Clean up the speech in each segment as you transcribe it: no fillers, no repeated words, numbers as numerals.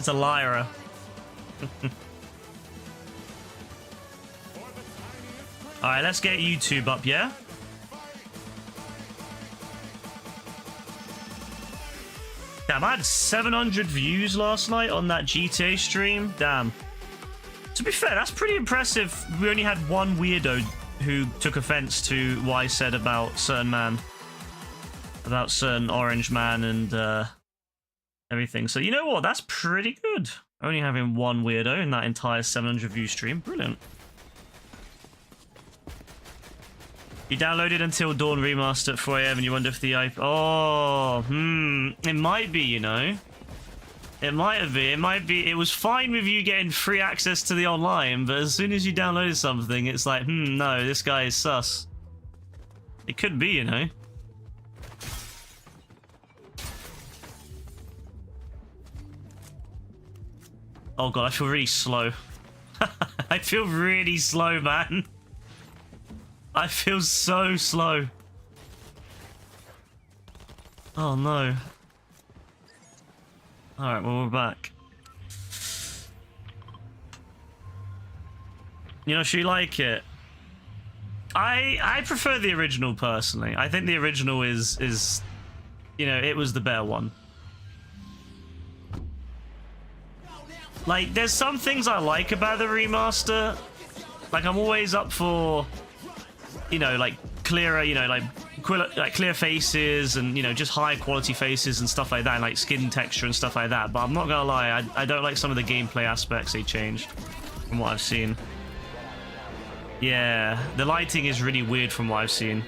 It's a Lyra. Alright, let's get YouTube up, yeah? Damn, I had 700 views last night on that GTA stream. Damn. To be fair, that's pretty impressive. We only had one weirdo who took offense to what I said about certain man. About certain orange man and everything. So you know what? That's pretty good. Only having one weirdo in that entire 700 view stream. Brilliant. You downloaded Until Dawn Remaster at 4 AM and you wonder if the IP... Oh, it might be, you know. It might have been. It might be. It was fine with you getting free access to the online, but as soon as you downloaded something, it's like, no, this guy is sus. It could be, you know. Oh god, I feel really slow. I feel really slow, man. I feel so slow. Oh no. Alright, well, we're back. You know, should you like it? I prefer the original personally. I think the original is you know, it was the better one. Like, there's some things I like about the remaster. Like, I'm always up for, you know, like clearer, you know, like clear faces and, you know, just high quality faces and stuff like that, and like skin texture and stuff like that. But I'm not gonna lie, I don't like some of the gameplay aspects they changed from what I've seen. Yeah, the lighting is really weird from what I've seen.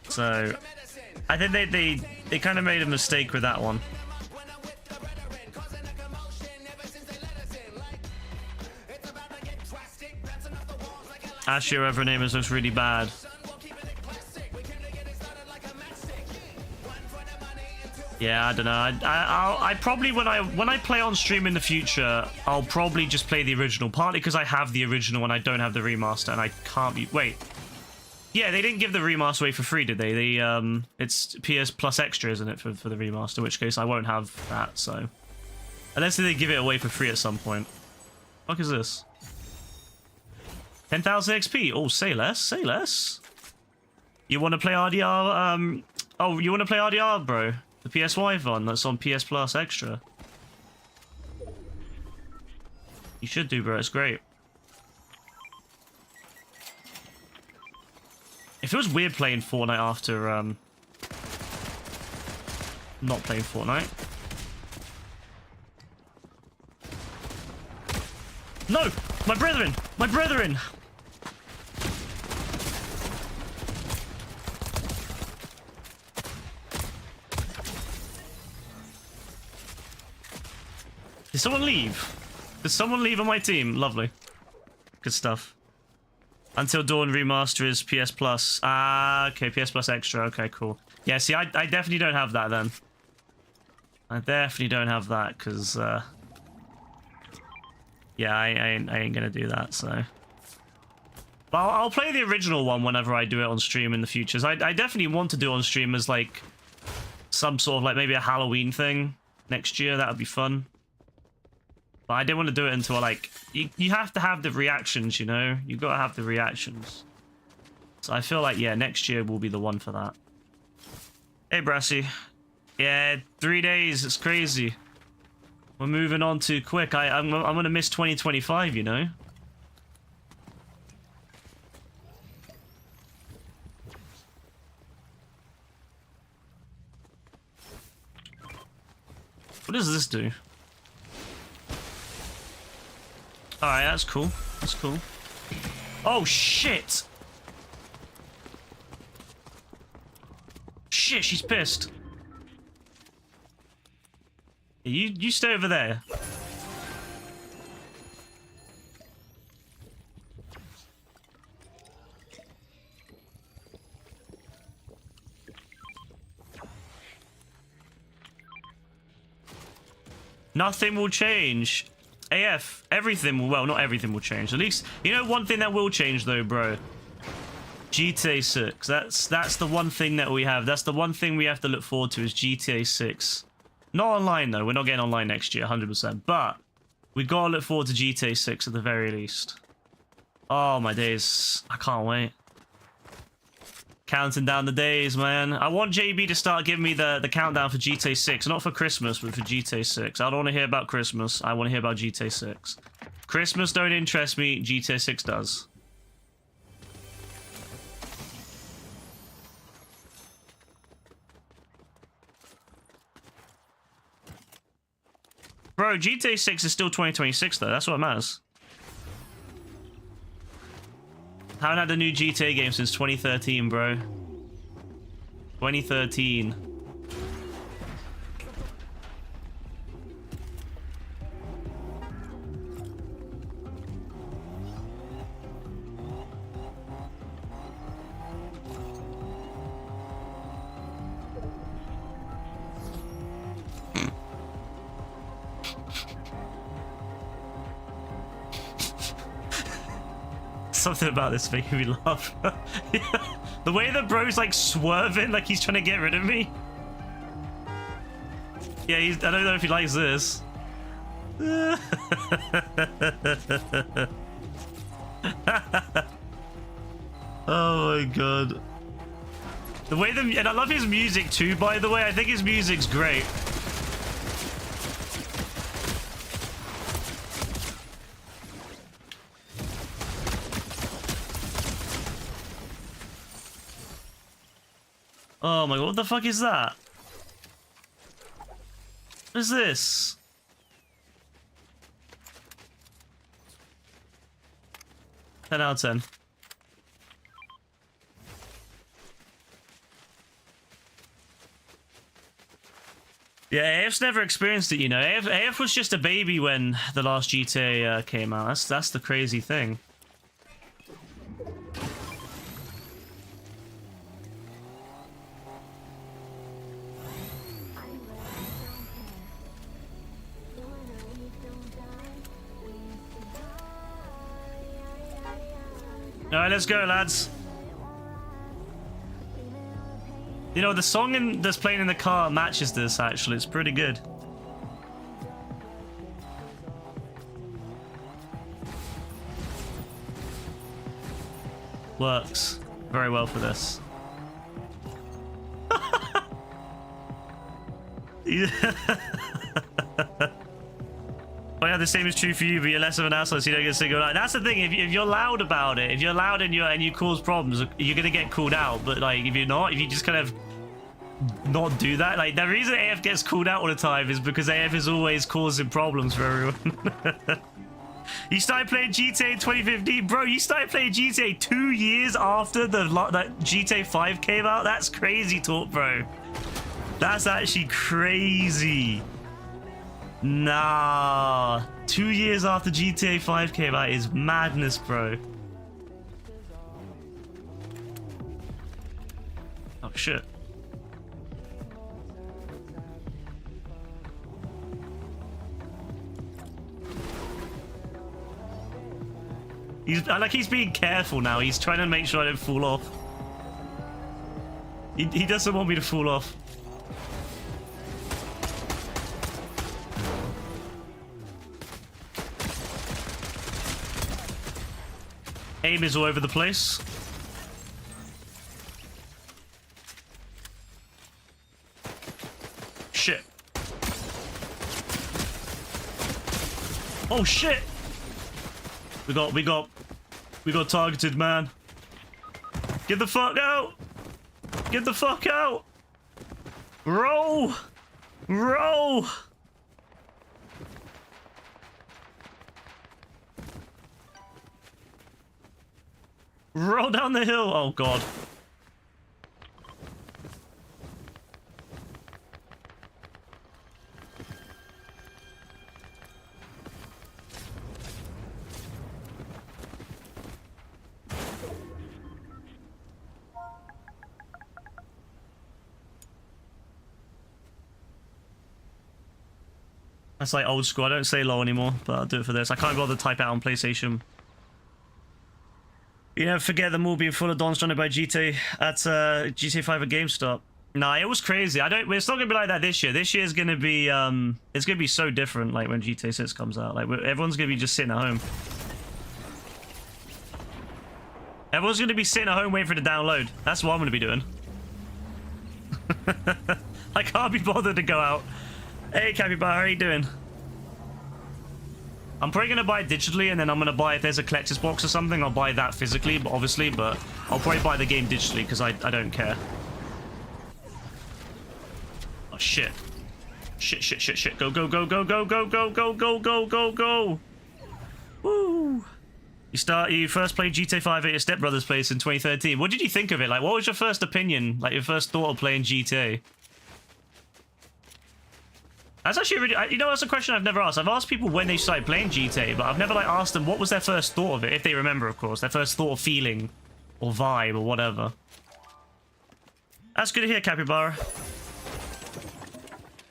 So I think they kind of made a mistake with that one. Asher, whatever her name is, looks really bad. Yeah, I don't know. I probably when I play on stream in the future, I'll probably just play the original. Partly because I have the original and I don't have the remaster, and I can't be. Wait. Yeah, they didn't give the remaster away for free, did they? It's PS Plus Extra, isn't it, for the remaster? In which case I won't have that. So unless they give it away for free at some point. What is this? 10,000 XP. Oh, say less. Say less. You want to play RDR? Oh, you want to play RDR, bro? The PSY one that's on PS Plus Extra. You should do, bro. It's great. It feels weird playing Fortnite after not playing Fortnite. No! My brethren! My brethren! Did someone leave? Did someone leave on my team? Lovely. Good stuff. Until Dawn Remaster is PS Plus. Ah, okay, PS Plus Extra. Okay, cool. Yeah, see, I definitely don't have that then. I definitely don't have that, because, yeah, I ain't gonna do that, so... But I'll play the original one whenever I do it on stream in the future. I definitely want to do it on stream as, like, some sort of, like, maybe a Halloween thing next year. That would be fun. But I didn't want to do it until, like... You have to have the reactions, you know? You've got to have the reactions. So I feel like, yeah, next year will be the one for that. Hey, Brassy. Yeah, 3 days. It's crazy. We're moving on too quick. I'm going to miss 2025, you know? What does this do? Alright, that's cool. That's cool. Oh, shit! Shit, she's pissed. You stay over there. Nothing will change. AF, everything will, well, not everything will change. At least, you know one thing that will change though, bro? GTA 6. That's the one thing that we have. That's the one thing we have to look forward to is GTA 6. Not online though. We're not getting online next year, 100%. But we gotta look forward to GTA 6 at the very least. Oh my days! I can't wait. Counting down the days, man. I want JB to start giving me the countdown for GTA 6. Not for Christmas, but for GTA 6. I don't want to hear about Christmas. I want to hear about GTA 6. Christmas don't interest me. GTA 6 does. Bro, GTA 6 is still 2026 though. That's what matters. Haven't had a new GTA game since 2013, bro. 2013. Something about this making me laugh. The way the bro's like swerving, like he's trying to get rid of me. Yeah, I don't know if he likes this. Oh my god. The way and I love his music too, by the way. I think his music's great. Oh my god, what the fuck is that? What is this? Ten out of 10. Yeah, AF's never experienced it, you know. AF was just a baby when the last GTA came out. That's the crazy thing. Alright, let's go, lads. You know, the song that's playing in the car matches this, actually. It's pretty good. Works very well for this. Oh yeah, the same is true for you, but you're less of an asshole, so you don't get singled out. That's the thing. If you're loud about it, if you're loud and you cause problems, you're gonna get called out. But like, if you're not, if you just kind of not do that, like the reason AF gets called out all the time is because AF is always causing problems for everyone. You started playing GTA in 2015, bro. You started playing GTA 2 years after that GTA 5 came out. That's crazy talk, bro. That's actually crazy. Nah, 2 years after GTA 5 came out is madness, bro. Oh shit. He's being careful now. He's trying to make sure I don't fall off. He doesn't want me to fall off. Aim is all over the place. Shit. Oh shit. We got targeted, man. Get the fuck out. Get the fuck out. Roll. Roll. Roll down the hill. Oh, God. That's like old school. I don't say low anymore, but I'll do it for this. I can't bother to type out on PlayStation. You never forget them all being full of Dons trying to buy GTA at GTA 5 at GameStop. Nah, it was crazy. It's not gonna be like that this year. This year's gonna be it's gonna be so different. Like when GTA 6 comes out, like everyone's gonna be just sitting at home. Everyone's gonna be sitting at home waiting for it to download. That's what I'm gonna be doing. I can't be bothered to go out. Hey, Capybara, how are you doing? I'm probably gonna buy it digitally, and then I'm gonna buy, if there's a collector's box or something, I'll buy that physically, but obviously, but I'll probably buy the game digitally because I don't care. Oh shit. Shit. Go. Woo. You first played GTA 5 at your stepbrother's place in 2013. What did you think of it? Like, what was your first opinion? Like, your first thought of playing GTA? That's actually really, you know, that's a question I've never asked. I've asked people when they started playing GTA, but I've never like asked them what was their first thought of it, if they remember, of course, their first thought of feeling or vibe or whatever. That's good to hear, Capybara.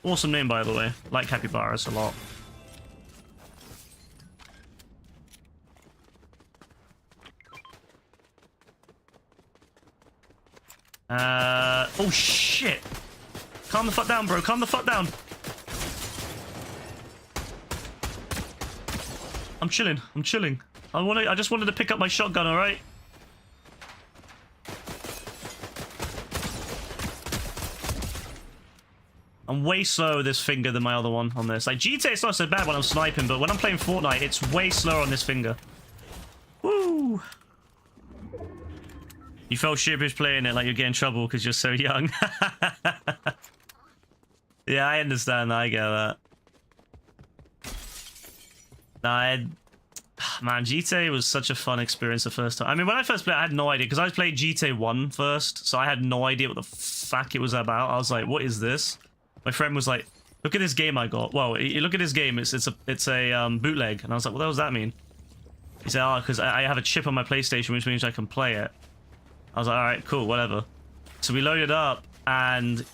Awesome name, by the way. Like Capybaras a lot. Oh shit! Calm the fuck down, bro. Calm the fuck down. I'm chilling. I just wanted to pick up my shotgun, alright? I'm way slower with this finger than my other one on this. Like, GTA is not so bad when I'm sniping, but when I'm playing Fortnite, it's way slower on this finger. Woo! You felt sheepish playing it, like you're getting in trouble because you're so young. Yeah, I understand that. I get that. Man, GTA was such a fun experience the first time. I mean, when I first played, I had no idea, because I played GTA 1 first, so I had no idea what the fuck it was about. I was like, what is this? My friend was like, look at this game I got. Well, you look at this game, it's a bootleg. And I was like, what does that mean? He said, oh, because I have a chip on my PlayStation, which means I can play it. I was like, all right, cool, whatever. So we loaded up, and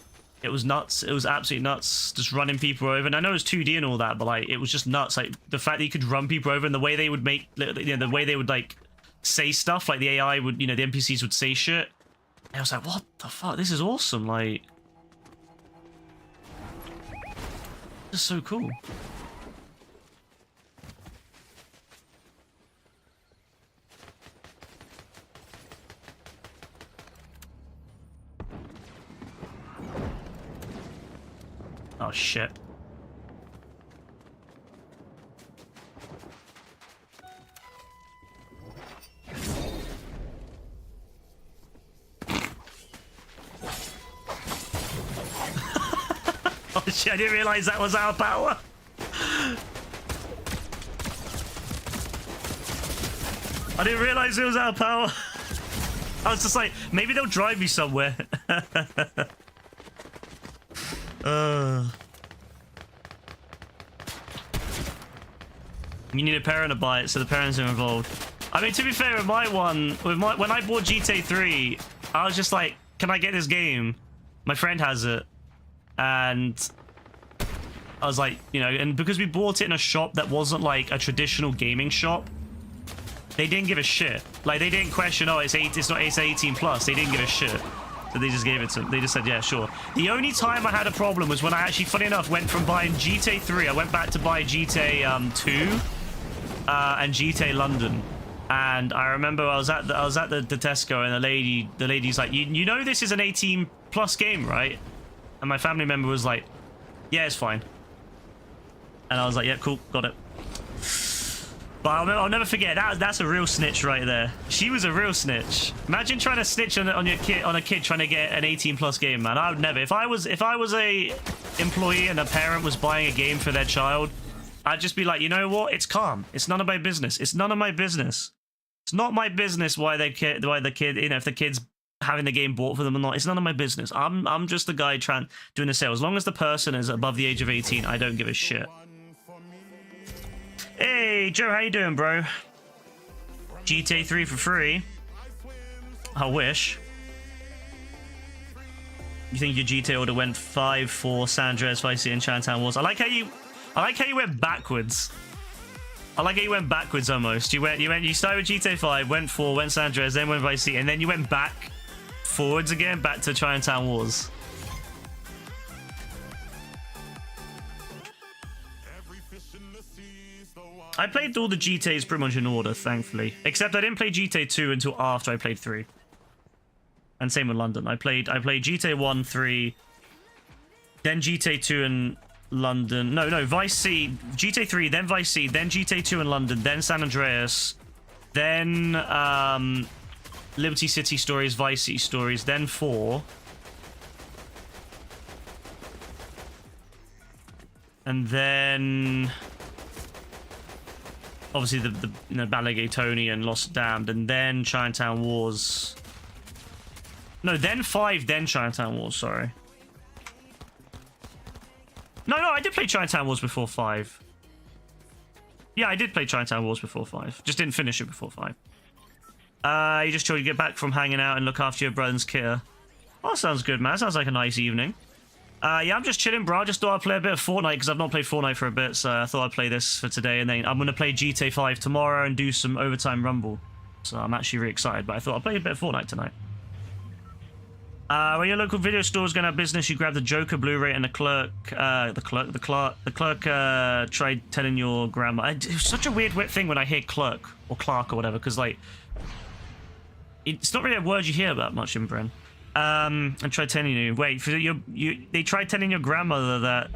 it was nuts. It was absolutely nuts, just running people over. And I know it was 2D and all that, but like, it was just nuts. Like the fact that you could run people over, and the way they would make, you know, the way they would like say stuff, like the AI would, you know, the NPCs would say shit. And I was like, what the fuck? This is awesome. Like, this is so cool. Oh shit. Oh shit, I didn't realize that was our power. I didn't realize it was our power. I was just like, maybe they'll drive me somewhere. You need a parent to buy it, so the parents are involved. I mean, to be fair, with my one, when I bought GTA 3, I was just like, can I get this game? My friend has it. And I was like, you know, and because we bought it in a shop that wasn't like a traditional gaming shop, they didn't give a shit. Like, they didn't question, oh, it's 18 plus. They didn't give a shit. So they just gave it to them. They just said, yeah, sure. The only time I had a problem was when I actually, funny enough, went from buying GTA 3. I went back to buy GTA 2 and GTA London. And I remember I was at the Tesco, and the lady's like, you know this is an 18 plus game, right? And my family member was like, yeah, it's fine. And I was like, yeah, cool, got it. But I'll never forget, that's a real snitch right there. She was a real snitch. Imagine trying to snitch on a kid trying to get an 18 plus game, man. I would never. If I was a employee and a parent was buying a game for their child, I'd just be like, you know what? It's calm. It's none of my business. It's none of my business. It's not my business why the kid, you know, if the kid's having the game bought for them or not. It's none of my business. I'm just the guy doing the sale. As long as the person is above the age of 18, I don't give a shit. Hey, Joe, how you doing, bro? GTA 3 for free. I wish. You think your GTA order went 5 for San Andreas, Vice City, and Chinatown Wars? I like how you went backwards. I like how you went backwards almost. You started with GTA 5, went 4, went San Andreas, then went Vice City, and then you went back forwards again, back to Chinatown Wars. I played all the GTAs pretty much in order, thankfully. Except I didn't play GTA 2 until after I played 3. And same with London. I played GTA 1, 3, then GTA 2 in London. No, Vice City, GTA 3, then Vice City, then GTA 2 in London, then San Andreas, then Liberty City Stories, Vice City Stories, then 4. And then obviously the Ballet Tony and Lost Damned, and then Chinatown Wars. No, then 5, then Chinatown Wars, sorry. No, I did play Chinatown Wars before 5. Yeah, I did play Chinatown Wars before 5. Just didn't finish it before 5. You just tried to get back from hanging out and look after your brother's kid. Oh, that sounds good, man. Sounds like a nice evening. Yeah, I'm just chilling, bro. I just thought I'd play a bit of Fortnite because I've not played Fortnite for a bit, so I thought I'd play this for today, and then I'm going to play GTA 5 tomorrow and do some overtime rumble. So I'm actually really excited, but I thought I'd play a bit of Fortnite tonight. When your local video store is going out of business, you grab the Joker Blu-ray and the clerk tried telling your grandma. It's such a weird thing when I hear clerk or Clark or whatever, because like it's not really a word you hear about much in Britain. And tried telling you. Wait, for they tried telling your grandmother that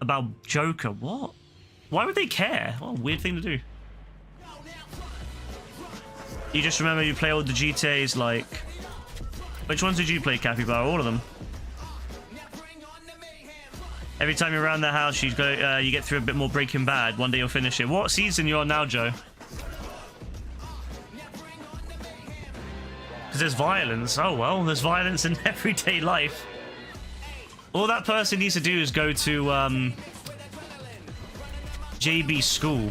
about Joker. What? Why would they care? What a weird thing to do. You just remember you play all the GTAs, like. Which ones did you play, Capybara? All of them. Every time you're around the house, you get through a bit more Breaking Bad. One day you'll finish it. What season you on now, Joe? Because there's violence. Oh, well, there's violence in everyday life. All that person needs to do is go to JB school.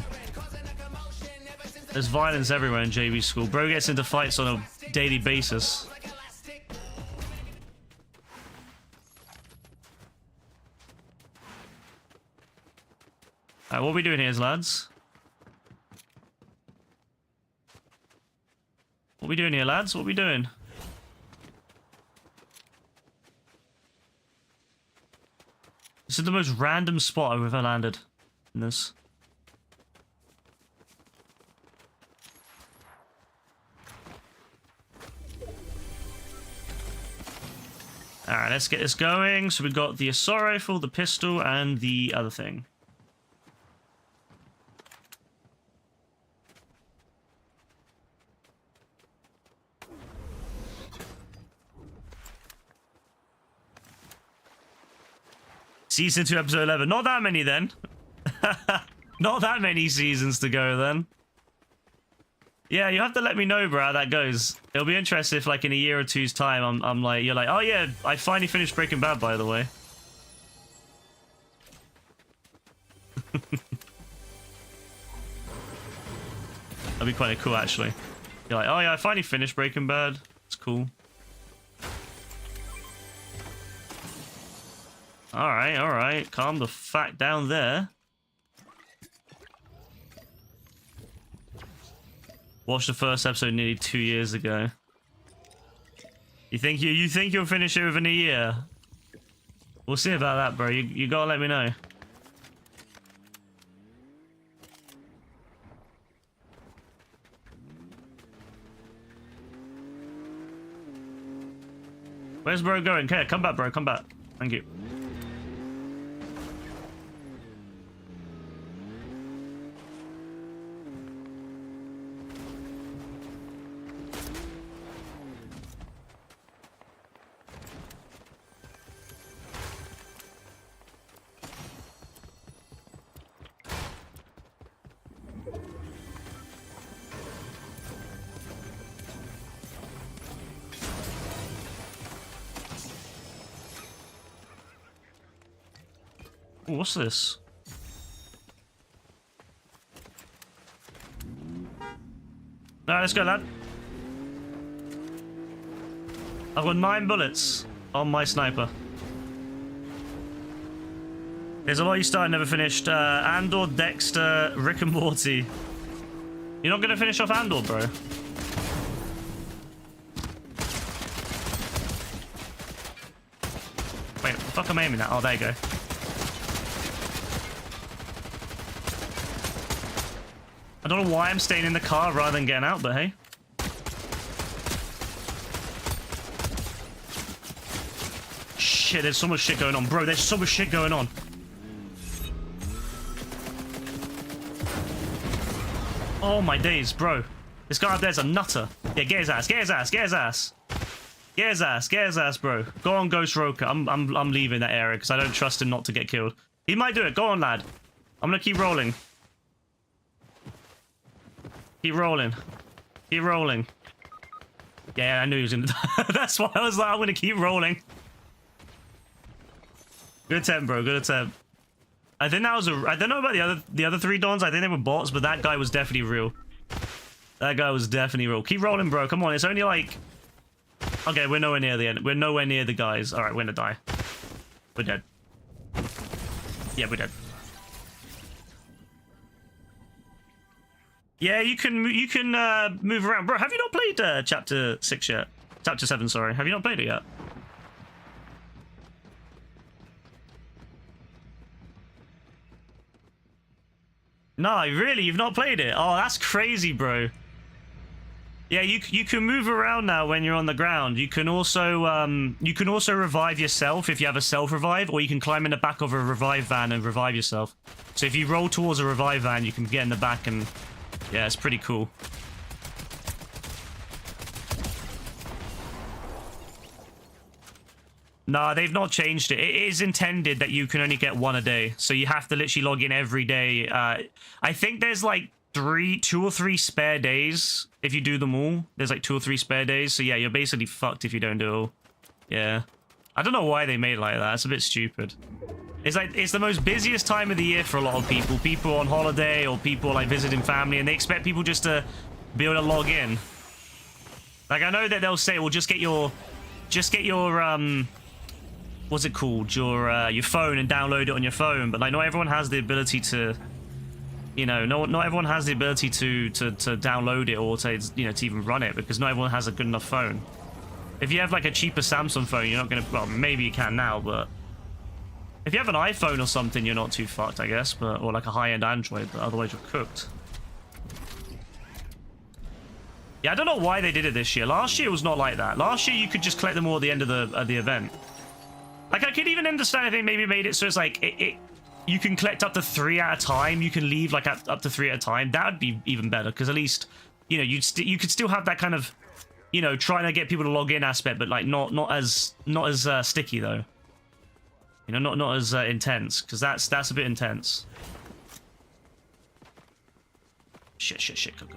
There's violence everywhere in JB school. Bro gets into fights on a daily basis. Alright, what are we doing here, lads? What are we doing here, lads? What are we doing? This is the most random spot I've ever landed in this. Alright, let's get this going. So we've got the assault rifle, the pistol, and the other thing. Season 2, episode 11. Not that many, then. Not that many seasons to go, then. Yeah, you have to let me know, bro, how that goes. It'll be interesting if, like, in a year or two's time, I'm like, you're like, oh, yeah, I finally finished Breaking Bad, by the way. That'd be quite cool, actually. You're like, oh, yeah, I finally finished Breaking Bad. It's cool. Alright. Calm the fact down there. Watched the first episode nearly 2 years ago. You think you'll finish it within a year? We'll see about that, bro. You gotta let me know. Where's bro going? Okay, come back, bro. Come back. Thank you. Ooh, what's this? Alright, let's go, lad. I've got 9 bullets on my sniper. There's a lot you started, never finished. Andor, Dexter, Rick and Morty. You're not gonna finish off Andor, bro? Wait, what the fuck am I aiming at? Oh, there you go. I don't know why I'm staying in the car rather than getting out, but hey. Shit, there's so much shit going on. Bro, there's so much shit going on. Oh my days, bro. This guy up there's a nutter. Yeah, get his ass, get his ass, get his ass. Get his ass, get his ass, bro. Go on, Ghost Roker. I'm leaving that area because I don't trust him not to get killed. He might do it. Go on, lad. I'm gonna keep rolling. Keep rolling. Keep rolling. Yeah, I knew he was gonna die. That's why I was like, I'm gonna keep rolling. Good attempt, bro. Good attempt. I think that was a... I don't know about the other 3 Dons. I think they were bots, but that guy was definitely real. That guy was definitely real. Keep rolling, bro. Come on. It's only like... Okay, we're nowhere near the end. We're nowhere near the guys. All right, we're gonna die. We're dead. Yeah, we're dead. Yeah, you can move around. Bro, have you not played Chapter 6 yet? Chapter 7, sorry. Have you not played it yet? No, really? You've not played it? Oh, that's crazy, bro. Yeah, you can move around now when you're on the ground. You can also revive yourself if you have a self-revive, or you can climb in the back of a revive van and revive yourself. So if you roll towards a revive van, you can get in the back and... Yeah, it's pretty cool. Nah, they've not changed it. It is intended that you can only get 1 a day. So you have to literally log in every day. I think there's like 2 or 3 spare days if you do them all. There's like 2 or 3 spare days. So yeah, you're basically fucked if you don't do it all. Yeah. I don't know why they made it like that. It's a bit stupid. It's like, it's the most busiest time of the year for a lot of people. People on holiday or people like visiting family, and they expect people just to be able to log in. Like, I know that they'll say, well, just get your, what's it called? Your phone and download it on your phone. But like, not everyone has the ability to, you know, not everyone has the ability to download it or to, you know, to even run it, because not everyone has a good enough phone. If you have like a cheaper Samsung phone, you're not gonna, well, maybe you can now, but if you have an iPhone or something, you're not too fucked, I guess, but, or like a high-end Android, but otherwise you're cooked. Yeah, I don't know why they did it this year. Last year was not like that. Last year you could just collect them all at the end of the event. Like, I could even understand if they maybe made it so it's like you can collect up to 3 at a time. You can leave like up to 3 at a time. That would be even better, because at least, you know, you could still have that kind of, you know, trying to get people to log in aspect, but like not as sticky though. You know, not as intense, because that's a bit intense. Shit. Go.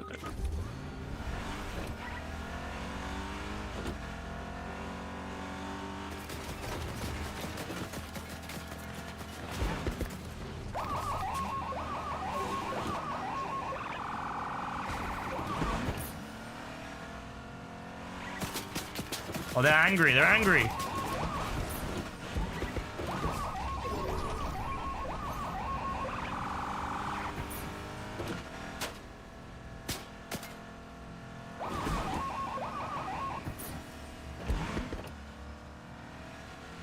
Oh, they're angry. They're angry.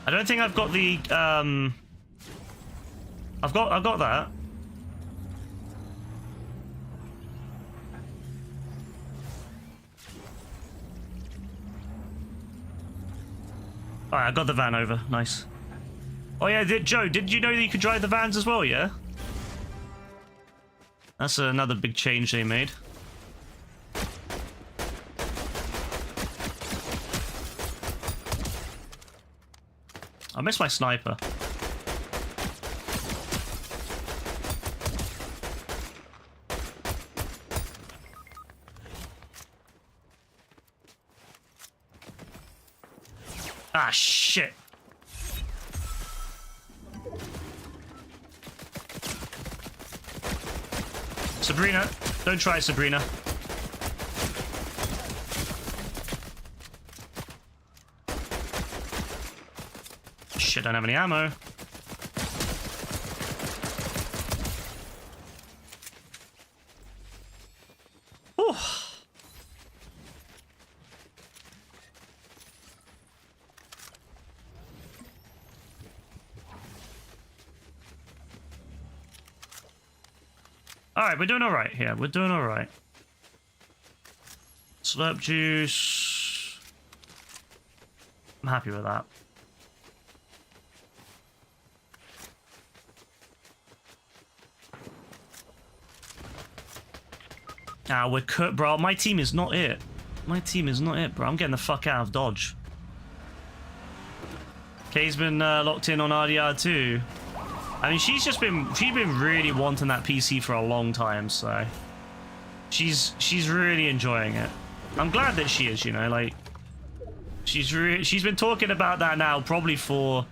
I don't think I've got the I've got that. Alright, I got the van over. Nice. Oh yeah, Joe, did you know that you could drive the vans as well, yeah? That's another big change they made. I miss my sniper. Ah, shit. Sabrina, don't try, Sabrina. Shit, don't have any ammo. Whew. Alright, we're doing alright here. We're doing alright. Slurp juice. I'm happy with that. Ah, we're cut, bro. My team is not it. My team is not it, bro. I'm getting the fuck out of Dodge. Kay's been locked in on RDR too. I mean, she's been really wanting that PC for a long time, so she's really enjoying it. I'm glad that she is, you know, like she's been talking about that now probably for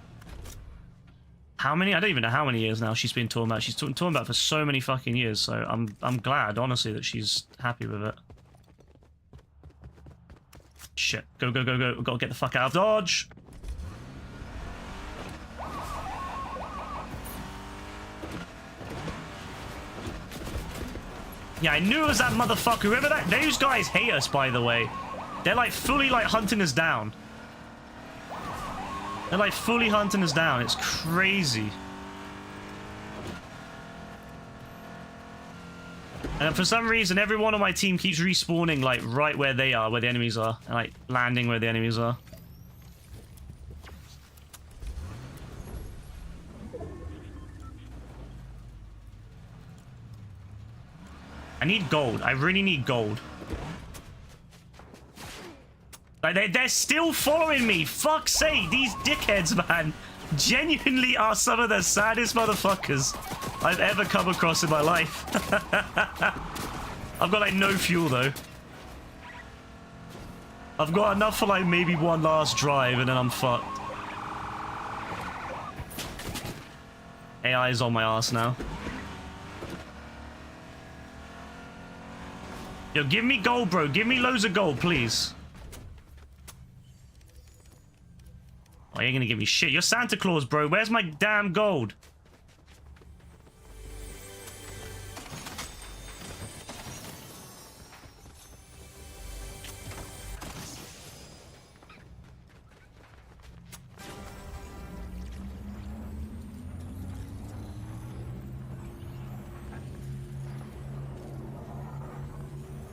how many? I don't even know how many years now she's been talking about. She's talking about it for so many fucking years. So I'm glad, honestly, that she's happy with it. Shit! Go go go go! We've got to get the fuck out of Dodge. Yeah, I knew it was that motherfucker. Whoever that. Those guys hate us, by the way. They're like fully like hunting us down. They're like fully hunting us down. It's crazy. And for some reason, everyone on my team keeps respawning like right where they are, where the enemies are, and like landing where the enemies are. I need gold. I really need gold. Like, they're still following me. Fuck's sake, these dickheads, man, genuinely are some of the saddest motherfuckers I've ever come across in my life. I've got, like, no fuel, though. I've got enough for, like, maybe one last drive, and then I'm fucked. AI is on my ass now. Yo, give me gold, bro. Give me loads of gold, please. Oh, you ain't gonna give me shit. You're Santa Claus, bro. Where's my damn gold?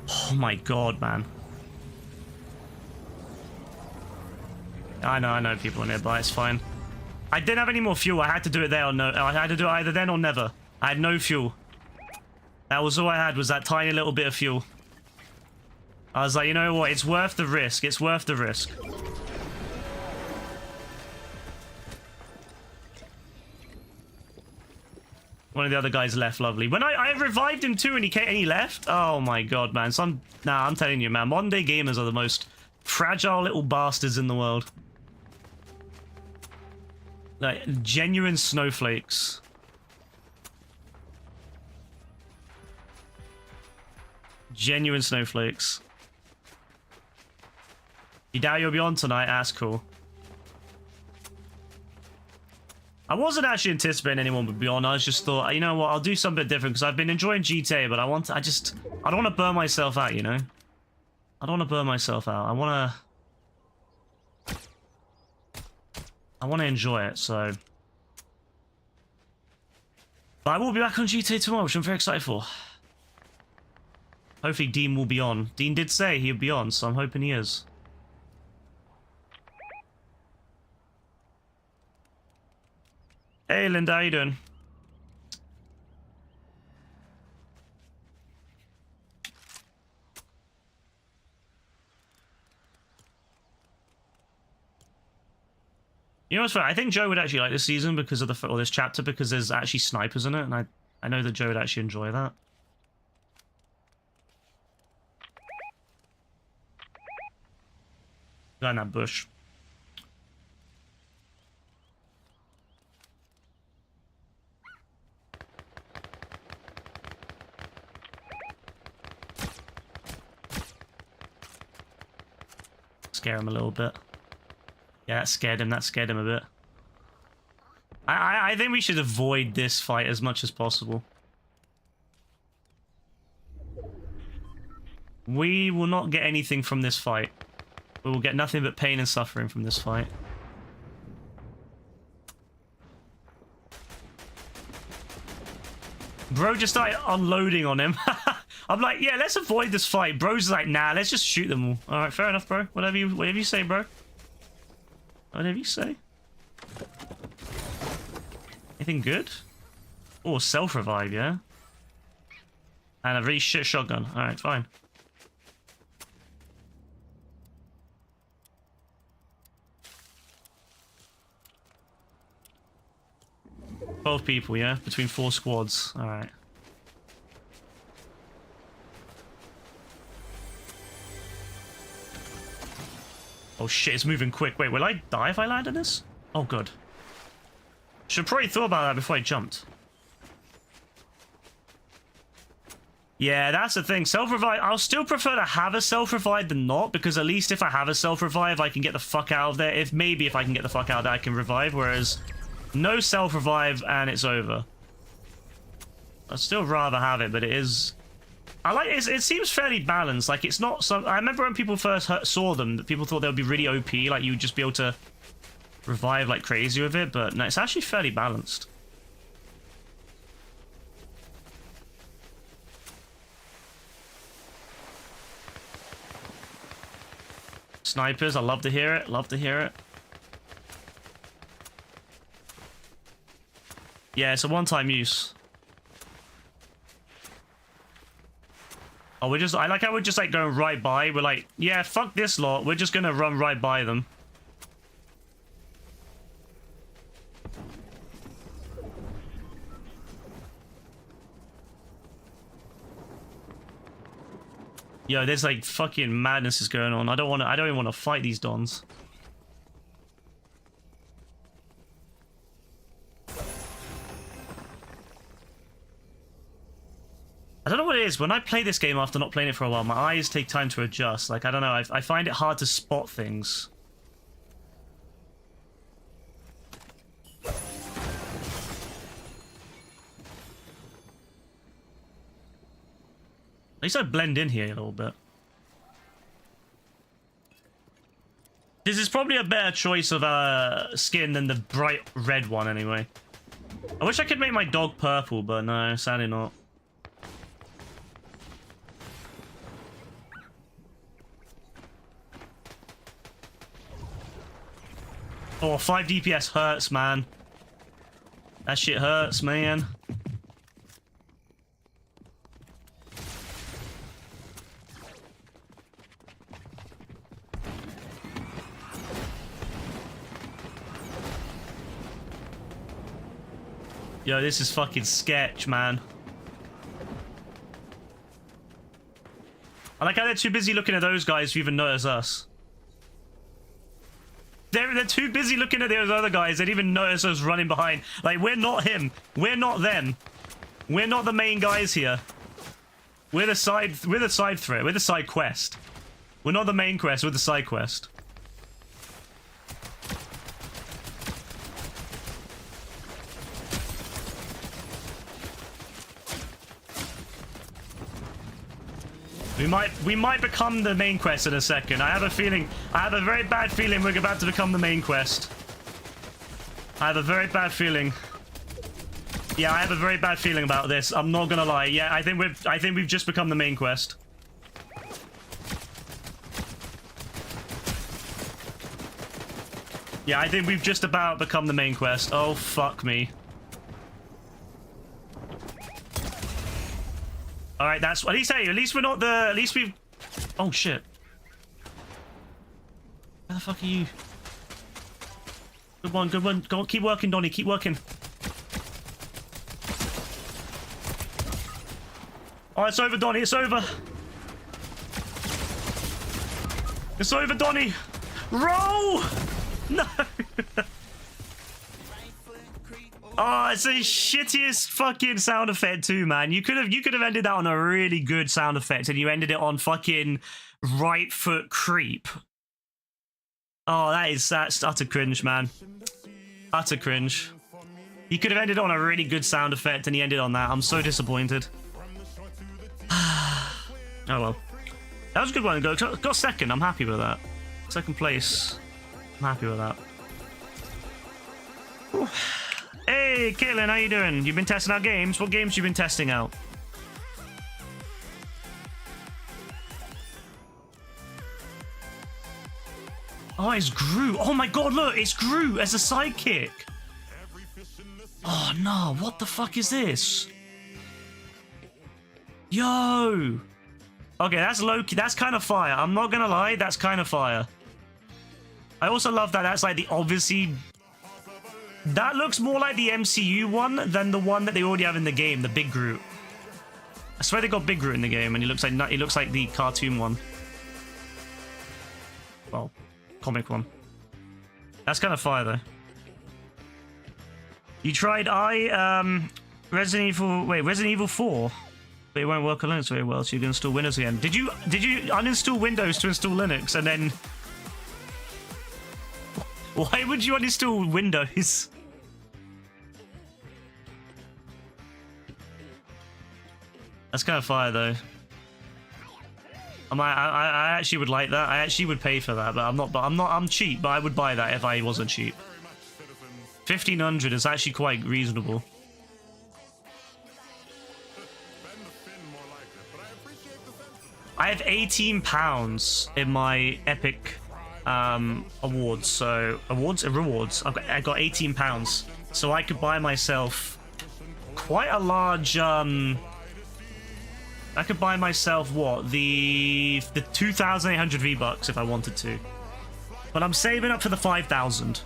Oh my god, man. I know people nearby, it's fine. I didn't have any more fuel. I had to do it there or no. I had to do it either then or never. I had no fuel. That was all I had, was that tiny little bit of fuel. I was like, you know what? It's worth the risk. It's worth the risk. One of the other guys left, lovely. When I revived him too and he left? Oh my god, man. Nah, I'm telling you, man. Modern day gamers are the most fragile little bastards in the world. Like, genuine snowflakes. Genuine snowflakes. You doubt you'll be on tonight? That's cool. I wasn't actually anticipating anyone would be on. I just thought, you know what, I'll do something different because I've been enjoying GTA, but I don't want to burn myself out, you know? I don't want to burn myself out. I want to enjoy it, so. But I will be back on GTA tomorrow, which I'm very excited for. Hopefully Dean will be on. Dean did say he'd be on, so I'm hoping he is. Hey Linda, how you doing? You know what's funny? I think Joe would actually like this season because of or this chapter because there's actually snipers in it, and I know that Joe would actually enjoy that. Guy in that bush. Scare him a little bit. Yeah, that scared him. That scared him a bit. I think we should avoid this fight as much as possible. We will not get anything from this fight. We will get nothing but pain and suffering from this fight. Bro just started unloading on him. I'm like, yeah, let's avoid this fight. Bro's like, nah, let's just shoot them all. All right, fair enough, bro. Whatever you say, bro. Whatever you say. Anything good? Oh, self-revive, yeah? And a really shit shotgun. All right, fine. Both people, yeah? Between 4 squads. All right. Oh shit, it's moving quick. Wait, will I die if I land on this? Oh, good. Should probably thought about that before I jumped. Yeah, that's the thing. Self-revive, I'll still prefer to have a self-revive than not, because at least if I have a self-revive, I can get the fuck out of there. Maybe if I can get the fuck out of there, I can revive, whereas no self-revive and it's over. I'd still rather have it, but it is... I like it. It seems fairly balanced. Like, it's not some... I remember when people first saw them, that people thought they would be really OP, like you'd just be able to revive like crazy with it, but no, it's actually fairly balanced. Snipers, I love to hear it. Love to hear it. Yeah, it's a one-time use. Oh, we're just... I like how we're just, like, going right by. We're like, yeah, fuck this lot. We're just gonna run right by them. Yo, there's, like, fucking madness is going on. I don't even want to fight these dons. I don't know what it is. When I play this game after not playing it for a while, my eyes take time to adjust. Like, I don't know. I find it hard to spot things. At least I blend in here a little bit. This is probably a better choice of skin than the bright red one, anyway. I wish I could make my dog purple, but no, sadly not. Oh, 5 DPS hurts, man. That shit hurts, man. Yo, this is fucking sketch, man. I like how they're too busy looking at those guys to even notice us. They're too busy looking at those other guys. They didn't even notice us running behind. Like, we're not him. We're not them. We're not the main guys here. We're the side threat. We're the side quest. We're not the main quest. We're the side quest. We might become the main quest in a second. I have a very bad feeling we're about to become the main quest. I have a very bad feeling. Yeah, I have a very bad feeling about this. I'm not gonna lie. Yeah, I think we've just become the main quest. Yeah, I think we've just about become the main quest. Oh, fuck me. All right, that's what he's saying. At least we're not the... At least we've... Oh, shit. Where the fuck are you? Good one, good one. Go on, keep working, Donnie. Keep working. Oh, it's over, Donnie. It's over. It's over, Donnie. Roll! No! Oh, it's the shittiest fucking sound effect too, man. You could have ended that on a really good sound effect, and you ended it on fucking right foot creep. Oh, that's utter cringe, man. Utter cringe. You could have ended on a really good sound effect, and he ended on that. I'm so disappointed. Oh well. That was a good one. Got second. I'm happy with that. Second place. I'm happy with that. Whew. Hey, Caitlin, how you doing? You've been testing out games? What games you been testing out? Oh, it's Groot. Oh my god, look, it's Groot as a sidekick. Oh no, what the fuck is this? Yo. Okay, that's low-key. That's kind of fire. I'm not gonna lie, that's kind of fire. I also love that that's like the obviously... That looks more like the MCU one than the one that they already have in the game, the Big Groot. I swear they got Big Groot in the game, and he looks like the cartoon one. Well, comic one. That's kind of fire though. You tried Resident Evil 4, but it won't work on Linux very well, so you can install Windows again. Did you uninstall Windows to install Linux and then? Why would you uninstall Windows? That's kind of fire though. I actually would like that. I actually would pay for that, but I'm cheap, but I would buy that if I wasn't cheap. 1,500 is actually quite reasonable. I have £18 in my Epic awards. So rewards. I got £18, so I could buy myself quite a large. I could buy myself what the 2,800 V-Bucks if I wanted to, but I'm saving up for the 5,000.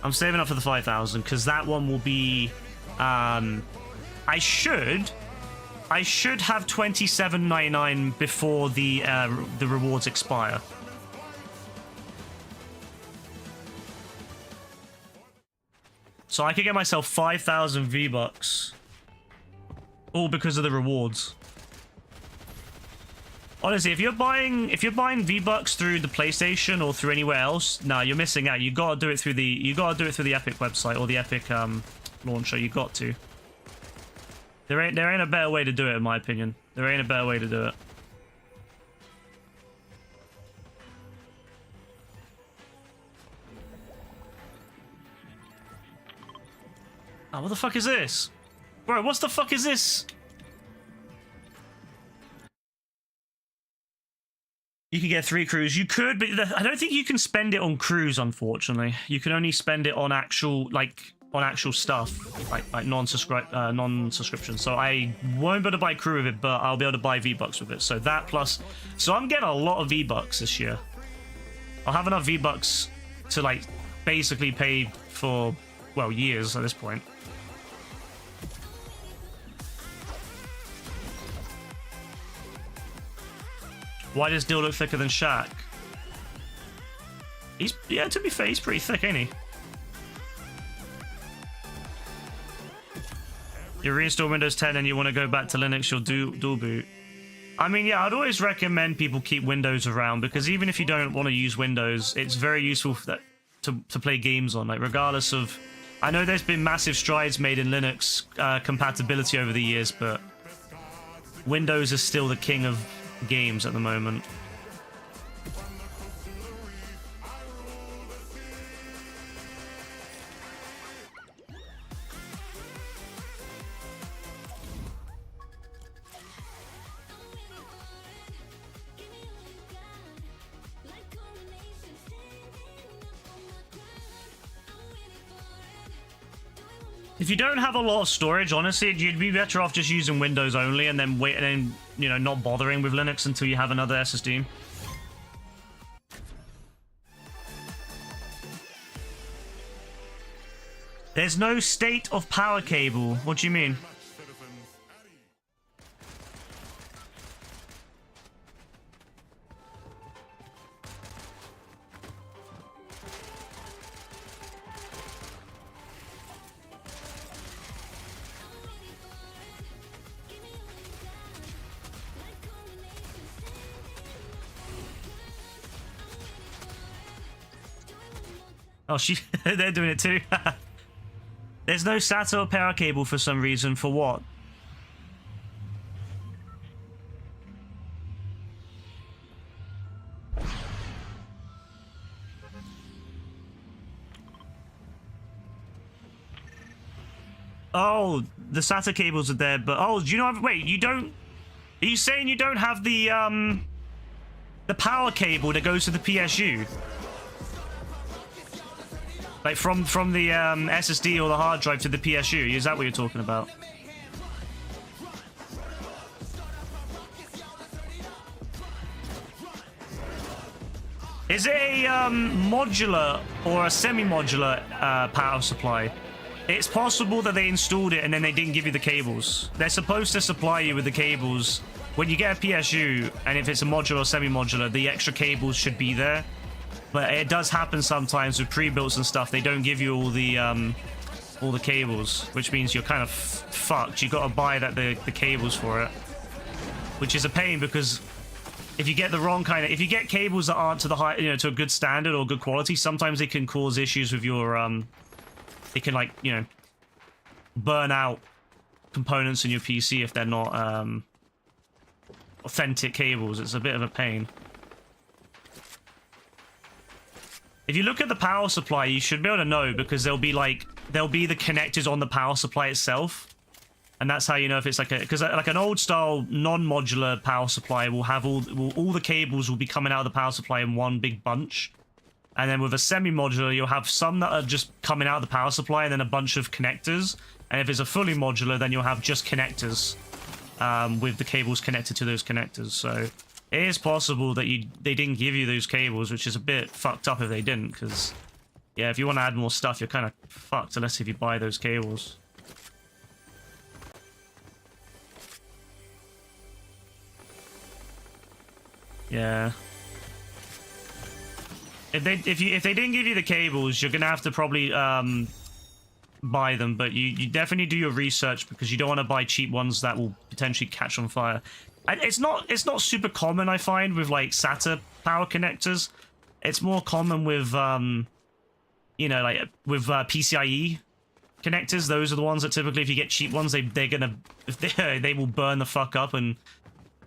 I'm saving up for the 5,000 because that one will be. I should have 27.99 before the rewards expire. So I could get myself 5,000 V-Bucks, all because of the rewards. Honestly, if you're buying V-Bucks through the PlayStation or through anywhere else, nah, you're missing out. You gotta do it through the Epic website or the Epic launcher. You got to. There ain't a better way to do it, in my opinion. There ain't a better way to do it. Oh, what the fuck is this? Bro, what the fuck is this? You can get 3 crews. You could, but I don't think you can spend it on crews, unfortunately. You can only spend it on actual stuff, like non-subscription. So I won't be able to buy crew with it, but I'll be able to buy V-Bucks with it. So that plus... So I'm getting a lot of V-Bucks this year. I'll have enough V-Bucks to, like, basically pay for, well, years at this point. Why does Dill look thicker than Shaq? Yeah, to be fair, he's pretty thick, ain't he? You reinstall Windows 10 and you want to go back to Linux, you'll dual boot. I mean, yeah, I'd always recommend people keep Windows around, because even if you don't want to use Windows, it's very useful for that, to play games on, like, regardless of... I know there's been massive strides made in Linux compatibility over the years, but Windows is still the king of games at the moment. If you don't have a lot of storage, honestly, you'd be better off just using Windows only and then you know, not bothering with Linux until you have another SSD. There's no state of power cable. What do you mean? Oh, they're doing it too. There's no SATA or power cable for some reason. For what? Oh, the SATA cables are there, but oh, do you not have? Wait, you don't? Are you saying you don't have the power cable that goes to the PSU? Like from the SSD or the hard drive to the PSU? Is that what you're talking about? Is it a modular or a semi-modular power supply? It's possible that they installed it and then they didn't give you the cables. They're supposed to supply you with the cables. When you get a PSU, and if it's a modular or semi-modular, the extra cables should be there. But it does happen sometimes with pre-builts and stuff. They don't give you all the cables, which means you're kind of fucked. You got to buy the cables for it, which is a pain because if you get the wrong kind of, if you get cables that aren't to the high, to a good standard or good quality, sometimes they can cause issues with your it can, like, burn out components in your PC if they're not authentic cables. It's a bit of a pain. If you look at the power supply, you should be able to know, because there'll be the connectors on the power supply itself, and that's how you know if it's because like an old style non-modular power supply will have all the cables will be coming out of the power supply in one big bunch. And then with a semi-modular, you'll have some that are just coming out of the power supply and then a bunch of connectors. And if it's a fully modular, then you'll have just connectors with the cables connected to those connectors. So it is possible that they didn't give you those cables, which is a bit fucked up if they didn't. Because, yeah, if you want to add more stuff, you're kind of fucked unless if you buy those cables. Yeah. If they didn't give you the cables, you're gonna have to probably buy them, but you definitely do your research, because you don't want to buy cheap ones that will potentially catch on fire. It's not super common, I find, with like SATA power connectors. It's more common with like with PCIe connectors. Those are the ones that typically, if you get cheap ones, they will burn the fuck up and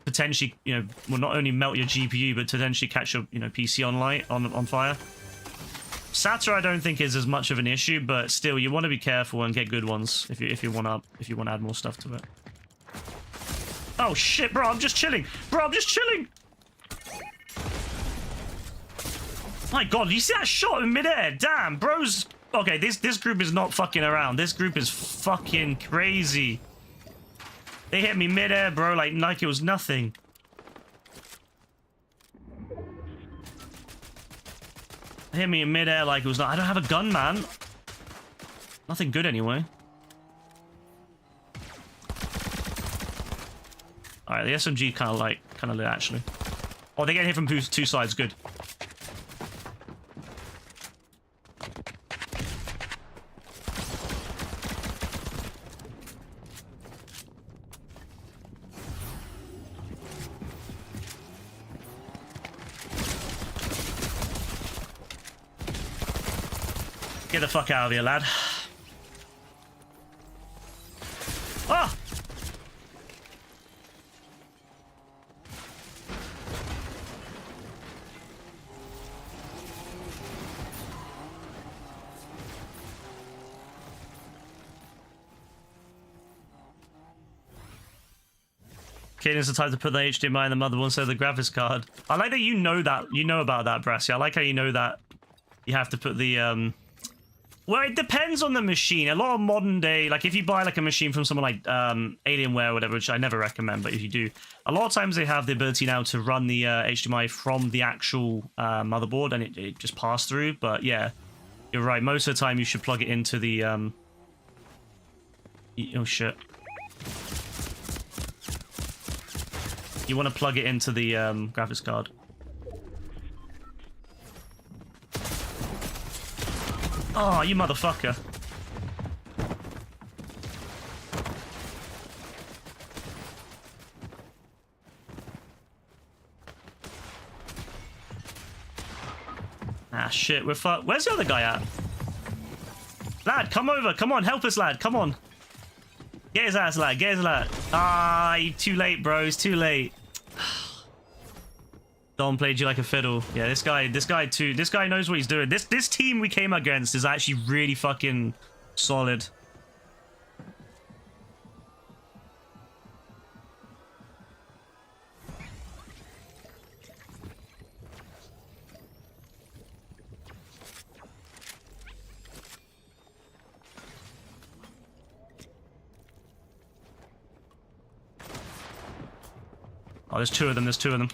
potentially, will not only melt your GPU, but potentially catch your, PC on fire. SATA, I don't think is as much of an issue, but still, you want to be careful and get good ones if you want to add more stuff to it. Oh shit, bro! I'm just chilling, bro. I'm just chilling. My God, you see that shot in midair? Damn, bros. Okay, this group is not fucking around. This group is fucking crazy. They hit me mid-air, bro, like it was nothing. They hit me in mid-air like it was not. I don't have a gun, man. Nothing good anyway. Alright, the SMG kind of lit, actually. Oh, they get hit from two sides. Good. Get the fuck out of here, lad. Ah! Caden's the type to put the HDMI in the motherboard instead of the graphics card. I like that you know about that, Brassy. I like how you know that you have to put the well, it depends on the machine. A lot of modern day, like if you buy like a machine from someone like Alienware or whatever, which I never recommend, but if you do, a lot of times they have the ability now to run the HDMI from the actual motherboard, and it just pass through. But yeah, you're right. Most of the time you should plug it into the oh shit. You want to plug it into the graphics card. Oh, you motherfucker. Ah, shit, we're fucked. Where's the other guy at? Lad, come over. Come on, help us, lad. Come on. Get his ass, lad. Get his lad. Ah, you too late, bro. It's too late. Don played you like a fiddle. Yeah, this guy knows what he's doing. This team we came against is actually really fucking solid. Oh, there's two of them. There's two of them.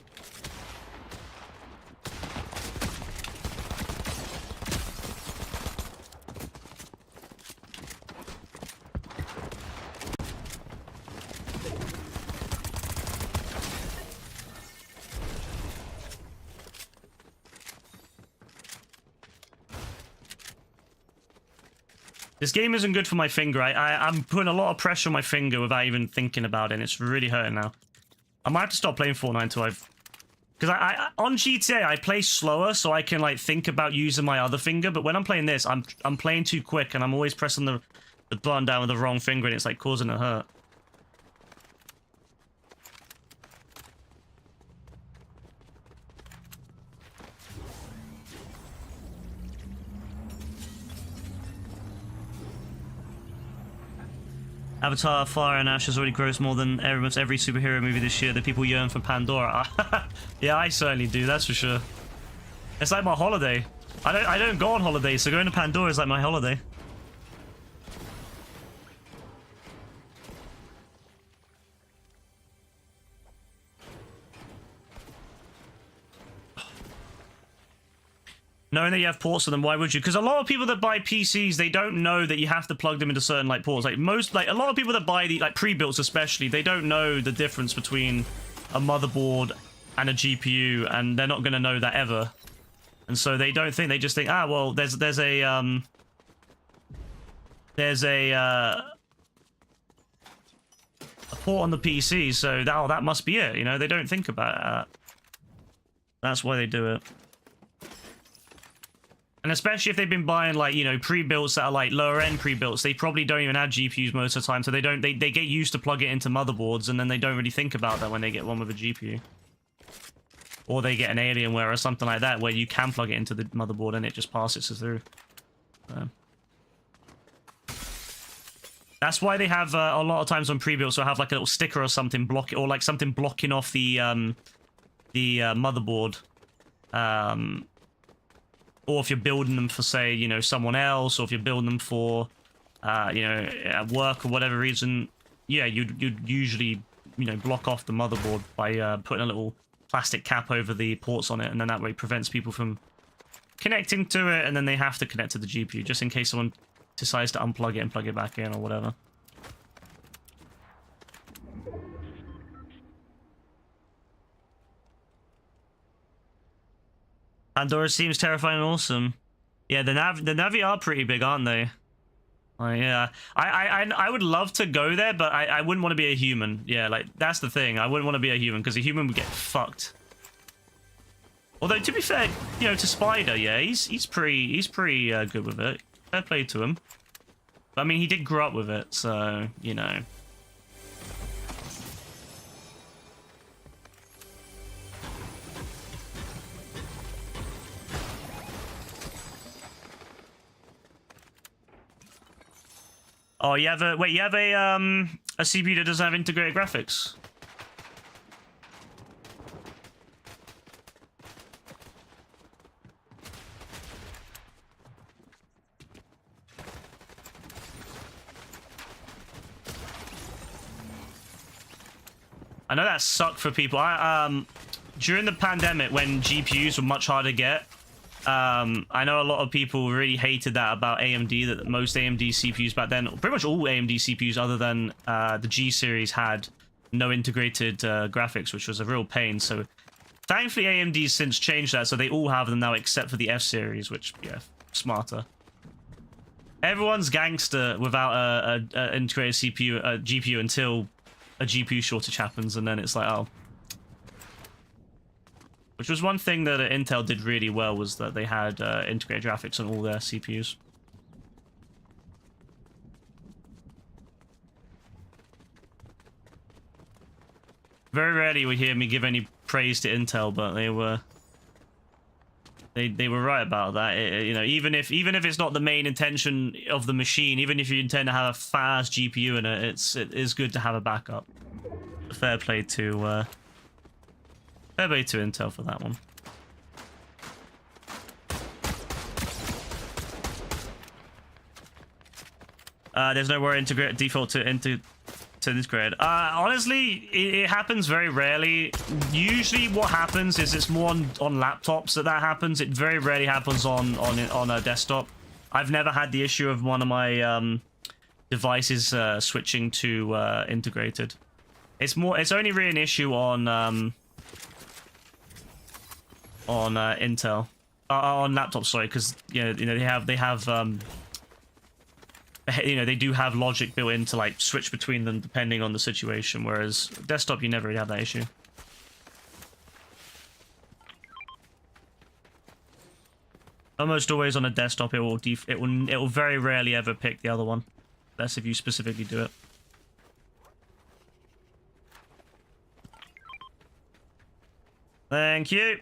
This game isn't good for my finger. I'm putting a lot of pressure on my finger without even thinking about it, and it's really hurting now. I might have to stop playing Fortnite until I've... Because on GTA, I play slower, so I can, like, think about using my other finger, but when I'm playing this, I'm playing too quick, and I'm always pressing the button down with the wrong finger, and it's, like, causing it to hurt. Avatar, Fire and Ash has already grossed more than almost every superhero movie this year. The people yearn for Pandora. Yeah, I certainly do, that's for sure. It's like my holiday. I don't go on holiday, so going to Pandora is like my holiday. Knowing that you have ports for them, why would you? Because a lot of people that buy PCs, they don't know that you have to plug them into certain like ports. Like a lot of people that buy the like pre-builts, especially, they don't know the difference between a motherboard and a GPU, and they're not going to know that ever. And so they don't think. They just think, ah, well, there's a port on the PC, so that must be it. You know, they don't think about it. That's why they do it. And especially if they've been buying, like, you know, pre-builts that are, like, lower-end pre-builts, they probably don't even have GPUs most of the time, so they get used to plug it into motherboards, and then they don't really think about that when they get one with a GPU. Or they get an Alienware or something like that, where you can plug it into the motherboard and it just passes through. That's why they have, a lot of times on pre-builts, they'll have, like, a little sticker or something or, like, something blocking off the motherboard. Or if you're building them for, say, you know, someone else, or if you're building them for, you know, at work or whatever reason, yeah, you'd usually, you know, block off the motherboard by putting a little plastic cap over the ports on it, and then that way it prevents people from connecting to it, and then they have to connect to the GPU, just in case someone decides to unplug it and plug it back in or whatever. Pandora seems terrifying and awesome. Yeah, the Navi are pretty big, aren't they? Yeah, I would love to go there, but I wouldn't want to be a human. Yeah, like, that's the thing. I wouldn't want to be a human, because a human would get fucked. Although, to be fair, you know, to Spider, yeah, he's pretty good with it. Fair play to him. But, I mean, he did grow up with it, so, you know. Oh, you have a CPU that doesn't have integrated graphics? I know that sucked for people. During the pandemic, when GPUs were much harder to get, I know a lot of people really hated that about AMD, that most AMD CPUs back then, pretty much all AMD CPUs other than the G series, had no integrated graphics, which was a real pain. So thankfully AMD's since changed that, so they all have them now except for the F series, which, yeah, smarter. Everyone's gangster without a integrated GPU until a GPU shortage happens, and then it's like, oh. Which was one thing that Intel did really well, was that they had integrated graphics on all their CPUs. Very rarely would you hear me give any praise to Intel, but they were right about that. You know, even if it's not the main intention of the machine, even if you intend to have a fast GPU in it, it is good to have a backup. Fair play to Intel for that one. There's nowhere integrate default to to this grade. Honestly, it happens very rarely. Usually what happens is it's more on laptops that happens. It very rarely happens on a desktop. I've never had the issue of one of my devices switching to integrated. It's only really an issue on Intel. On laptops, sorry, because they do have logic built in to like switch between them depending on the situation, whereas desktop you never really have that issue. Almost always on a desktop it will very rarely ever pick the other one, unless if you specifically do it. Thank you.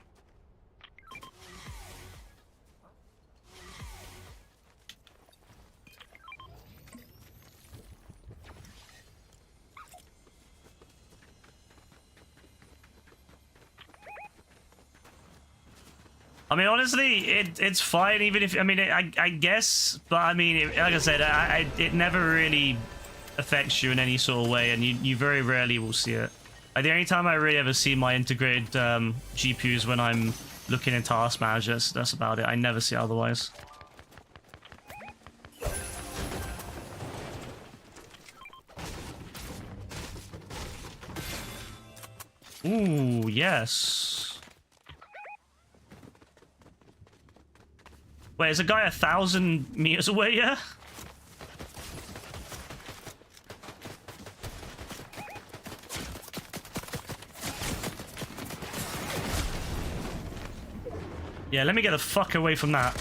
I mean, honestly, it's fine, even if, I mean, I guess, but I mean, like I said, it never really affects you in any sort of way, and you very rarely will see it. Like, the only time I really ever see my integrated GPUs when I'm looking in Task Manager, that's about it. I never see it otherwise. Ooh, yes. Wait, is a guy 1,000 meters away, yeah? Yeah, let me get the fuck away from that.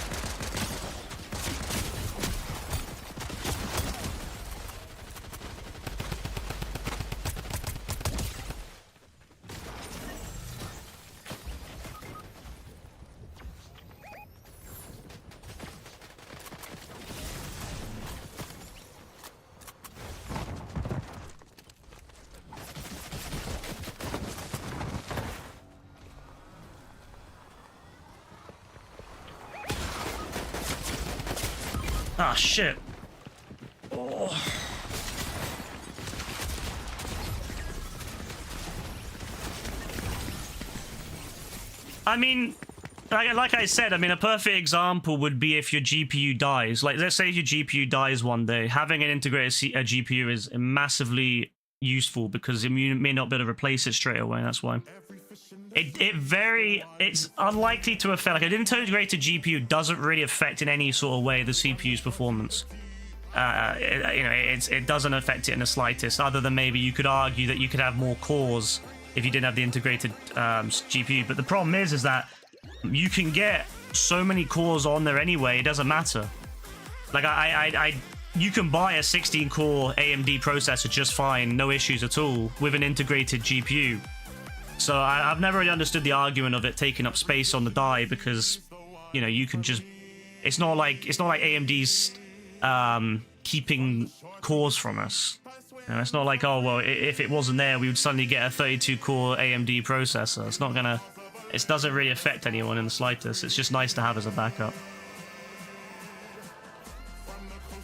Ah, shit. Oh. I mean, like I said, I mean, a perfect example would be if your GPU dies. Like, let's say your GPU dies one day. Having an integrated GPU is massively useful because you may not be able to replace it straight away. That's why. It's unlikely to affect, like, an integrated GPU doesn't really affect in any sort of way the CPU's performance. It doesn't affect it in the slightest, other than maybe you could argue that you could have more cores if you didn't have the integrated GPU. But the problem is that you can get so many cores on there anyway, it doesn't matter. Like, you can buy a 16-core AMD processor just fine, no issues at all, with an integrated GPU. So I've never really understood the argument of it taking up space on the die, because, you know, you can just... It's not like AMD's keeping cores from us. You know, it's not like, oh, well, if it wasn't there, we would suddenly get a 32-core AMD processor. It's not gonna... It doesn't really affect anyone in the slightest. It's just nice to have as a backup.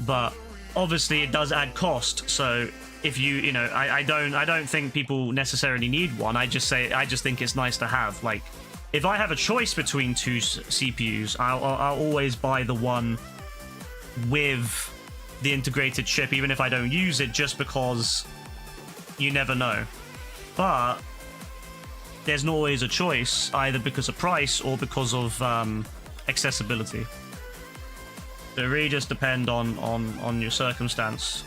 But obviously it does add cost, so... If you know, I don't think people necessarily need one. I just think it's nice to have. Like, if I have a choice between two CPUs, I'll always buy the one with the integrated chip, even if I don't use it, just because you never know. But there's not always a choice, either because of price or because of accessibility. So it really just depends on your circumstance.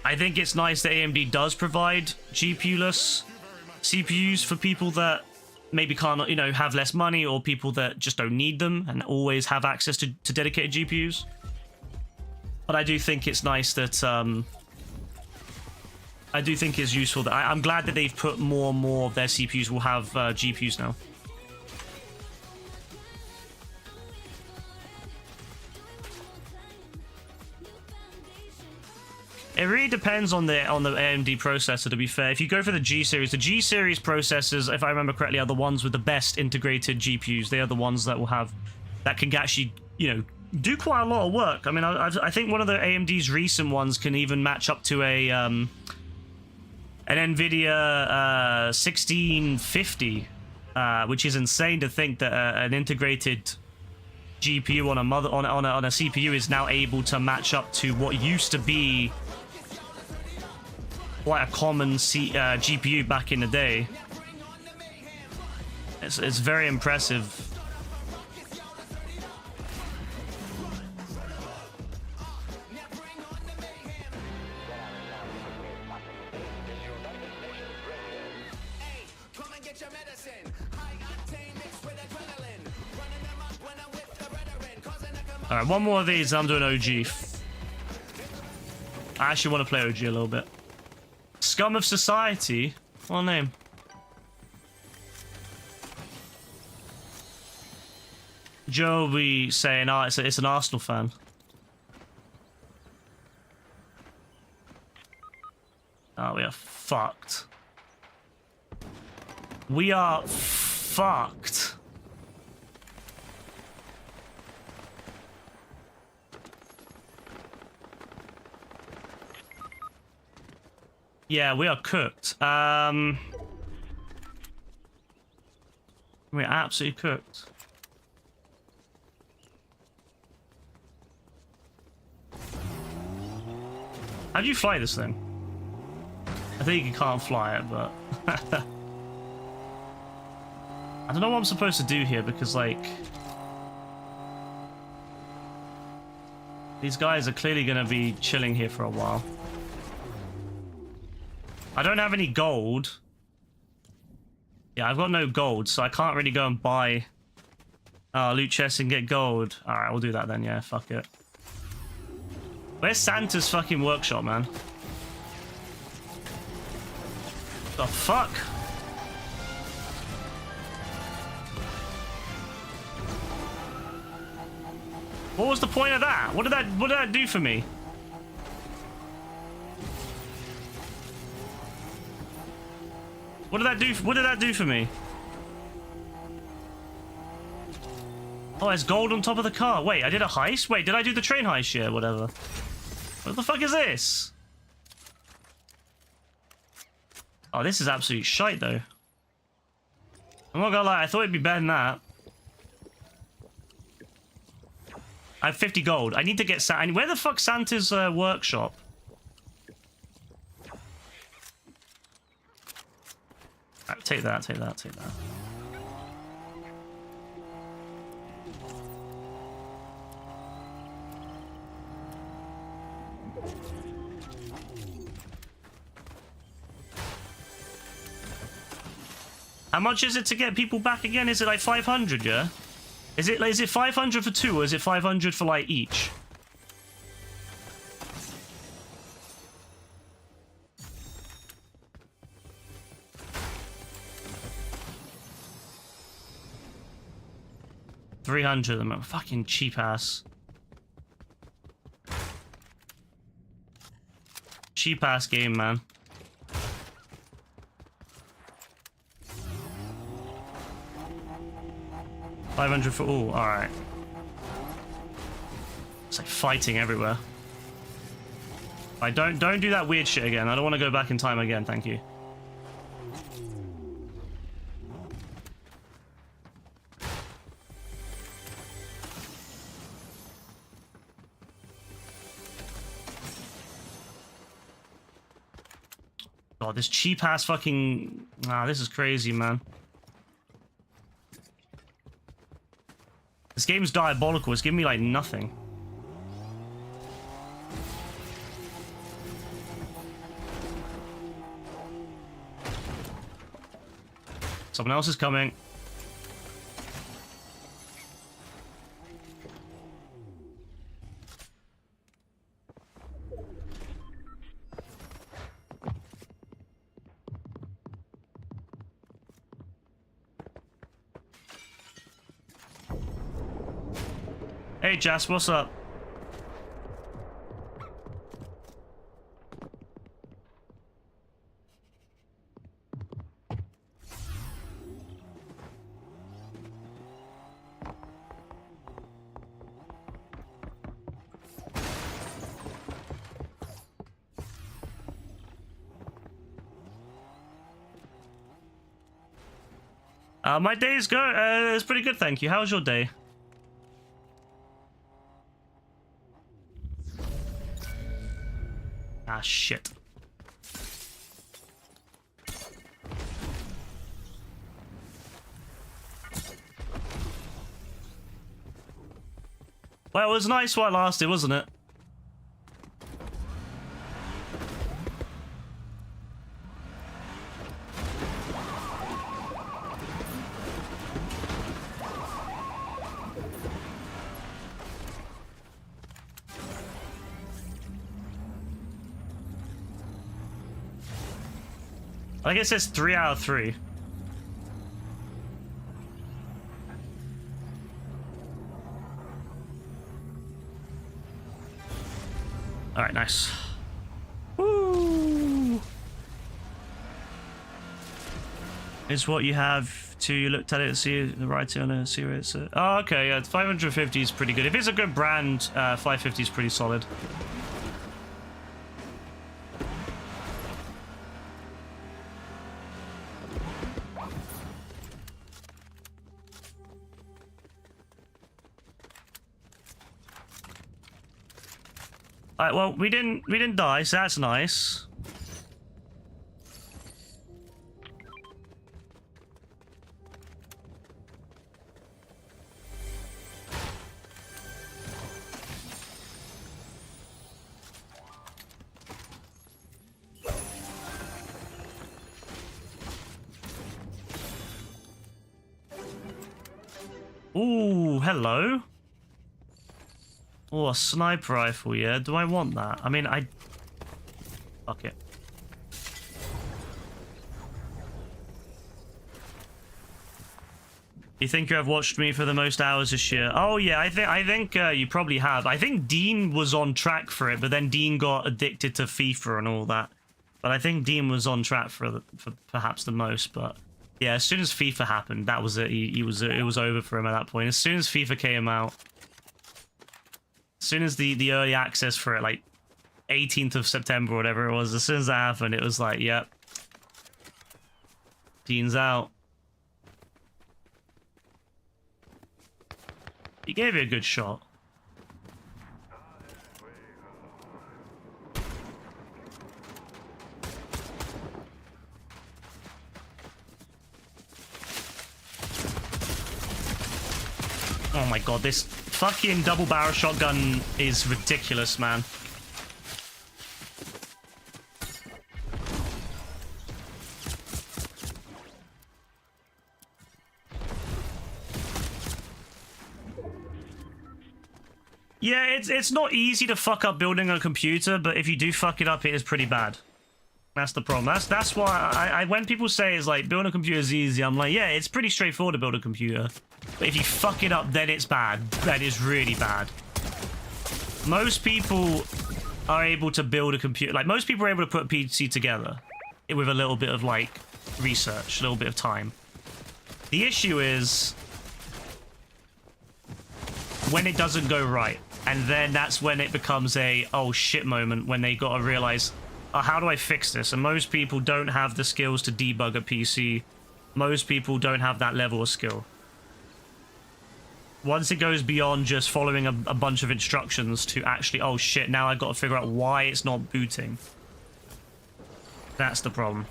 I think it's nice that AMD does provide GPU-less CPUs for people that maybe can't, you know, have less money, or people that just don't need them and always have access to dedicated GPUs. But I do think it's nice that, I do think it's useful that, I'm glad that they've put more and more of their CPUs will have GPUs now. It really depends on the AMD processor, to be fair. If you go for the G series processors, if I remember correctly, are the ones with the best integrated GPUs. They are the ones that will have, that can actually, you know, do quite a lot of work. I mean, I think one of the AMD's recent ones can even match up to an NVIDIA 1650, which is insane to think that an integrated GPU on a CPU is now able to match up to what used to be quite a common GPU back in the day. It's very impressive. Alright, one more of these, I'm doing OG. I actually want to play OG a little bit. Scum of Society? What name? Joe will be saying, oh, it's an Arsenal fan. Oh, we are fucked. We are fucked. Yeah, we are cooked. We're absolutely cooked. How do you fly this thing? I think you can't fly it, but... I don't know what I'm supposed to do here, because, like... these guys are clearly going to be chilling here for a while. I don't have any gold. Yeah, I've got no gold, so I can't really go and buy loot chests and get gold. Alright, we'll do that then, yeah, fuck it. Where's Santa's fucking workshop, man? The fuck? What was the point of that? What did that do for me? What did that do? What did that do for me? Oh, there's gold on top of the car. Wait, I did a heist? Wait, did I do the train heist? Yeah, whatever. What the fuck is this? Oh, this is absolute shite, though. I'm not gonna lie, I thought it'd be better than that. I have 50 gold. I need to get Santa. Where the fuck's Santa's workshop? Right, take that, take that, take that. How much is it to get people back again? Is it like 500, yeah? Is it 500 for two, or is it 500 for like each? $300 of them. Fucking cheap ass. Cheap ass game, man. $500 for all. All right. It's like fighting everywhere. I don't do that weird shit again. I don't want to go back in time again. Thank you. God, this cheap ass fucking... Ah, this is crazy, man. This game's diabolical. It's giving me, like, nothing. Someone else is coming. Hey, Jas, what's up? My day's it's pretty good, thank you. How's your day? Ah, shit. Well, it was nice while it lasted, wasn't it? I guess it's 3 out of 3. All right, nice. Woo! It's what you have to. You looked at it and see the writing on it, see where it's. Oh, okay, yeah, 550 is pretty good. If it's a good brand, 550 is pretty solid. Alright, well, we didn't die, so that's nice. Ooh, hello. Oh, a sniper rifle, yeah? Do I want that? I mean, fuck it. You think you have watched me for the most hours this year? Oh yeah, I think you probably have. I think Dean was on track for it, but then Dean got addicted to FIFA and all that. But I think Dean was on track for perhaps the most. But yeah, as soon as FIFA happened, that was it. It was over for him at that point. As soon as FIFA came out. As soon as the early access for it, like 18th of September or whatever it was, as soon as that happened, it was like, yep. Dean's out. He gave you a good shot. Oh my god, this fucking double barrel shotgun is ridiculous, man. Yeah, it's not easy to fuck up building a computer, but if you do fuck it up, it is pretty bad. That's the problem. That's why when people say it's like building a computer is easy, I'm like, yeah, it's pretty straightforward to build a computer. But if you fuck it up, then it's bad. That is really bad. Most people are able to build a computer. Like, most people are able to put a PC together with a little bit of, like, research, a little bit of time. The issue is when it doesn't go right. And then that's when it becomes a, oh shit moment, when they gotta realize, oh, how do I fix this? And most people don't have the skills to debug a PC. Most people don't have that level of skill. Once it goes beyond just following a bunch of instructions to actually, oh shit, now I've got to figure out why it's not booting. That's the problem.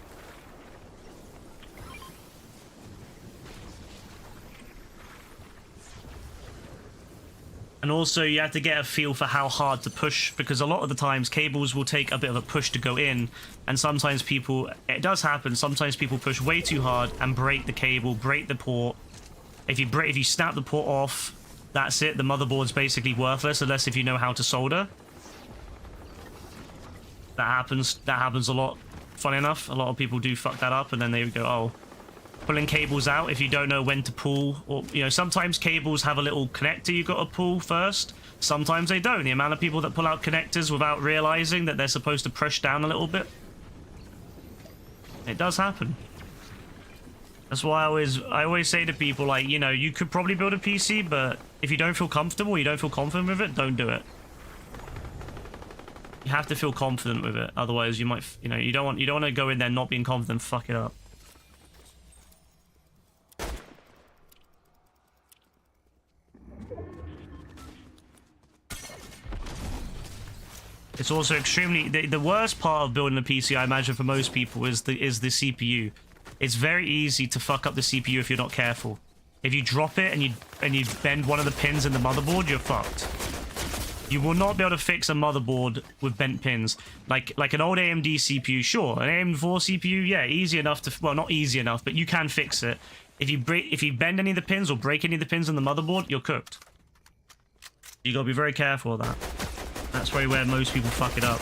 And also, you have to get a feel for how hard to push, because a lot of the times cables will take a bit of a push to go in, and sometimes people, it does happen, sometimes people push way too hard and break the cable, break the port. If you snap the port off, that's it. The motherboard's basically worthless unless if you know how to solder. That happens a lot. Funny enough, a lot of people do fuck that up, and then they go, oh, pulling cables out if you don't know when to pull, or sometimes cables have a little connector you got to pull first. Sometimes they don't. The amount of people that pull out connectors without realizing that they're supposed to push down a little bit. It does happen. That's why I always say to people, like, you could probably build a PC, but if you don't feel comfortable, you don't feel confident with it, don't do it. You have to feel confident with it, otherwise you might, you don't want to go in there not being confident, fuck it up. It's also extremely... The worst part of building a PC, I imagine, for most people is the CPU. It's very easy to fuck up the CPU if you're not careful. If you drop it and you bend one of the pins in the motherboard, you're fucked. You will not be able to fix a motherboard with bent pins. Like an old AMD CPU, sure. An AM4 CPU, yeah, easy enough to... Well, not easy enough, but you can fix it. If you bend any of the pins or break any of the pins in the motherboard, you're cooked. You gotta be very careful of that. That's probably where most people fuck it up.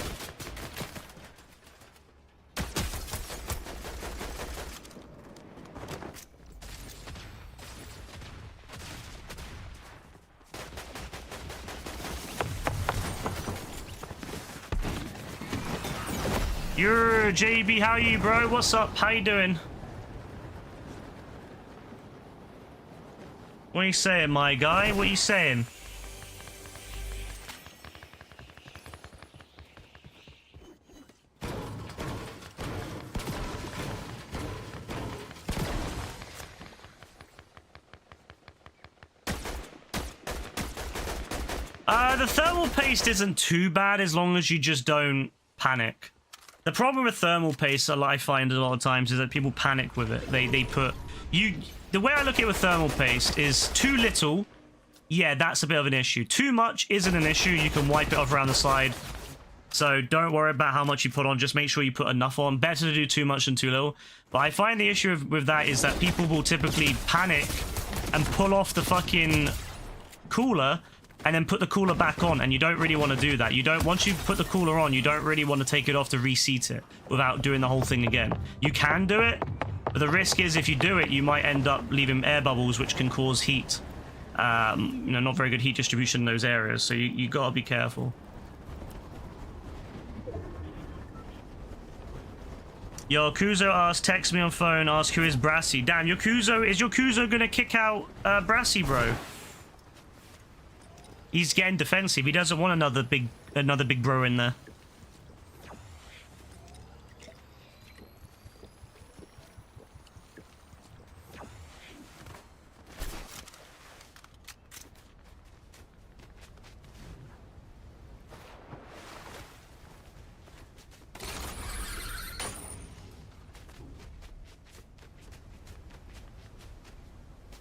You're JB, how are you, bro? What's up? How you doing? What are you saying, my guy? What are you saying? The thermal paste isn't too bad as long as you just don't panic. The problem with thermal paste, I find a lot of times, is that people panic with it. They put... The way I look at it with thermal paste is too little. Yeah, that's a bit of an issue. Too much isn't an issue. You can wipe it off around the side. So don't worry about how much you put on. Just make sure you put enough on. Better to do too much than too little. But I find the issue with that is that people will typically panic and pull off the fucking cooler and then put the cooler back on, and you don't really want to do that. You don't... Once you put the cooler on, you don't really want to take it off to reseat it without doing the whole thing again. You can do it, but the risk is if you do it, you might end up leaving air bubbles, which can cause heat. You know, not very good heat distribution in those areas, so you gotta be careful. Yo, Kuzo asked, text me on phone, ask who is Brassy. Damn, is your Kuzo gonna kick out Brassy, bro? He's getting defensive. He doesn't want another big bro in there.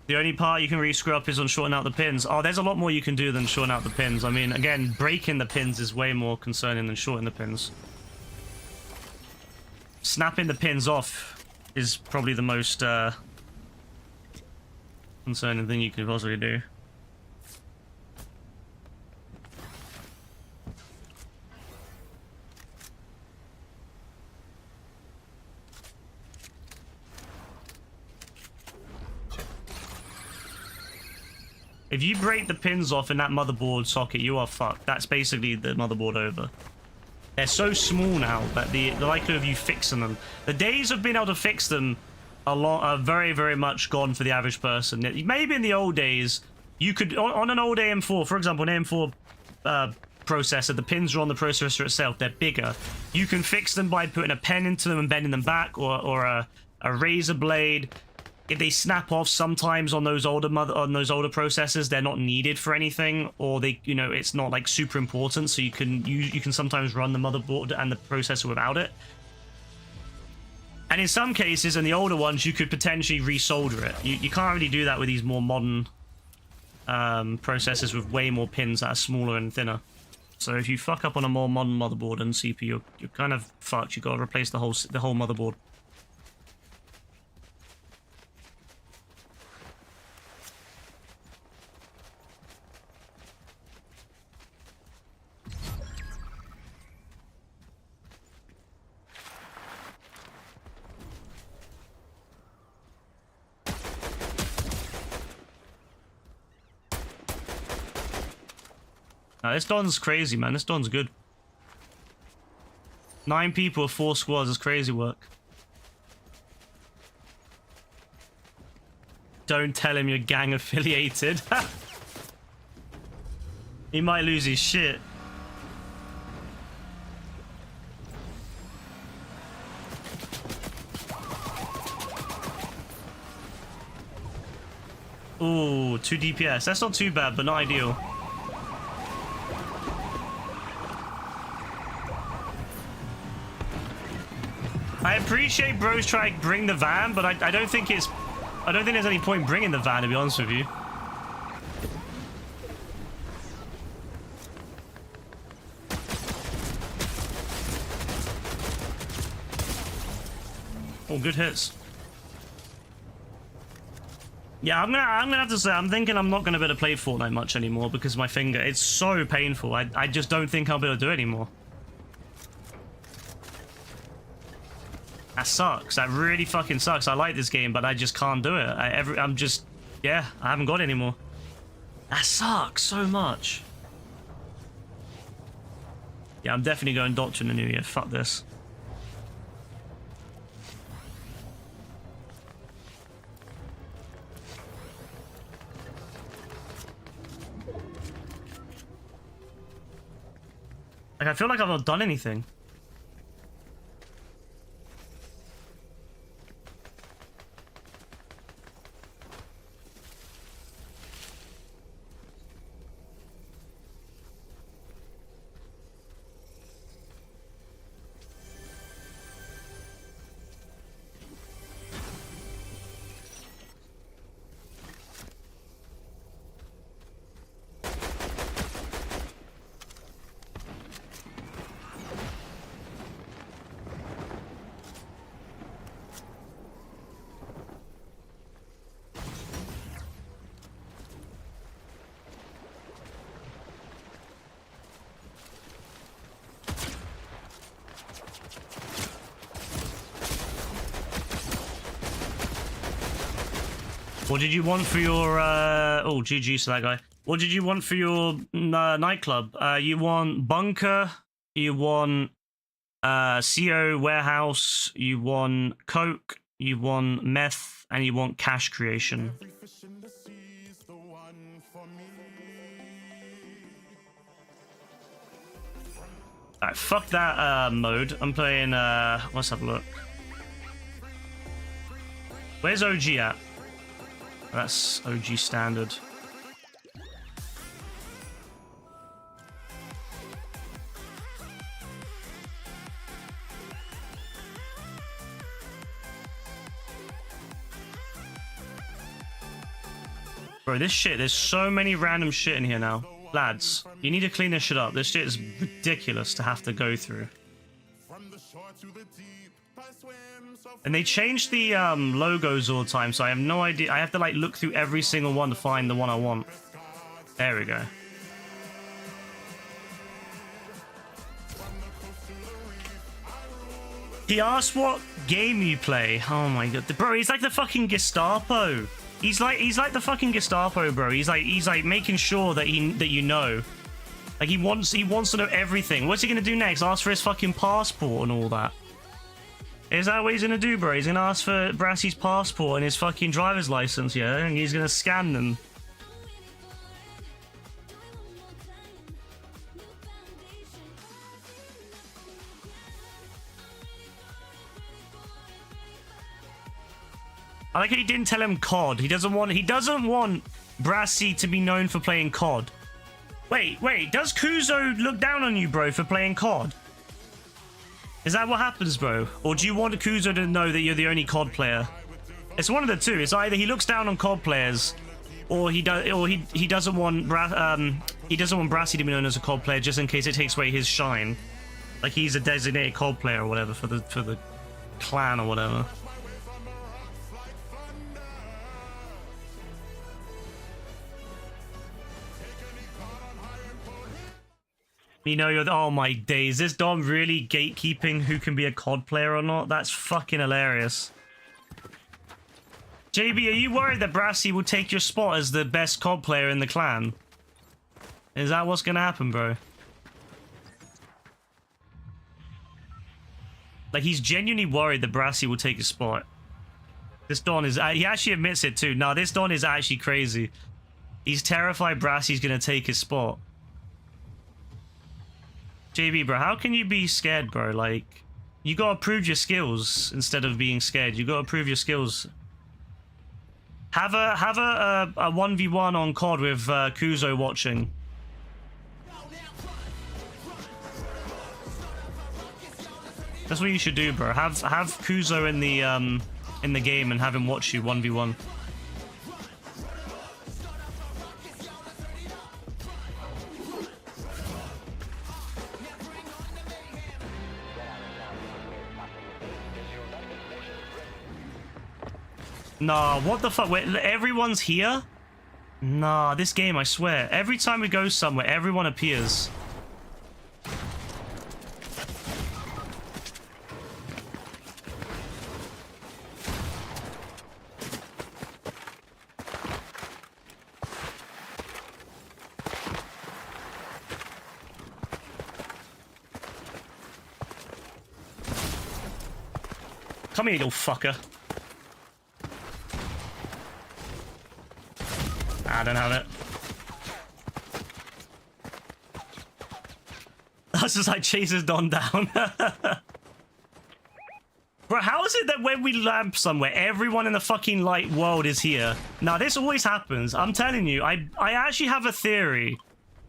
The only part you can really screw up is on shorting out the pins. Oh, there's a lot more you can do than shorting out the pins. I mean, again, breaking the pins is way more concerning than shorting the pins. Snapping the pins off is probably the most concerning thing you can possibly do. If you break the pins off in that motherboard socket, you are fucked. That's basically the motherboard over. They're so small now that the likelihood of you fixing them... The days of being able to fix them are very, very much gone for the average person. Maybe in the old days, you could... On an old AM4, for example, an AM4 processor, the pins are on the processor itself. They're bigger. You can fix them by putting a pen into them and bending them back, or a razor blade. If they snap off sometimes on those older processors, they're not needed for anything, or they, you know, it's not like super important, so you can sometimes run the motherboard and the processor without it. And in some cases, in the older ones, you could potentially resolder it. You can't really do that with these more modern processors with way more pins that are smaller and thinner. So if you fuck up on a more modern motherboard and CPU, you're kind of fucked. You've got to replace the whole motherboard. This Don's crazy, man. This Don's good. 9 people, 4 squads is crazy work. Don't tell him you're gang affiliated. He might lose his shit. Ooh, 2 DPS. That's not too bad, but not ideal. I appreciate bros trying to bring the van, but I don't think it's... I don't think there's any point bringing the van, to be honest with you. Oh, good hits. Yeah, I'm gonna have to say, I'm thinking I'm not gonna be able to play Fortnite much anymore because my finger, it's so painful. I just don't think I'll be able to do it anymore. That sucks. That really fucking sucks. I like this game, but I just can't do it. I'm just, yeah, I haven't got it anymore. That sucks so much. Yeah, I'm definitely going Doctor in the new year. Fuck this. Like, I feel like I've not done anything. What did you want for your, oh, GG to that guy. What did you want for your nightclub? You want bunker, you want CO warehouse, you want coke, you want meth, and you want cash creation. Alright, fuck that mode. I'm playing, let's have a look. Where's OG at? That's OG standard. Bro, this shit, there's so many random shit in here now. Lads, you need to clean this shit up. This shit is ridiculous to have to go through. And they change the logos all the time, so I have no idea. I have to like look through every single one to find the one I want. There we go. He asked what game you play. Oh my god, bro, he's like the fucking Gestapo. He's like the fucking Gestapo, bro. He's like making sure that you know. Like he wants to know everything. What's he gonna do next? Ask for his fucking passport and all that. Is that what he's gonna do, bro? He's gonna ask for Brassy's passport and his fucking driver's license, yeah? And he's gonna scan them. I like how he didn't tell him COD. He doesn't want Brassy to be known for playing COD. Wait, does Kuzo look down on you, bro, for playing COD? Is that what happens, bro? Or do you want Kuzo to know that you're the only COD player? It's one of the two. It's either he looks down on COD players, or he doesn't want Brassy to be known as a COD player just in case it takes away his shine. Like he's a designated COD player or whatever for the clan or whatever. You know, oh my days, this Dom really gatekeeping who can be a COD player or not? That's fucking hilarious. JB, are you worried that Brassy will take your spot as the best COD player in the clan? Is that what's gonna happen, bro? Like, he's genuinely worried that Brassy will take his spot. This Don is... he actually admits it too. No, this Don is actually crazy. He's terrified Brassy's gonna take his spot. JB, bro, how can you be scared, bro? Like, you gotta prove your skills instead of being scared. You gotta prove your skills. Have a 1v1 on COD with Kuzo watching. That's what you should do, bro. Have Kuzo in the game and have him watch you 1v1. Nah, what the fuck? Wait, everyone's here? Nah, this game, I swear. Every time we go somewhere, everyone appears. Come here, you little fucker. I don't have it. That's just like chases Don down. Bro, how is it that when we land somewhere, everyone in the fucking light world is here? Now, this always happens. I'm telling you, I actually have a theory.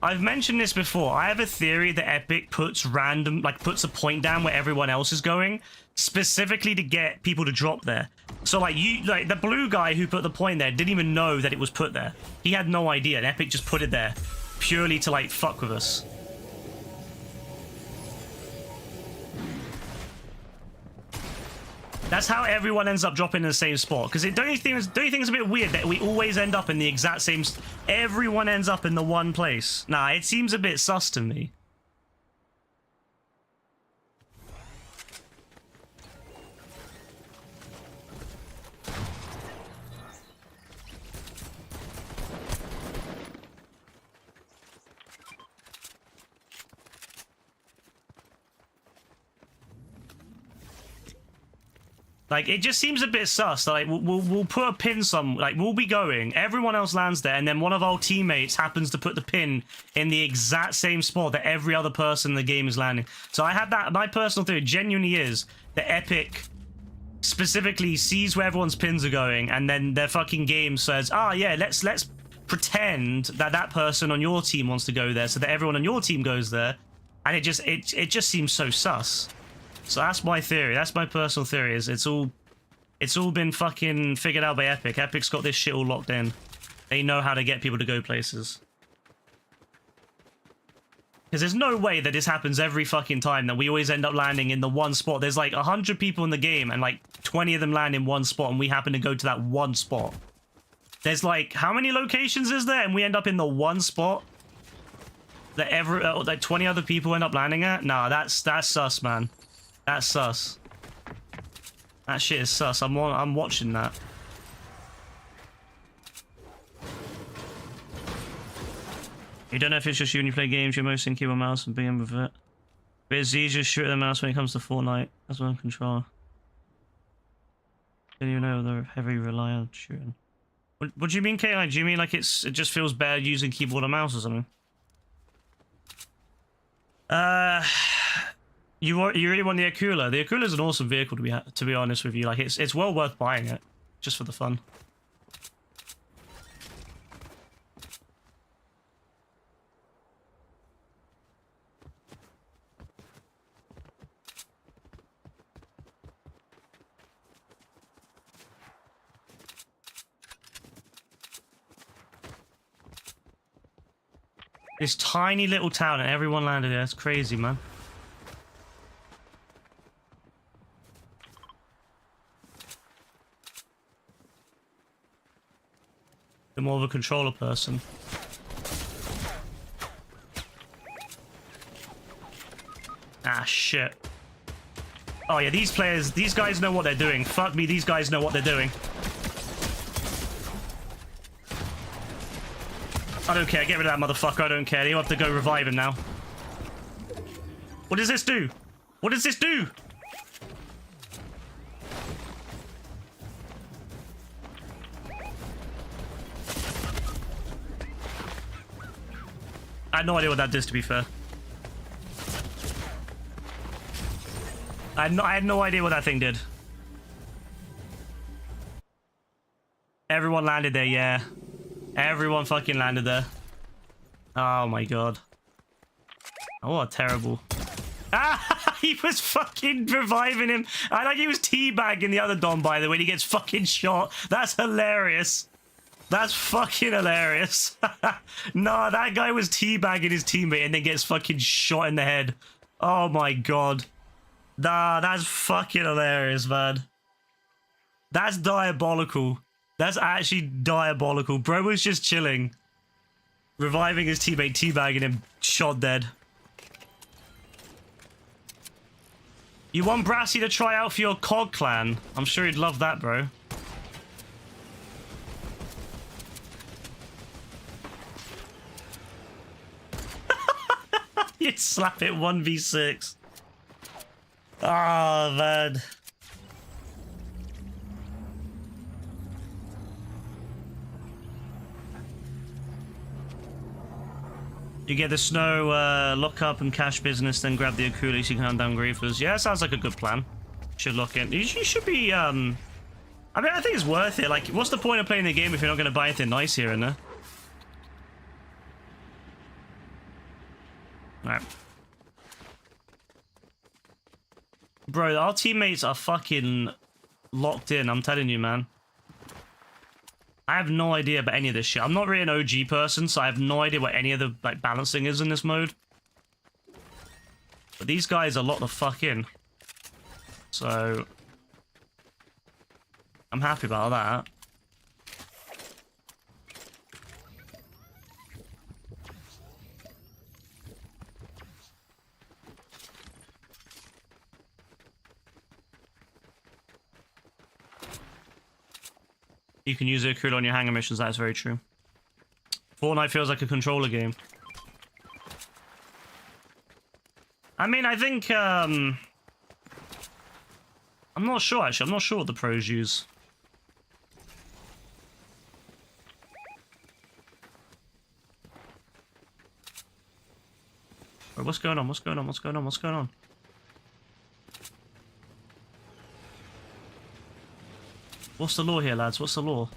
I've mentioned this before. I have a theory that Epic puts puts a point down where everyone else is going, specifically to get people to drop there. So like the blue guy who put the point there didn't even know that it was put there. He had no idea, and Epic just put it there purely to like fuck with us. That's how everyone ends up dropping in the same spot. Because don't you think it's a bit weird that we always end up in the exact same... Everyone ends up in the one place. Nah, it seems a bit sus to me. Like, it just seems a bit sus. Like, we'll put a pin we'll be going, everyone else lands there, and then one of our teammates happens to put the pin in the exact same spot that every other person in the game is landing. So I had that, my personal theory genuinely is that Epic specifically sees where everyone's pins are going, and then their fucking game says, ah, yeah, let's pretend that person on your team wants to go there, so that everyone on your team goes there, and it just seems so sus. So that's my theory. That's my personal theory. Is it's all been fucking figured out by Epic. Epic's got this shit all locked in. They know how to get people to go places. Because there's no way that this happens every fucking time, that we always end up landing in the one spot. There's like 100 people in the game, and like 20 of them land in one spot, and we happen to go to that one spot. There's like, how many locations is there? And we end up in the one spot that like 20 other people end up landing at? Nah, that's sus, man. That's sus. That shit is sus. I'm watching that. You don't know if it's just you when you play games, you're mostly in keyboard mouse and being with it. But it's easier to shoot at the mouse when it comes to Fortnite. That's one control. Then you know they're heavy rely on shooting. What do you mean, KI? Do you mean like it just feels bad using keyboard and mouse or something? You really want the Akula? The Akula is an awesome vehicle, to be honest with you. Like, it's well worth buying it, just for the fun. This tiny little town and everyone landed there. It's crazy, man. They're more of a controller person. Ah, shit. Oh, yeah, these guys know what they're doing. Fuck me, these guys know what they're doing. I don't care. Get rid of that motherfucker. I don't care. You have to go revive him now. What does this do? What does this do? I had no idea what that does, to be fair. I had no idea what that thing did. Everyone landed there, yeah. Everyone fucking landed there. Oh my god. Oh, what terrible. Ah! He was fucking reviving him. I like he was teabagging the other Dom, by the way, when he gets fucking shot. That's hilarious. That's fucking hilarious. Nah, that guy was teabagging his teammate and then gets fucking shot in the head. Oh my god. Nah, that's fucking hilarious, man. That's diabolical. That's actually diabolical. Bro was just chilling. Reviving his teammate, teabagging him, shot dead. You want Brassy to try out for your COG clan? I'm sure he'd love that, bro. You'd slap it 1v6. Ah, man. You get the snow lock up and cash business, then grab the Akuli so you can hunt down griefers. Yeah, that sounds like a good plan. Should look in. You should be, I mean, I think it's worth it. Like, what's the point of playing the game if you're not going to buy anything nice here and there? Alright. Bro, our teammates are fucking locked in, I'm telling you, man. I have no idea about any of this shit. I'm not really an OG person, so I have no idea what any of the like balancing is in this mode. But these guys are locked the fuck in. So I'm happy about that. You can use it on your hangar missions, that's very true. Fortnite feels like a controller game. I mean, I think, I'm not sure, actually. I'm not sure what the pros use. Wait, what's going on? What's going on? What's going on? What's going on? What's the law here, lads? What's the law?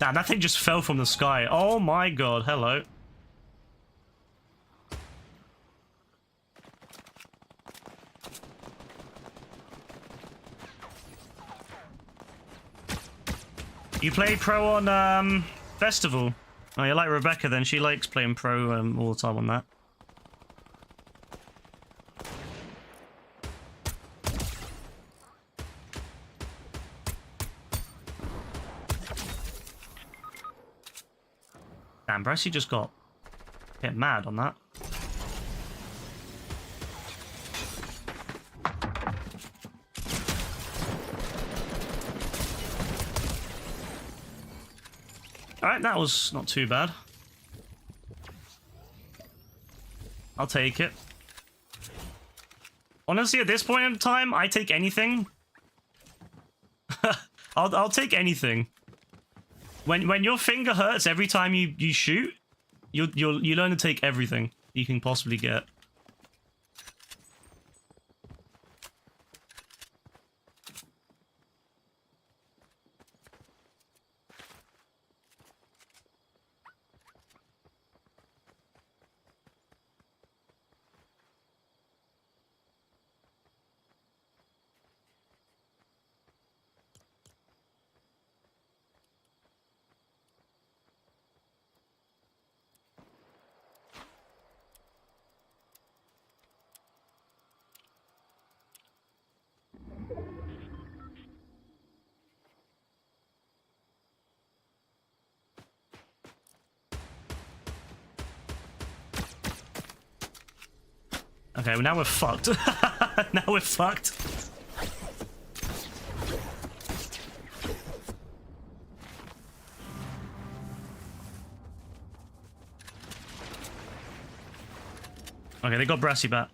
Damn, that thing just fell from the sky. Oh my god, hello. You play pro on Festival? Oh, you're like Rebecca then. She likes playing pro all the time on that. Damn, Brassy just got hit mad on that. Alright, that was not too bad. I'll take it. Honestly, at this point in time, I take anything. I'll take anything. When your finger hurts every time you shoot, you learn to take everything you can possibly get. Okay, well now we're fucked. Now we're fucked. Okay, they got Brassy back.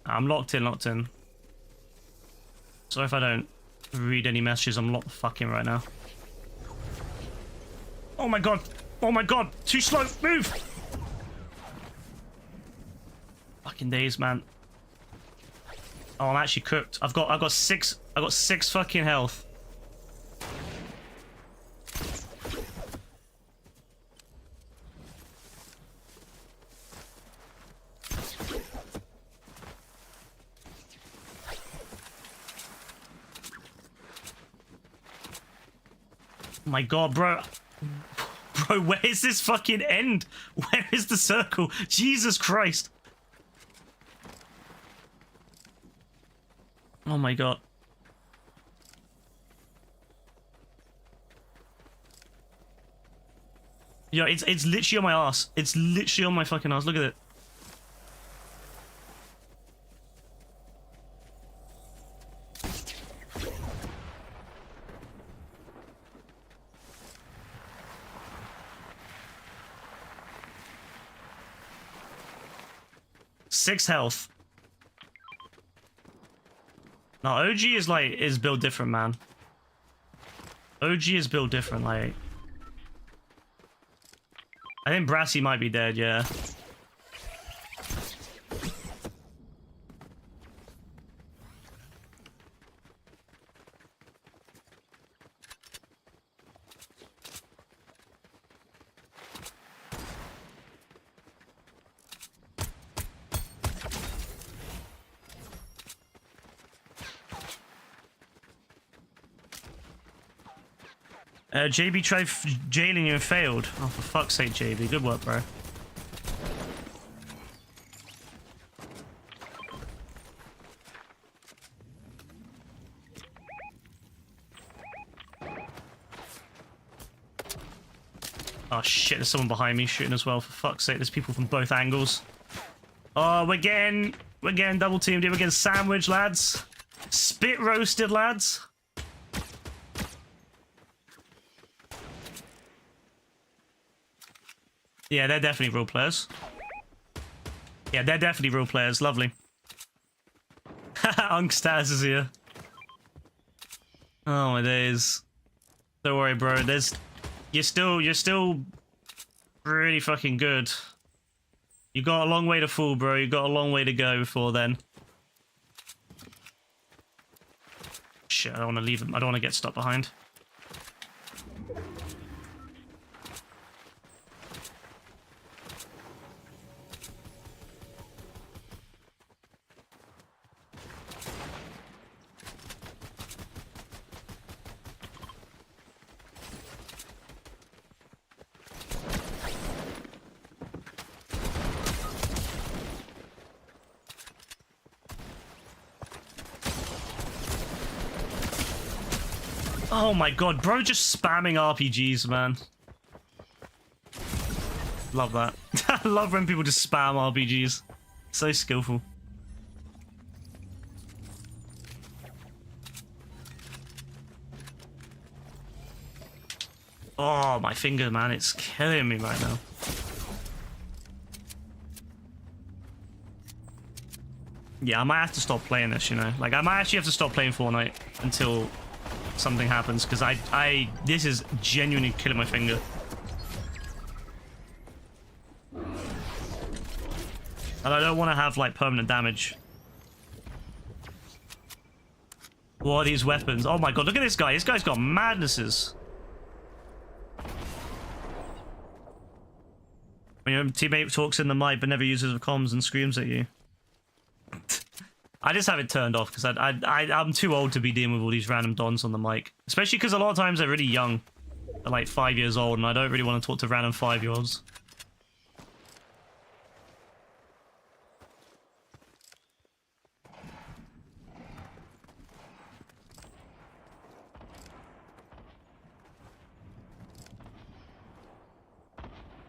I'm locked in, locked in. So if I don't read any messages, I'm locked the fuck in right now. Oh my god! Oh my god! Too slow! Move! Fucking days, man. Oh, I'm actually cooked. I got six fucking health. Oh my god, bro. Bro, where is this fucking end? Where is the circle? Jesus Christ. Oh my god. Yo, it's literally on my ass. It's literally on my fucking ass. Look at it. Six health. No, OG is built different, man. OG is built different, like. I think Brassy might be dead, yeah. JB tried jailing you and failed. Oh, for fuck's sake, JB. Good work, bro. Oh shit, there's someone behind me shooting as well. For fuck's sake, there's people from both angles. Oh, we're getting double teamed here. We're getting sandwiched, lads. Spit roasted, lads. Yeah, they're definitely real players. Yeah, they're definitely real players. Lovely. Unkstaz is here. Oh my days. Don't worry, bro. You're still really fucking good. You got a long way to fall, bro. You got a long way to go before then. Shit, I don't want to leave him. I don't want to get stuck behind. Oh my god, bro, just spamming RPGs, man. Love that. I love when people just spam RPGs. So skillful. Oh, my finger, man, it's killing me right now. Yeah, I might have to stop playing this, you know? Like, I might actually have to stop playing Fortnite until something happens, because this is genuinely killing my finger. And I don't want to have, like, permanent damage. What are these weapons? Oh my god, look at this guy. This guy's got madnesses. When your teammate talks in the mic but never uses the comms and screams at you. I just have it turned off because I'm too old to be dealing with all these random dons on the mic. Especially because a lot of times they're really young. They're like 5 years old and I don't really want to talk to random 5-year-olds.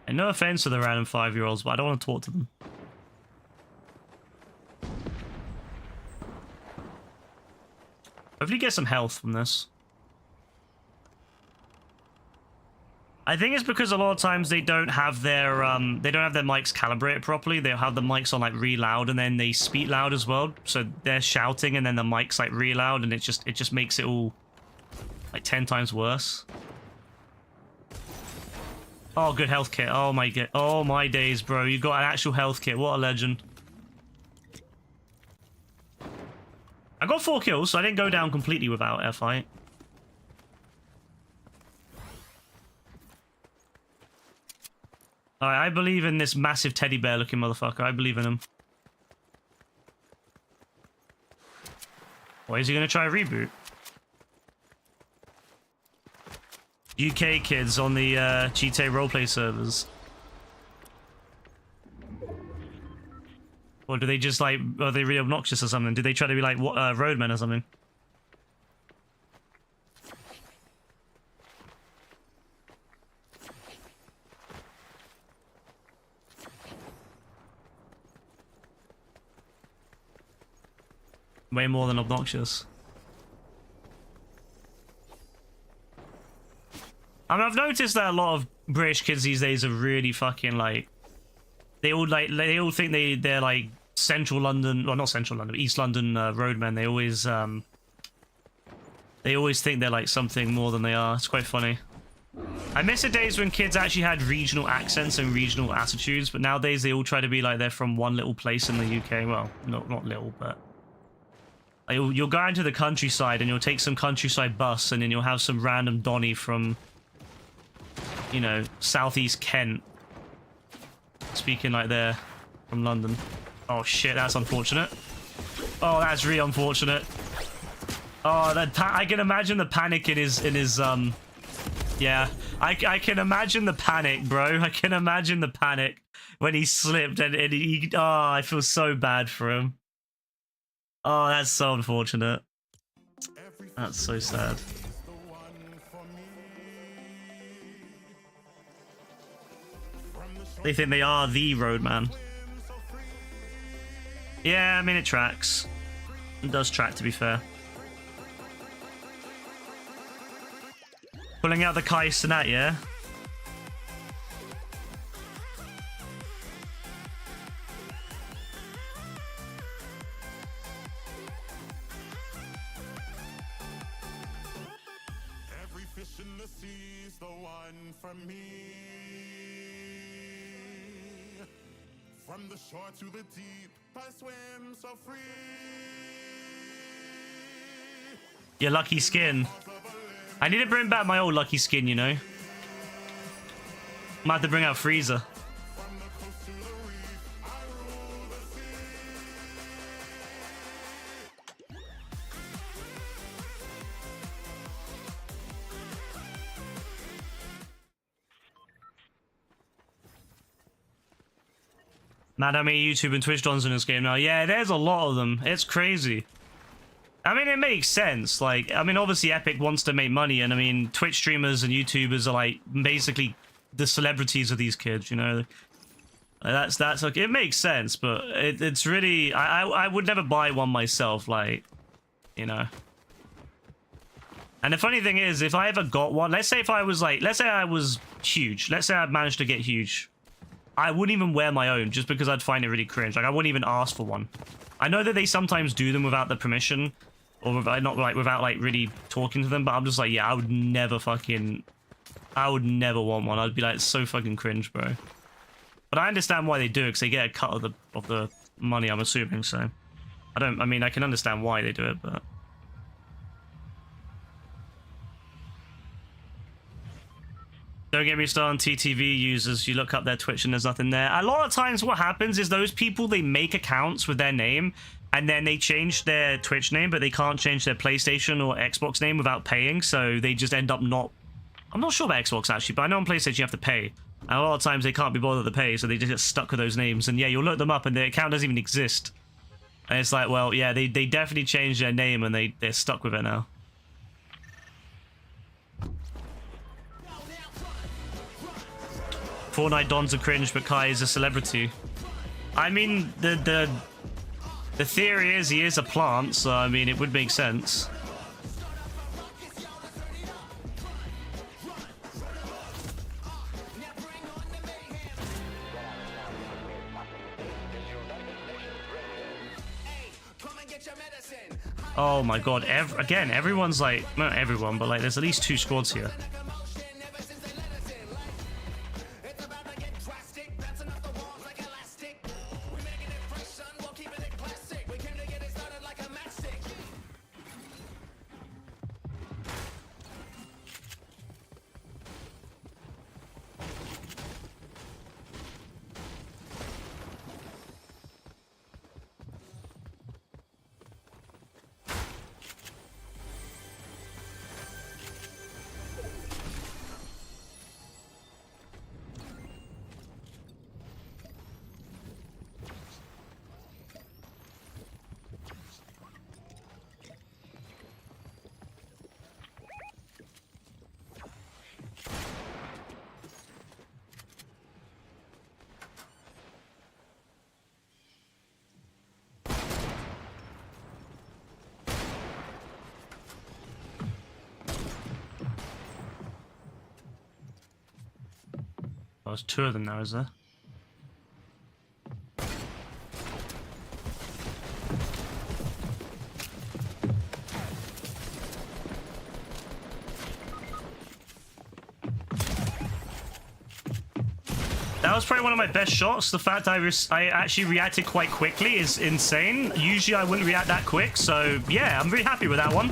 And no offense to the random 5-year-olds, but I don't want to talk to them. Hopefully get some health from this. I think it's because a lot of times they don't have their mics calibrated properly. They'll have the mics on like really loud and then they speak loud as well. So they're shouting and then the mic's like really loud and it just makes it all like 10 times worse. Oh, good health kit. Oh my days, bro. You got an actual health kit. What a legend. I got 4 kills, so I didn't go down completely without a fight. Alright, I believe in this massive teddy bear looking motherfucker. I believe in him. Why is he gonna try a reboot? UK kids on the GTA roleplay servers. Or do they just like, are they really obnoxious or something? Do they try to be like roadmen or something? Way more than obnoxious. I mean, I've noticed that a lot of British kids these days are really fucking like, they all think they're like Central London, well not Central London, but East London roadmen. They always think they're like something more than they are. It's quite funny. I miss the days when kids actually had regional accents and regional attitudes, but nowadays they all try to be like they're from one little place in the UK. Well, not little, but you'll go into the countryside and you'll take some countryside bus and then you'll have some random Donny from, you know, southeast Kent speaking like they're from London. Oh shit, that's unfortunate. Oh, that's really unfortunate. Oh, I can imagine the panic in his yeah, I can imagine the panic, bro. I can imagine the panic when he slipped and he, oh, I feel so bad for him. Oh, that's so unfortunate. That's so sad. They think they are the roadman. Yeah, I mean, it tracks. It does track, to be fair. Pulling out the Kai Cenat, yeah? Every fish in the sea's the one for me. From the shore to the deep, I swim so free. Your lucky skin. I need to bring back my old lucky skin, you know. I might have to bring out Freezer. Mad how many YouTube and Twitch dons in this game now. Yeah, there's a lot of them. It's crazy. I mean, it makes sense. Like, I mean, obviously Epic wants to make money, and I mean, Twitch streamers and YouTubers are like basically the celebrities of these kids, you know. That's like, it makes sense, but it's really, I would never buy one myself, like, you know. And the funny thing is, if I ever got one, let's say if I was like, let's say I was huge, let's say I'd managed to get huge, I wouldn't even wear my own just because I'd find it really cringe. Like, I wouldn't even ask for one. I know that they sometimes do them without the permission, or without, not like without like really talking to them, but I'm just like, yeah, I would never want one. I'd be like, it's so fucking cringe, bro. But I understand why they do it, because they get a cut of the money, I'm assuming, so. I mean, I can understand why they do it, but. Don't get me started on TTV users. You look up their Twitch and there's nothing there. A lot of times what happens is those people, they make accounts with their name and then they change their Twitch name, but they can't change their PlayStation or Xbox name without paying. So they just end up not... I'm not sure about Xbox actually, but I know on PlayStation you have to pay. And a lot of times they can't be bothered to pay, so they just get stuck with those names. And yeah, you'll look them up and their account doesn't even exist. And it's like, well, yeah, they definitely changed their name and they're stuck with it now. Fortnite dons are cringe, but Kai is a celebrity. I mean, the theory is he is a plant, so I mean, it would make sense. Oh my god, again, everyone's like, not everyone, but like there's at least 2 squads here. Oh, there's 2 of them now, is there? That was probably one of my best shots. The fact I actually reacted quite quickly is insane. Usually I wouldn't react that quick, so yeah, I'm very happy with that one.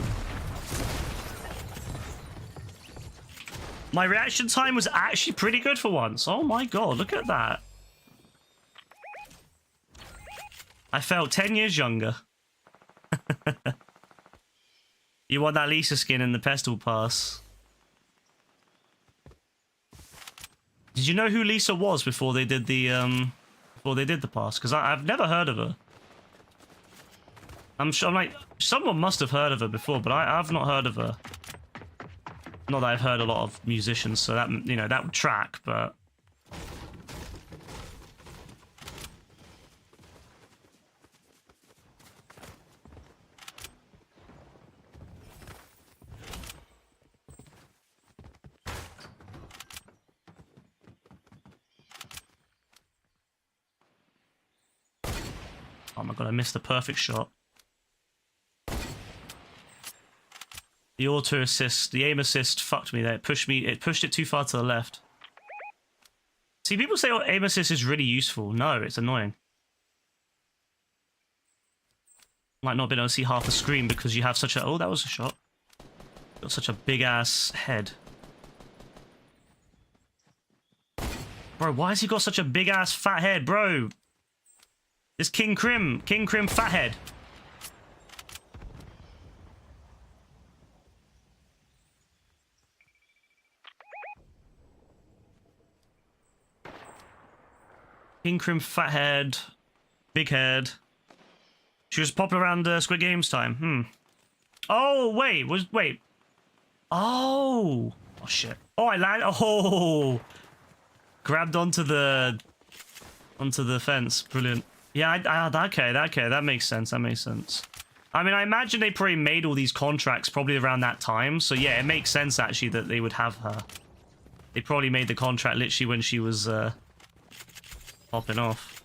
My reaction time was actually pretty good for once. Oh my god, look at that. I felt 10 years younger. You want that Lisa skin in the Pestle Pass. Did you know who Lisa was before they did the pass? Because I've never heard of her. I'm like, someone must have heard of her before, but I've not heard of her. Not that I've heard a lot of musicians, so that, you know, that would track, but... Oh my god, I missed the perfect shot. The auto assist, the aim assist fucked me there. It pushed it too far to the left. See, people say aim assist is really useful. No, it's annoying. Might not be able to see half the screen because you have such a... Oh, that was a shot. Got such a big ass head. Bro, why has he got such a big ass fat head, bro? It's King Crim fat head. King Crim fat head, big head. She was popular around Squid Games time. Oh wait, wait. Oh shit. Oh, I landed. Oh, grabbed onto the fence. Brilliant. Yeah, okay, that makes sense. That makes sense. I mean, I imagine they probably made all these contracts probably around that time. So yeah, it makes sense actually that they would have her. They probably made the contract literally when she was popping off.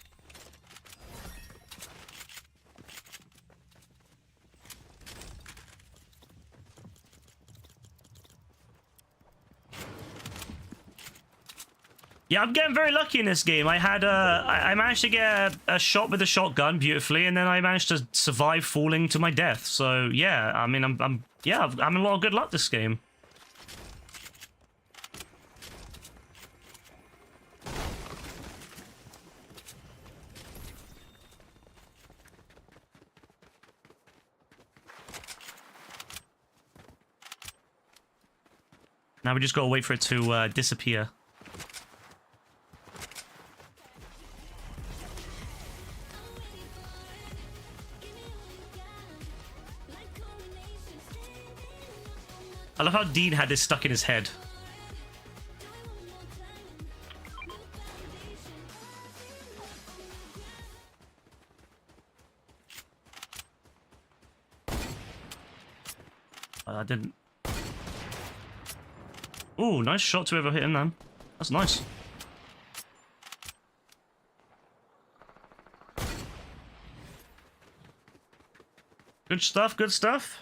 Yeah, I'm getting very lucky in this game. I had I managed to get a shot with a shotgun beautifully, and then I managed to survive falling to my death. So yeah, I mean, I'm in a lot of good luck this game. Now we just gotta wait for it to disappear. I love how Dean had this stuck in his head. I didn't. Ooh, nice shot to ever hit him, man. That's nice. Good stuff, good stuff.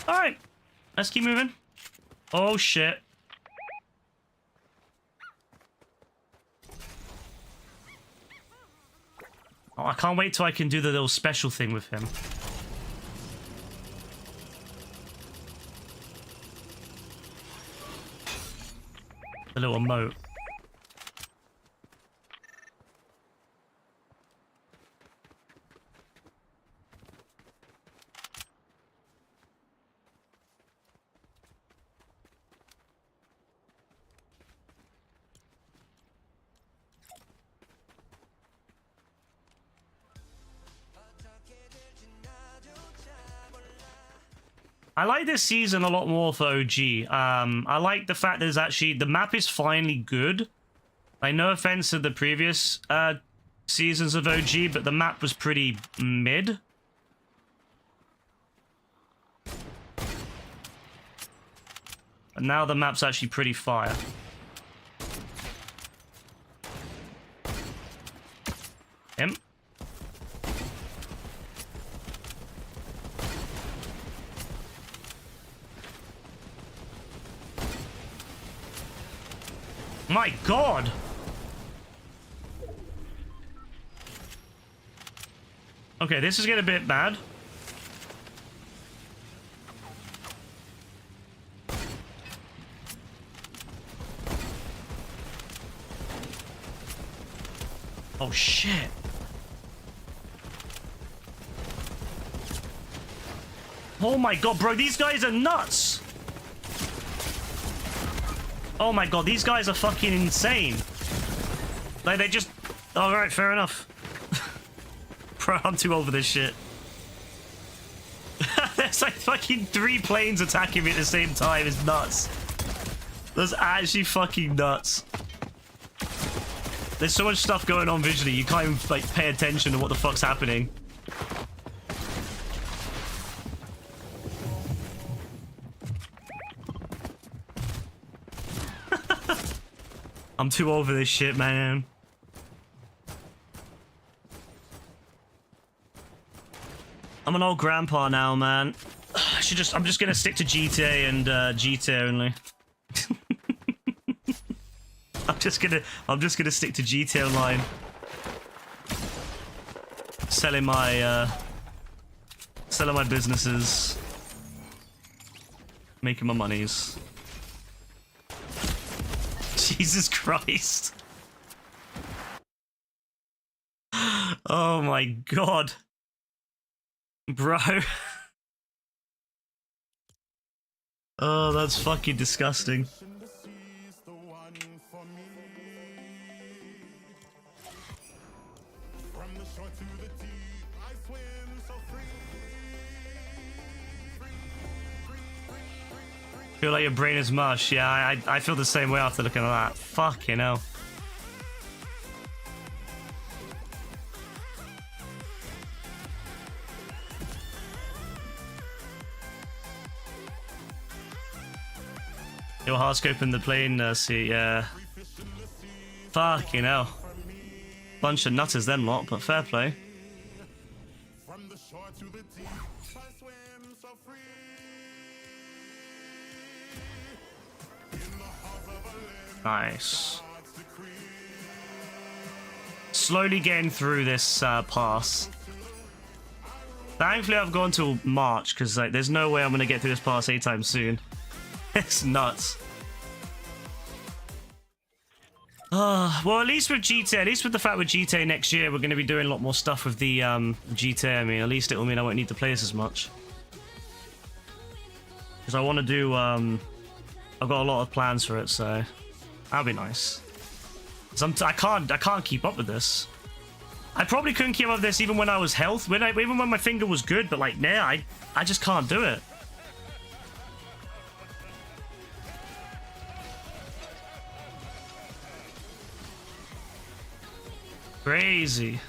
Alright, let's keep moving. Oh shit. Oh, I can't wait till I can do the little special thing with him. The little emote. I like this season a lot more for OG. I like the fact there's actually... The map is finally good. Like, no offense to the previous seasons of OG, but the map was pretty mid. And now the map's actually pretty fire. Him. My god! Okay, this is getting a bit bad. Oh shit. Oh my god, bro, these guys are nuts! Oh my god, these guys are fucking insane. Like, they just... Alright, fair enough. Bro, I'm too old for this shit. There's like fucking 3 planes attacking me at the same time. It's nuts. That's actually fucking nuts. There's so much stuff going on visually, you can't even like pay attention to what the fuck's happening. I'm too old for this shit, man. I'm an old grandpa now, man. I'm just gonna stick to GTA and GTA only. I'm just gonna stick to GTA Online. Selling my businesses. Making my monies. Jesus Christ. Oh my god. Bro. Oh, that's fucking disgusting. Feel like your brain is mush. Yeah, I feel the same way after looking at that. Fucking hell. Your heart scope in the plane seat, yeah. Fucking hell. Bunch of nutters them lot, but fair play. Nice. Slowly getting through this pass. Thankfully I've gone till March, because like, there's no way I'm going to get through this pass anytime soon. It's nuts. Well, at least with GTA, at least with the fact with GTA next year, we're going to be doing a lot more stuff with the GTA. I mean, at least it will mean I won't need to play this as much. Because I want to do, I've got a lot of plans for it, so that'll be nice. I can't keep up with this. I probably couldn't keep up with this even when I was even when my finger was good, but like now I just can't do it. Crazy.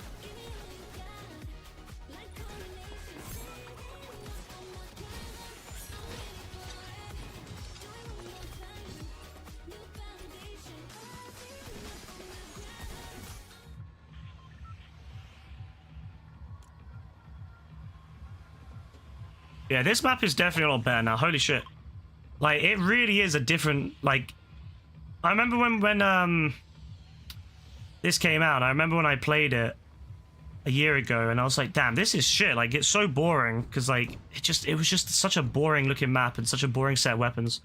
Yeah, this map is definitely a lot better now. Holy shit. Like, it really is a different, like... I remember when this came out, I remember when I played it a year ago, and I was like, damn, this is shit. Like, it's so boring, because, like, it was just such a boring-looking map and such a boring set of weapons.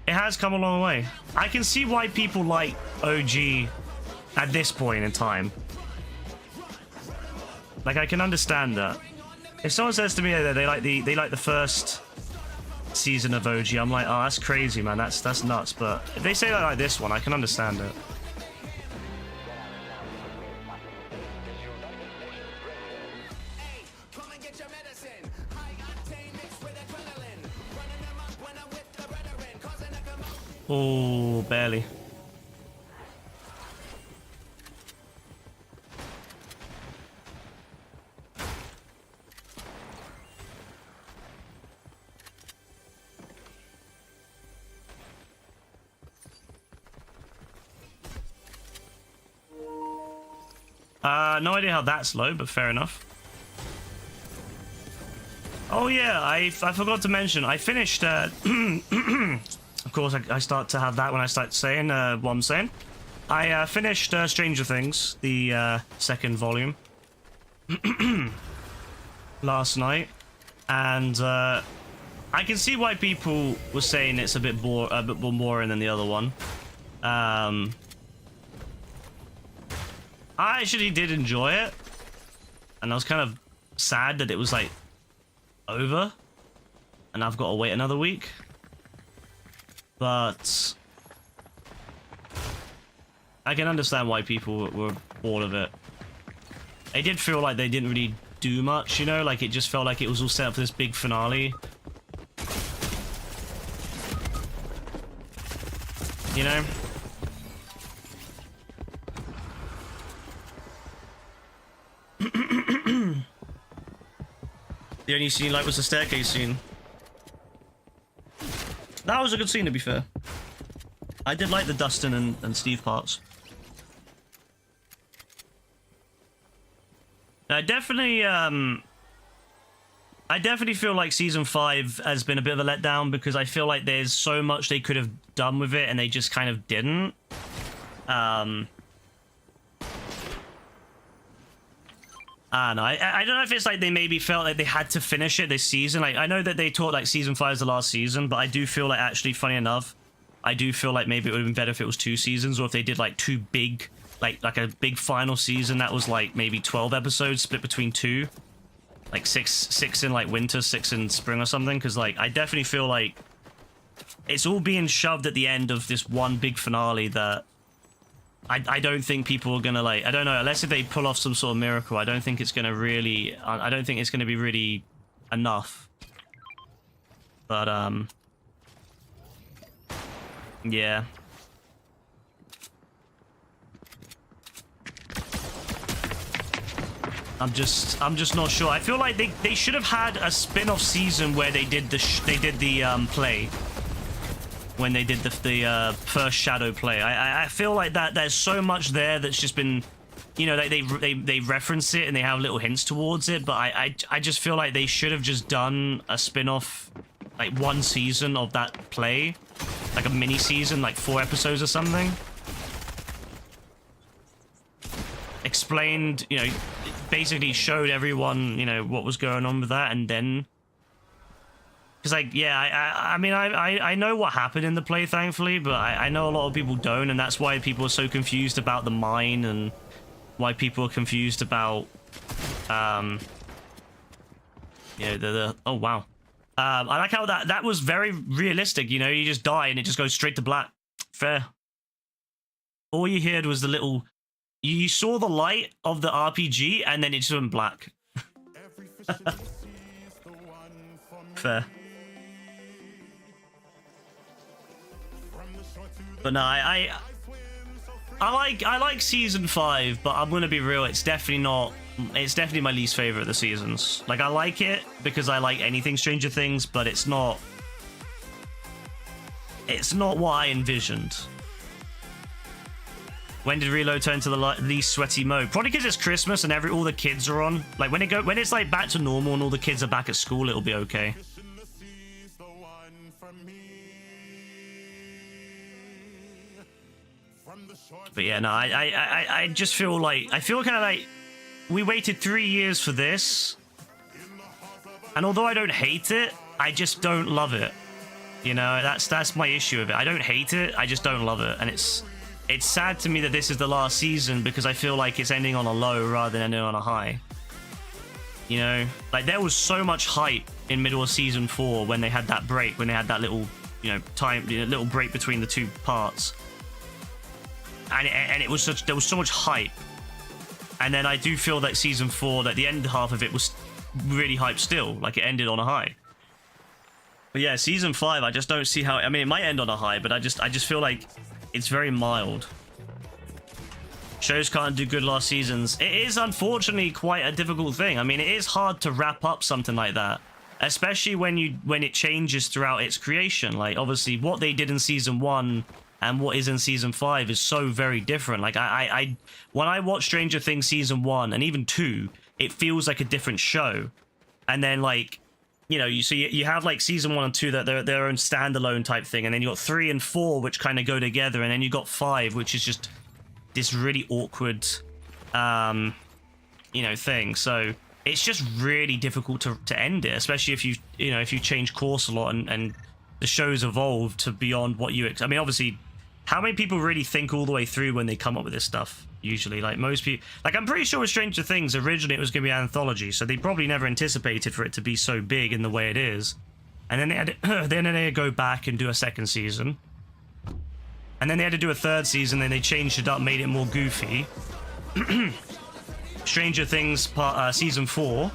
It has come a long way. I can see why people like OG at this point in time. Like, I can understand that. If someone says to me that they like the first season of OG, I'm like, oh, that's crazy, man. That's nuts. But if they say that like this one, I can understand it. Oh, barely. No idea how that's low, but fair enough. Oh yeah, I forgot to mention, I finished, of course I start to have that when I start saying what I'm saying. I finished Stranger Things, the second volume, last night, and I can see why people were saying it's a bit more boring than the other one. I actually did enjoy it, and I was kind of sad that it was like over and I've got to wait another week, but I can understand why people were bored of it. It did feel like they didn't really do much, you know, like it just felt like it was all set up for this big finale, you know. The only scene like was the staircase scene. That was a good scene, to be fair. I did like the Dustin and Steve parts. I definitely feel like season 5 has been a bit of a letdown, because I feel like there's so much they could have done with it and they just kind of didn't. I don't know. I don't know if it's like they maybe felt like they had to finish it this season. Like, I know that they taught like season 5 is the last season, but I do feel like, actually, funny enough, I do feel like maybe it would have been better if it was 2 seasons, or if they did like 2 big, like a big final season that was like maybe 12 episodes split between 2, like six in like winter, 6 in spring or something. Because like I definitely feel like it's all being shoved at the end of this one big finale that I don't think people are gonna like. I don't know, unless if they pull off some sort of miracle. I don't think it's gonna really. I don't think it's gonna be really enough. But yeah. I'm just not sure. I feel like they should have had a spin-off season where they did the play. When they did the first Shadow play. I feel like that there's so much there that's just been, you know, they reference it and they have little hints towards it, but I just feel like they should have just done a spin-off, like 1 season of that play, like a mini season, like 4 episodes or something. Explained, you know, basically showed everyone, you know, what was going on with that, and then. Because, like, yeah, I mean, I know what happened in the play, thankfully, but I know a lot of people don't, and that's why people are so confused about the mine, and why people are confused about, you know, oh, wow. I like how that was very realistic, you know, you just die, and it just goes straight to black. Fair. All you heard was the little, you saw the light of the RPG and then it just went black. Every fish in the sea's the one for me. Fair. From the shore to the But no, I like season 5, but I'm gonna be real, it's definitely not. It's definitely my least favorite of the seasons. Like, I like it because I like anything Stranger Things, but it's not. It's not what I envisioned. When did Reload turn to the least sweaty mode? Probably because it's Christmas and all the kids are on. Like, when it's like back to normal and all the kids are back at school, it'll be okay. fish in the sea's the one for me. From the shore to But yeah, no, I just feel like kind of like we waited 3 years for this, and although I don't hate it, I just don't love it. You know, that's my issue with it. I don't hate it, I just don't love it, and it's sad to me that this is the last season because I feel like it's ending on a low rather than ending on a high. You know, like there was so much hype in middle of season 4 when they had that break, when they had that little, you know, little break between the two parts, and it was there was so much hype. And then I do feel that season 4, that the end half of it was really hype still, like it ended on a high. But yeah, season 5, I just don't see how. I mean, it might end on a high, but I just feel like it's very mild. Shows can't do good last seasons. It is unfortunately quite a difficult thing. I mean, it is hard to wrap up something like that, especially when it changes throughout its creation. Like, obviously, what they did in season 1 and what is in season 5 is so very different. Like, I when I watch Stranger Things season 1 and even 2, it feels like a different show. And then, like, you know, you have like season 1 and 2 that they're their own standalone type thing, and then you got 3 and 4 which kind of go together, and then you got 5 which is just this really awkward you know, thing. So it's just really difficult to end it, especially if you change course a lot and the show's evolved to beyond what you I mean, obviously, how many people really think all the way through when they come up with this stuff? Usually, like most people, like I'm pretty sure with Stranger Things originally it was going to be an anthology, so they probably never anticipated for it to be so big in the way it is. And then they had to go back and do a second season, and then they had to do a third season. Then they changed it up, made it more goofy. Stranger Things season 4,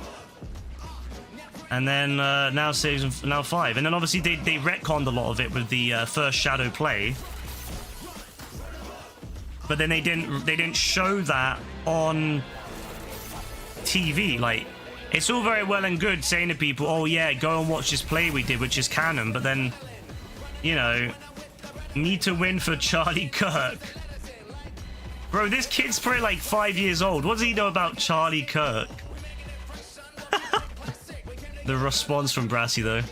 and then now 5, and then obviously they retconned a lot of it with the first Shadow play. But then they didn't show that on TV. Like, it's all very well and good saying to people, oh yeah, go and watch this play we did, which is canon, but then, you know, need to win for Charlie Kirk. Bro, this kid's probably like 5 years old. What does he know about Charlie Kirk? The response from Brassy, though.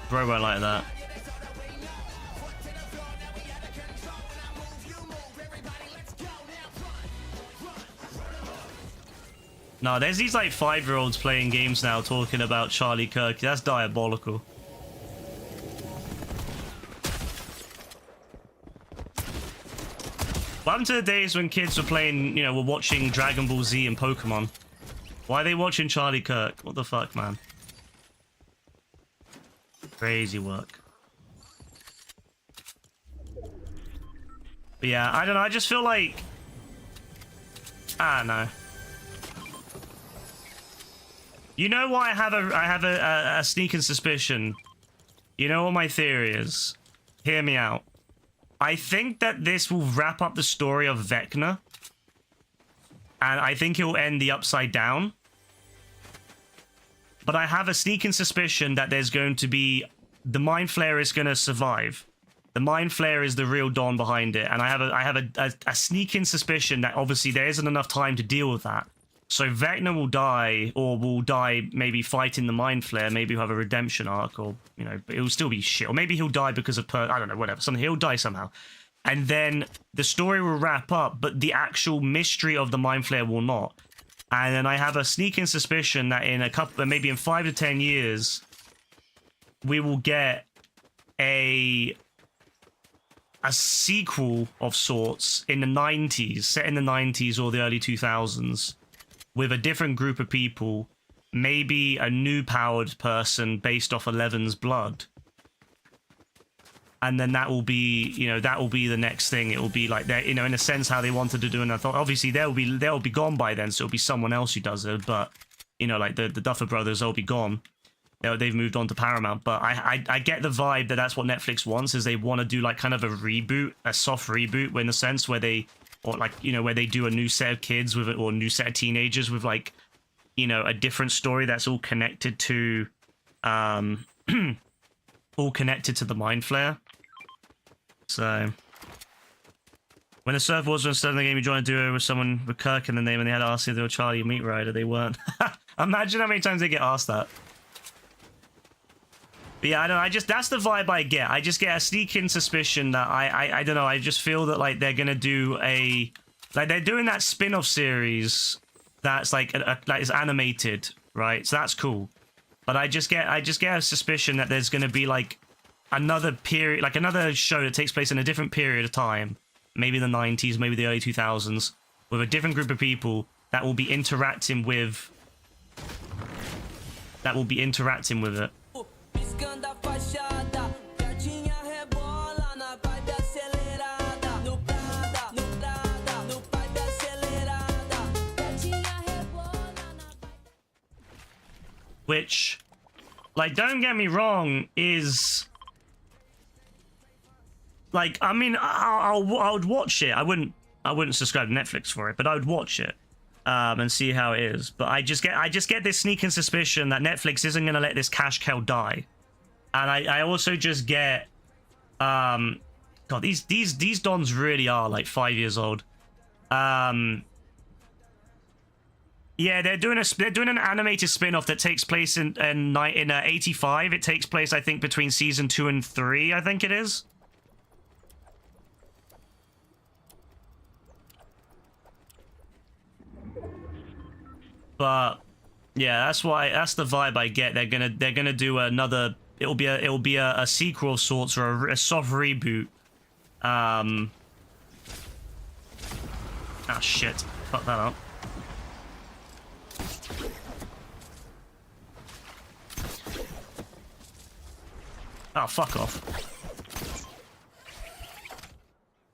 Bro won't like that. No, there's these like 5-year-olds playing games now talking about Charlie Kirk. That's diabolical. What happened to the days when kids were playing, you know, were watching Dragon Ball Z and Pokemon? Why are they watching Charlie Kirk? What the fuck, man? Crazy work. But yeah, I don't know. I just feel like... I don't know. You know why I have a sneaking suspicion? You know what my theory is? Hear me out. I think that this will wrap up the story of Vecna. And I think it will end the Upside Down. But I have a sneaking suspicion that there's going to be... The Mind Flayer is going to survive. The Mind Flayer is the real Don behind it. And I have a sneaking suspicion that obviously there isn't enough time to deal with that. So Vecna will die, or will die maybe fighting the Mind Flayer. Maybe he'll have a redemption arc, or, you know, but it'll still be shit. Or maybe he'll die because of, I don't know, whatever. Something, he'll die somehow. And then the story will wrap up, but the actual mystery of the Mind Flayer will not. And then I have a sneaking suspicion that in a couple, maybe in 5 to 10 years, we will get a sequel of sorts in the 90s, set in the 90s or the early 2000s, with a different group of people, maybe a new powered person based off Eleven's blood. and then that will be, you know, that will be the next thing. It will be like that, you know, in a sense how they wanted to do. And I thought, obviously they'll be gone by then, so it'll be someone else who does it. But you know, like the Duffer Brothers, they'll be gone. They've moved on to Paramount. But I get the vibe that that's what Netflix wants, is they want to do like kind of a reboot, a soft reboot, in the sense where they, or like, you know, where they do a new set of kids with it, or a new set of teenagers with like, you know, a different story that's all connected to, all connected to the Mind Flayer. So, when the Surf Wars were instead of the game, you joined a duo with someone with Kirk in the name, and they had asked if they were Charlie Meat Rider. They weren't. Imagine how many times they get asked that. But yeah, I don't know. That's the vibe I get. I just get a sneaking suspicion that I don't know. I just feel that like they're gonna do like they're doing that spin-off series that's like like is animated, right? So that's cool. But I just get a suspicion that there's gonna be like another period, like another show that takes place in a different period of time, maybe the 90s, maybe the early 2000s, with a different group of people that will be interacting with it. Which, like, don't get me wrong, is like, I mean, I would watch it. I wouldn't subscribe to Netflix for it, but I would watch it and see how it is. But I just get this sneaking suspicion that Netflix isn't gonna let this cash cow die. And I also just get God, these dons really are like 5 years old. Yeah, they're doing an animated spin-off that takes place in 85. It takes place, I think, between season 2 and 3, I think it is. But yeah, that's the vibe I get. They're gonna do another. It'll be a sequel of sorts, or a soft reboot. Ah, shit. Fuck that up. Oh, fuck off.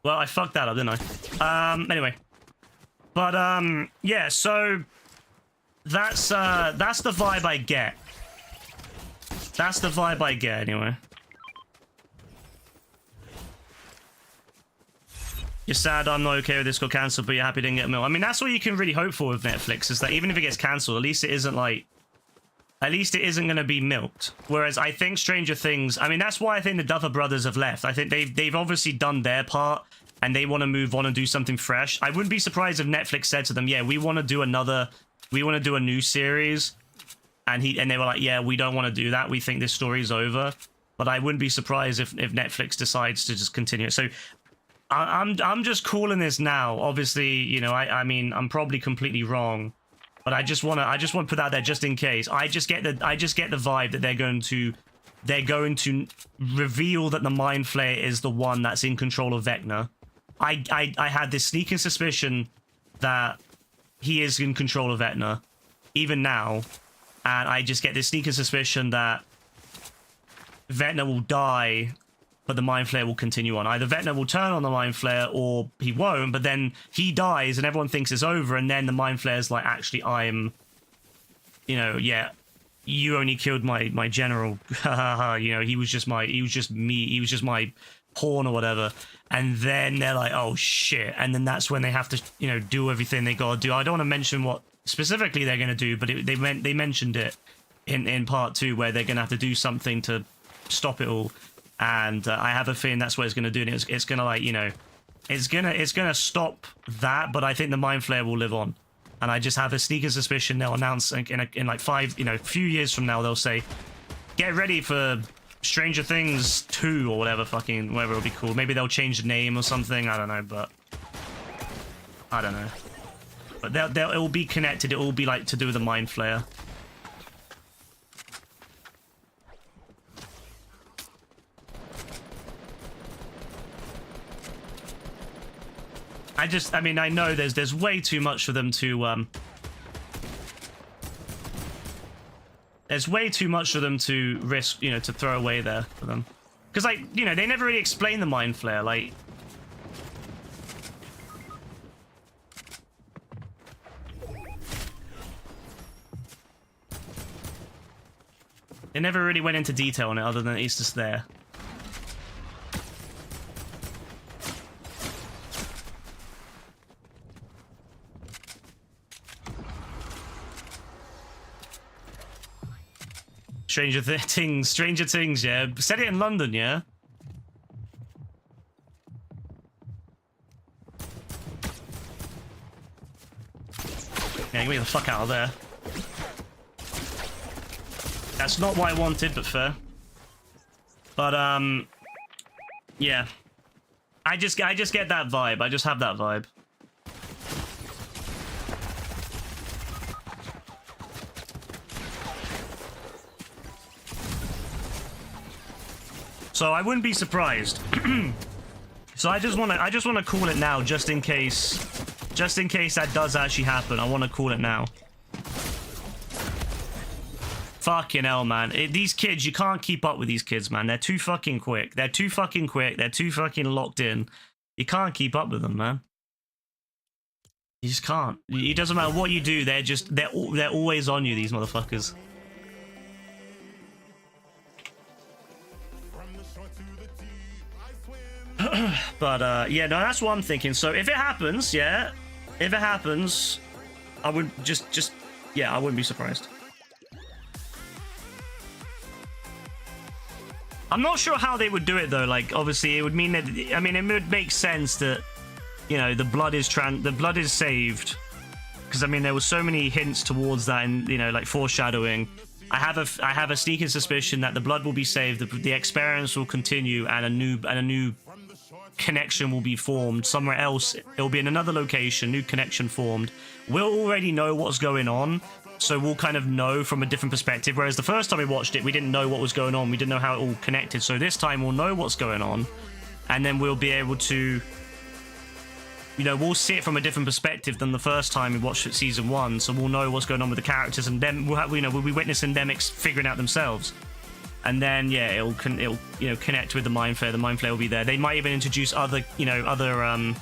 Well, I fucked that up, didn't I? Anyway. But, yeah, so that's the vibe I get. That's the vibe I get, anyway. You're sad I'm not okay with this got cancelled, but you're happy it didn't get milked. I mean, that's what you can really hope for with Netflix, is that even if it gets cancelled, at least it isn't like... At least it isn't going to be milked. Whereas I think Stranger Things... I mean, that's why I think the Duffer Brothers have left. I think they've obviously done their part, and they want to move on and do something fresh. I wouldn't be surprised if Netflix said to them, yeah, we want to do another... We want to do a new series. And they were like, yeah, we don't want to do that. We think this story's over. But I wouldn't be surprised if Netflix decides to just continue it. So... I'm just calling this now. Obviously, you know, I mean, I'm probably completely wrong, but I just want to put that there just in case. I just get the vibe that they're going to reveal that the Mind Flayer is the one that's in control of Vecna. I had this sneaking suspicion that he is in control of Vecna, even now, and I just get this sneaking suspicion that Vecna will die, but the Mind Flayer will continue on. Either Vecna will turn on the Mind Flayer, or he won't, but then he dies and everyone thinks it's over, and then the Mind Flayer's like, actually, I'm... You know, yeah, you only killed my general. You know, he was just my pawn or whatever. And then they're like, oh shit. And then that's when they have to, you know, do everything they gotta do. I don't want to mention what specifically they're gonna do, but they mentioned it in part 2, where they're gonna have to do something to stop it all. And I have a feeling that's what it's going to do. And it's going to, like, you know, it's going to stop that. But I think the Mind Flayer will live on. And I just have a sneaking suspicion they'll announce in like 5, you know, few years from now, they'll say, get ready for Stranger Things 2 or whatever it'll be called. Maybe they'll change the name or something. I don't know, but I don't know. But it will be connected. It will be like to do with the Mind Flayer. I mean, I know there's way too much for them to, there's way too much for them to risk, you know, to throw away there for them. Because, like, you know, they never really explain the mind flare, like... They never really went into detail on it other than it's just there. Stranger Things, yeah. Set it in London, yeah? Yeah, get me the fuck out of there. That's not what I wanted, but fair. But, yeah. I just get that vibe. I just have that vibe. So I wouldn't be surprised. So I just want to call it now, just in case that does actually happen. I want to call it now. Fucking hell, man. These kids, you can't keep up with these kids, man. They're too fucking quick. They're too fucking quick. They're too fucking locked in. You can't keep up with them, man. You just can't. It doesn't matter what you do. They're always on you, these motherfuckers. But yeah, no, that's what I'm thinking. So if it happens, yeah, if it happens, I would yeah, I wouldn't be surprised. I'm not sure how they would do it though. Like, obviously, it would mean that, I mean, it would make sense that, you know, the blood is saved, because I mean, there were so many hints towards that, and you know, like foreshadowing. I have a sneaking suspicion that the blood will be saved, the experience will continue, and a new connection will be formed somewhere else. It will be in another location, new connection formed. We'll already know what's going on, so we'll kind of know from a different perspective, whereas the first time we watched it, we didn't know what was going on, we didn't know how it all connected. So this time we'll know what's going on, and then we'll be able to, you know, we'll see it from a different perspective than the first time we watched it, season 1, so we'll know what's going on with the characters, and then we'll have, you know, we'll be witnessing them figuring out themselves. And then, yeah, it'll you know, connect with the mind flare. The mind flare will be there. They might even introduce other, you know, other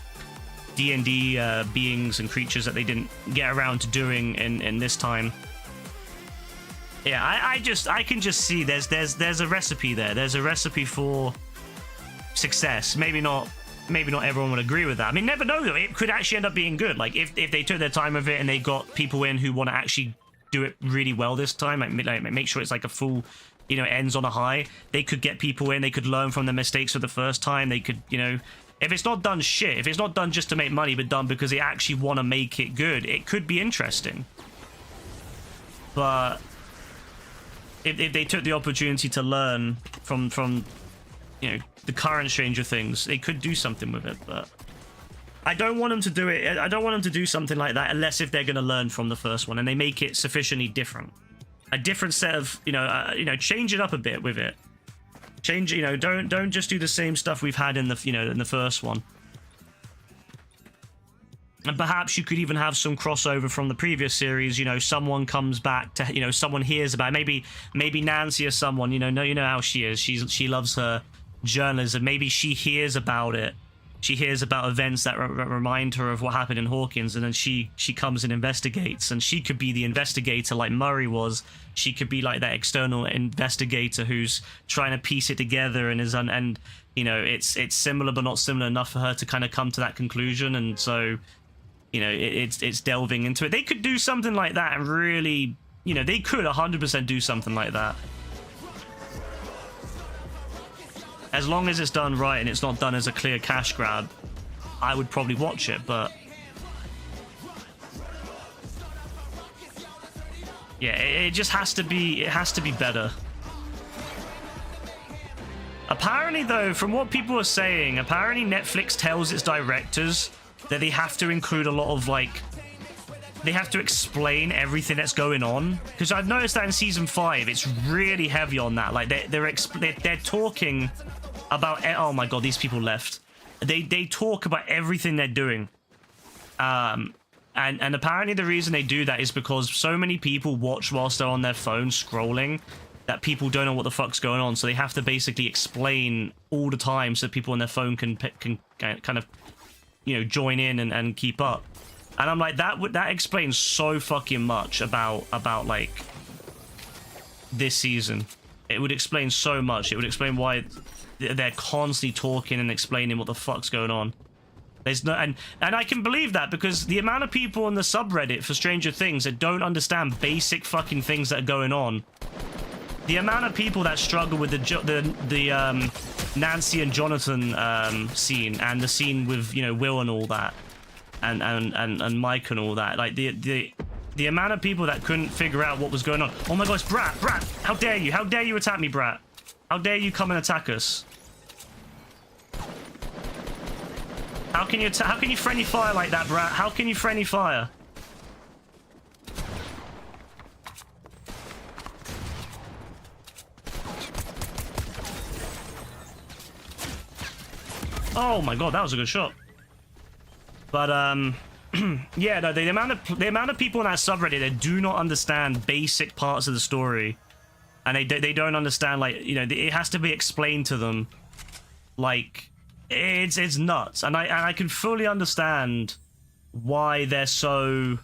D&D beings and creatures that they didn't get around to doing in this time. Yeah, I can just see there's a recipe there. There's a recipe for success. Maybe not everyone would agree with that. I mean, never know though. It could actually end up being good. Like if they took their time with it and they got people in who want to actually do it really well this time, like make sure it's like a full, you know, ends on a high. They could get people in. They could learn from their mistakes of the first time. They could, you know, if it's not done shit, if it's not done just to make money, but done because they actually want to make it good, it could be interesting. But if they took the opportunity to learn from you know, the current Stranger Things, they could do something with it. But I don't want them to do it. I don't want them to do something like that unless if they're going to learn from the first one and they make it sufficiently different. A different set of, you know, change it up a bit with it. Change, you know, don't just do the same stuff we've had in the, you know, in the first one. And perhaps you could even have some crossover from the previous series. You know, someone comes back to, you know, someone hears about it. Maybe Nancy or someone, you know how she is. She loves her journalism. Maybe she hears about it. She hears about events that remind her of what happened in Hawkins, and then she comes and investigates, and she could be the investigator like Murray was. She could be like that external investigator who's trying to piece it together, and and you know, it's similar but not similar enough for her to kind of come to that conclusion, and so, you know, it's delving into it. They could do something like that and really, you know, they could 100% do something like that. As long as it's done right and it's not done as a clear cash grab, I would probably watch it, but yeah, it just has to be, better. Apparently though, from what people are saying, apparently Netflix tells its directors that they have to include a lot of, like, they have to explain everything that's going on, because I've noticed that in season 5 it's really heavy on that. Like they're talking about, oh my god, these people left. They talk about everything they're doing, and apparently the reason they do that is because so many people watch whilst they're on their phone scrolling, that people don't know what the fuck's going on, so they have to basically explain all the time so people on their phone can kind of, you know, join in and keep up. And I'm like, that explains so fucking much about like this season. It would explain so much. It would explain why they're constantly talking and explaining what the fuck's going on. There's no, and I can believe that, because the amount of people on the subreddit for Stranger Things that don't understand basic fucking things that are going on, the amount of people that struggle with the Nancy and Jonathan scene, and the scene with, you know, Will and all that, and Mike and all that, like the amount of people that couldn't figure out what was going on. Oh my gosh, Brat, how dare you? How dare you attack me, Brat? How dare you come and attack us? How can you friendly fire like that, Brat? How can you friendly fire? Oh my god, that was a good shot. But yeah, no, the amount of people in that subreddit that do not understand basic parts of the story, and they don't understand, like, you know, it has to be explained to them. Like, it's nuts, and I can fully understand why they're so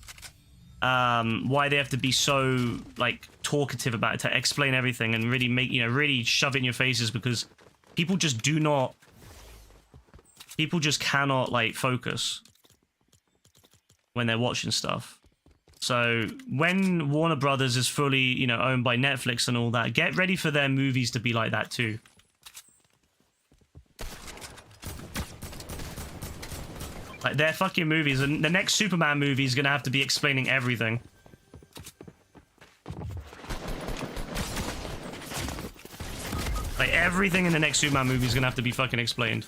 why they have to be so, like, talkative about it, to explain everything and really make, you know, really shove it in your faces, because people just cannot, like, focus when they're watching stuff. So when Warner Brothers is fully, you know, owned by Netflix and all that, get ready for their movies to be like that too. Like, their fucking movies, and the next Superman movie is gonna have to be explaining everything. Like, everything in the next Superman movie is gonna have to be fucking explained.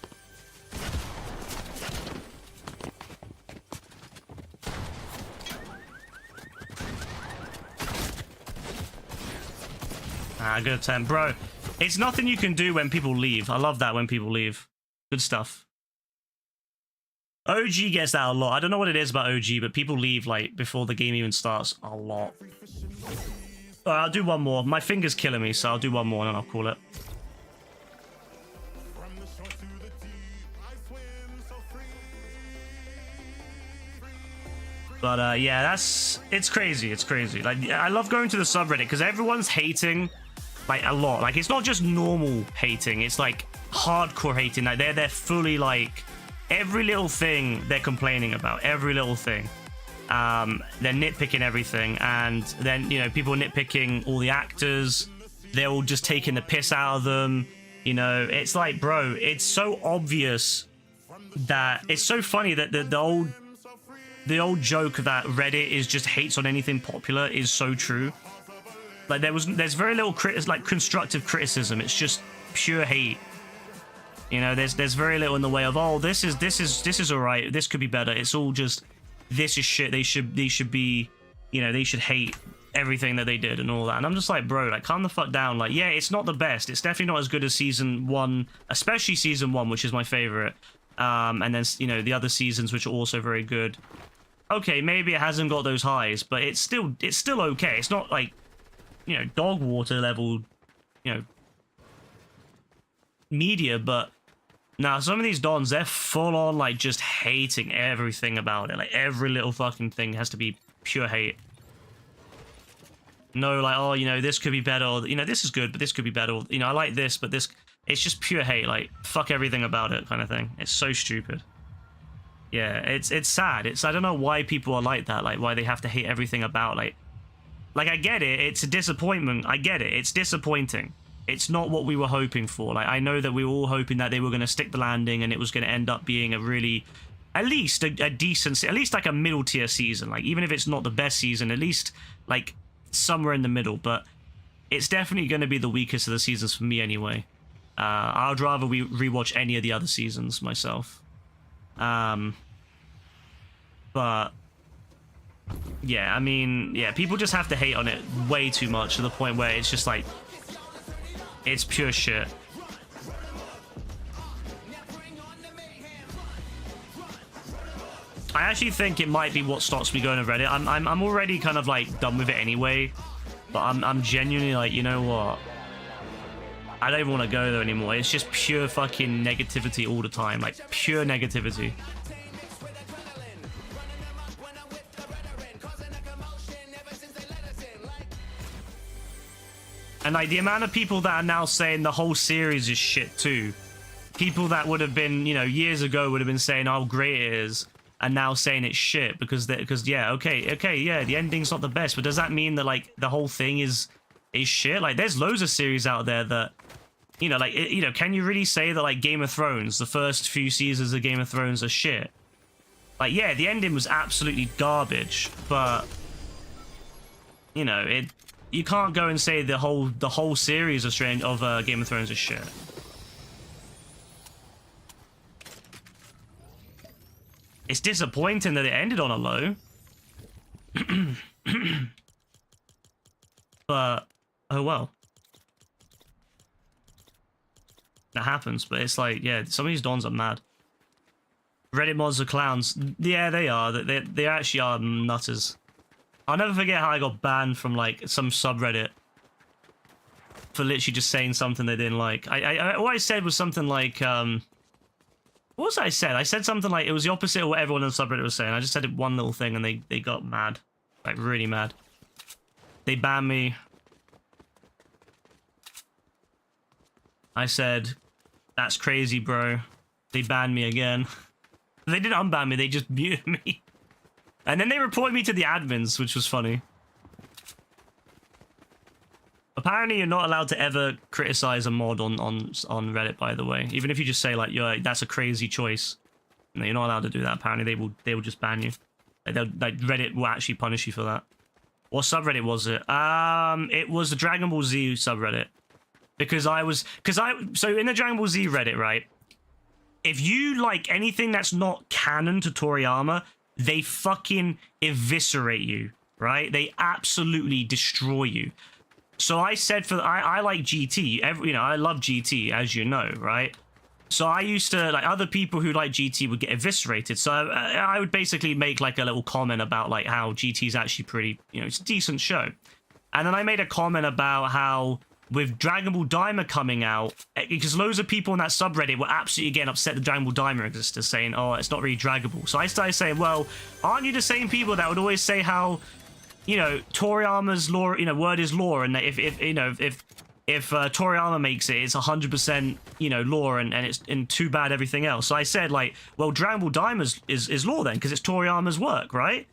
Good attempt, bro. It's nothing you can do when people leave. I love that when people leave. Good stuff. OG gets that a lot. I don't know what it is about OG, but people leave, like, before the game even starts a lot. Alright, I'll do one more. My finger's killing me, so I'll do one more and then I'll call it. But yeah, it's crazy. It's crazy. Like, I love going to the subreddit because everyone's hating, like, a lot. Like, it's not just normal hating, it's like hardcore hating. Like, they're fully, like, every little thing they're complaining about, every little thing. They're nitpicking everything, and then, you know, people are nitpicking all the actors. They're all just taking the piss out of them. You know, it's like, bro, it's so obvious that it's so funny that the old joke that Reddit is just hates on anything popular is so true. Like, there's very little constructive criticism. It's just pure hate. You know, there's very little in the way of, oh, this is alright, this could be better. It's all just, this is shit. They should be, you know, they should hate everything that they did and all that. And I'm just like, bro, like, calm the fuck down. Like, yeah, it's not the best. It's definitely not as good as season 1, especially season 1, which is my favorite. And then, you know, the other seasons, which are also very good. Okay, maybe it hasn't got those highs, but it's still okay. It's not like, you know, dog water level, you know, media, but now some of these dons, they're full on, like, just hating everything about it. Like, every little fucking thing has to be pure hate. No, like, oh, you know, this could be better, or, you know, this is good, but this could be better, or, you know, I like this, but this, it's just pure hate, like, fuck everything about it kind of thing. It's so stupid. Yeah, it's sad. I don't know why people are like that, like, why they have to hate everything about, like, I get it, it's a disappointment, I get it, it's disappointing. It's not what we were hoping for. Like, I know that we were all hoping that they were going to stick the landing and it was going to end up being a really, at least a decent, at least like a middle tier season. Like, even if it's not the best season, at least, like, somewhere in the middle. But it's definitely going to be the weakest of the seasons for me anyway. I'd rather we rewatch any of the other seasons myself. But yeah, I mean, yeah, people just have to hate on it way too much, to the point where it's just like, it's pure shit. I actually think it might be what stops me going to Reddit. I'm already kind of, like, done with it anyway. But I'm genuinely like, you know what? I don't even want to go there anymore. It's just pure fucking negativity all the time. Like, pure negativity. And like, the amount of people that are now saying the whole series is shit too. People that would have been, you know, years ago would have been saying how great it is, and now saying it's shit because yeah, okay, yeah, the ending's not the best, but does that mean that like the whole thing is shit? Like, there's loads of series out there that, you know, like, you know, can you really say that like Game of Thrones, the first few seasons of Game of Thrones are shit? Like, yeah, the ending was absolutely garbage, but you know, you can't go and say the whole series of Game of Thrones is shit. It's disappointing that it ended on a low. But, oh well. That happens, but it's like, yeah, some of these dons are mad. Reddit mods are clowns. Yeah, they are. They actually are nutters. I'll never forget how I got banned from, like, some subreddit for literally just saying something they didn't like. What I said was something like, what was I said? I said something like, it was the opposite of what everyone in the subreddit was saying. I just said one little thing and they got mad. Like, really mad. They banned me. I said, that's crazy, bro. They banned me again. They didn't unban me, they just muted me. And then they reported me to the admins, which was funny. Apparently, you're not allowed to ever criticize a mod on Reddit, by the way. Even if you just say, like, that's a crazy choice. No, you're not allowed to do that. Apparently, they will just ban you. Like, Reddit will actually punish you for that. What subreddit was it? It was the Dragon Ball Z subreddit. So in the Dragon Ball Z Reddit, right? If you like anything that's not canon to Toriyama, they fucking eviscerate you, right? They absolutely destroy you. So I said I like GT. You know, I love GT, as you know, right? So I used to, like, other people who like GT would get eviscerated. So I would basically make like a little comment about like how GT is actually pretty, you know, it's a decent show. And then I made a comment about how with Dragon Ball Daima coming out, because loads of people in that subreddit were absolutely getting upset that Dragon Ball Daima existed, saying, oh, it's not really Dragon Ball. So I started saying, well, aren't you the same people that would always say how, you know, Toriyama's law, you know, word is law, and that if Toriyama makes it, it's 100%, you know, law, and it's too bad everything else. So I said, like, well, Dragon Ball Daima is law then, because it's Toriyama's work, right?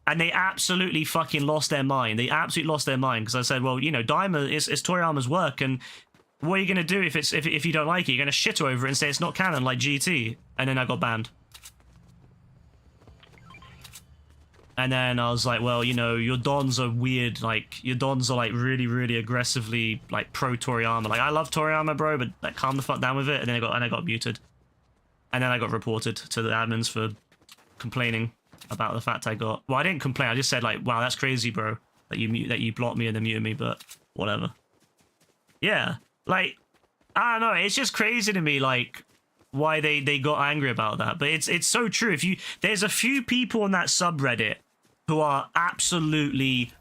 And they absolutely fucking lost their mind. They absolutely lost their mind, because I said, well, you know, Daima is Toriyama's work, and what are you going to do if you don't like it? You're going to shit over it and say it's not canon like GT. And then I got banned. And then I was like, well, you know, your dons are weird. Like, your dons are, like, really, really aggressively, like, pro-Toriyama. Like, I love Toriyama, bro, but, like, calm the fuck down with it. And then I got muted. And then I got reported to the admins for complaining about the fact I got... Well, I didn't complain. I just said, like, wow, that's crazy, bro, that you blocked me and then muted me, but whatever. Yeah. Like, I don't know. It's just crazy to me, like, why they got angry about that. But it's so true. There's a few people on that subreddit who are absolutely,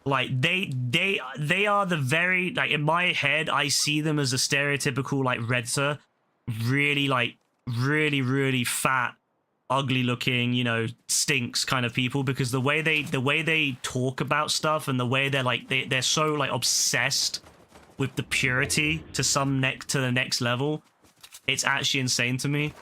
like, they are the very, like, in my head, I see them as a stereotypical, like, Redditor, really, like, really fat, ugly looking, you know, stinks kind of people, because the way they talk about stuff and the way they're like, they're so, like, obsessed with the purity to the next level, it's actually insane to me.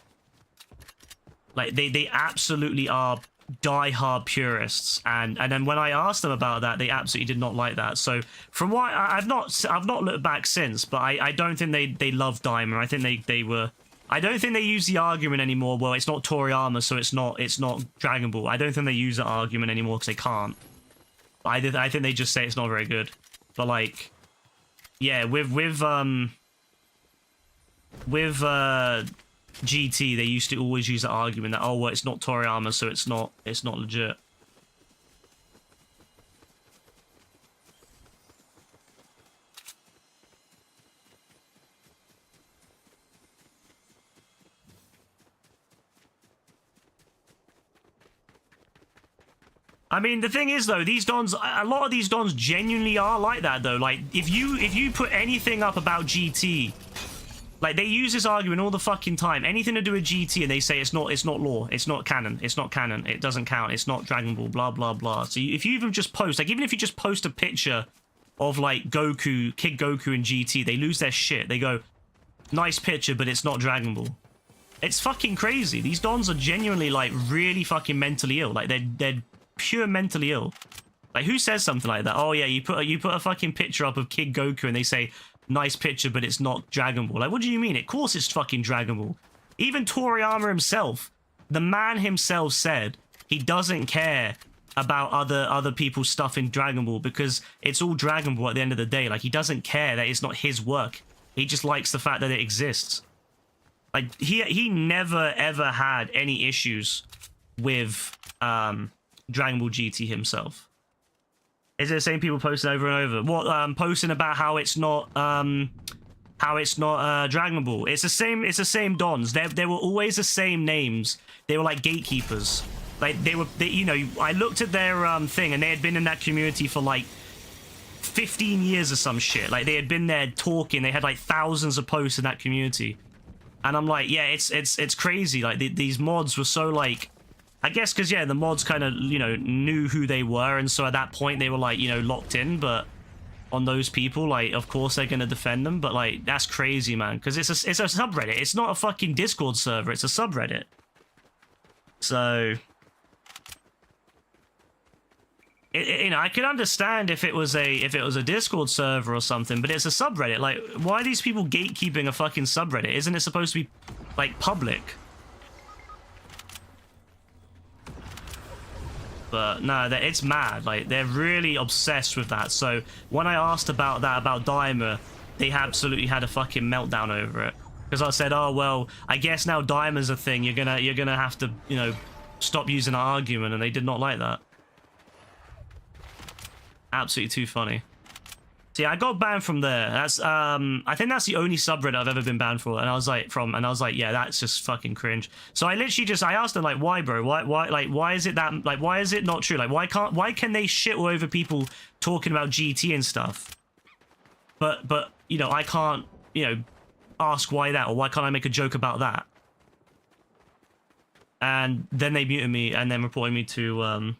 Like, they absolutely are die-hard purists, and then when I asked them about that, they absolutely did not like that. So from what I've not looked back since, but I don't think they love Daima. I think they were. I don't think they use the argument anymore. Well, it's not Toriyama, so it's not Dragon Ball. I don't think they use that argument anymore because they can't. I think they just say it's not very good. But like, yeah, with GT, they used to always use that argument that, oh, well, it's not Toriyama, so it's not legit. I mean, the thing is though, these dons, a lot of these dons genuinely are like that though. Like if you put anything up about GT, like they use this argument all the fucking time. Anything to do with GT, and they say it's not lore, it's not canon, it doesn't count, it's not Dragon Ball, blah blah blah. So if you even just post, like even if you just post a picture of like Goku, Kid Goku in GT, they lose their shit. They go, nice picture, but it's not Dragon Ball. It's fucking crazy. These dons are genuinely like really fucking mentally ill. Like they're pure mentally ill. Like who says something like that? Oh yeah, you put a fucking picture up of Kid Goku and they say nice picture, but it's not Dragon Ball. Like what do you mean? Of course it's fucking Dragon Ball. Even Toriyama himself, the man himself, said he doesn't care about other people's stuff in Dragon Ball because it's all Dragon Ball at the end of the day. Like he doesn't care that it's not his work. He just likes the fact that it exists. Like he never ever had any issues with Dragon Ball GT himself. Is it the same people posting over and over? What posting about how it's not Dragon Ball? It's the same dons. They were always the same names. They were like gatekeepers. Like they you know, I looked at their thing and they had been in that community for like 15 years or some shit. Like they had been there talking. They had like thousands of posts in that community. And I'm like, yeah, it's crazy. Like these mods were so like, I guess because yeah, the mods kind of, you know, knew who they were, and so at that point they were like, you know, locked in. But on those people, like, of course they're gonna defend them. But like, that's crazy, man. Because it's a subreddit. It's not a fucking Discord server. It's a subreddit. So. You know, I could understand if it was a Discord server or something, but it's a subreddit. Like, why are these people gatekeeping a fucking subreddit? Isn't it supposed to be like public? But no, it's mad. Like they're really obsessed with that. So when I asked about that about Daima, they absolutely had a fucking meltdown over it. Because I said, oh well, I guess now Daima's a thing. You're gonna have to, you know, stop using our argument, and they did not like that. Absolutely too funny. See, I got banned from there. That's I think that's the only subreddit I've ever been banned for, and I was like, yeah, that's just fucking cringe. So I literally just I asked them like, why, bro? Why is it that, like, why is it not true? Like, why can they shit all over people talking about GT and stuff? But you know, I can't, you know, ask why that, or why can't I make a joke about that? And then they muted me and then reported me to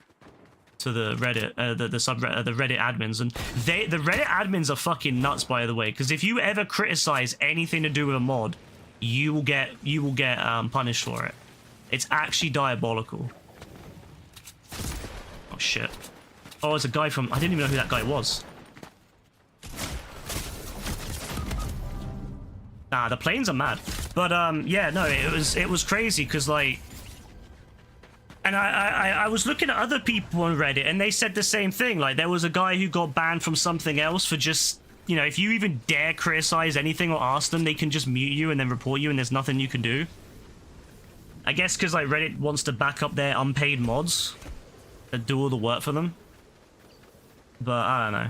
the Reddit, the Reddit admins, and the Reddit admins are fucking nuts, by the way. Because if you ever criticize anything to do with a mod, you will get punished for it. It's actually diabolical. Oh shit! Oh, it's a guy from, I didn't even know who that guy was. Nah, the planes are mad. But yeah, no, it was crazy because like. And I was looking at other people on Reddit, and they said the same thing. Like, there was a guy who got banned from something else for just, you know, if you even dare criticize anything or ask them, they can just mute you and then report you, and there's nothing you can do. I guess because, like, Reddit wants to back up their unpaid mods that do all the work for them. But, I don't know.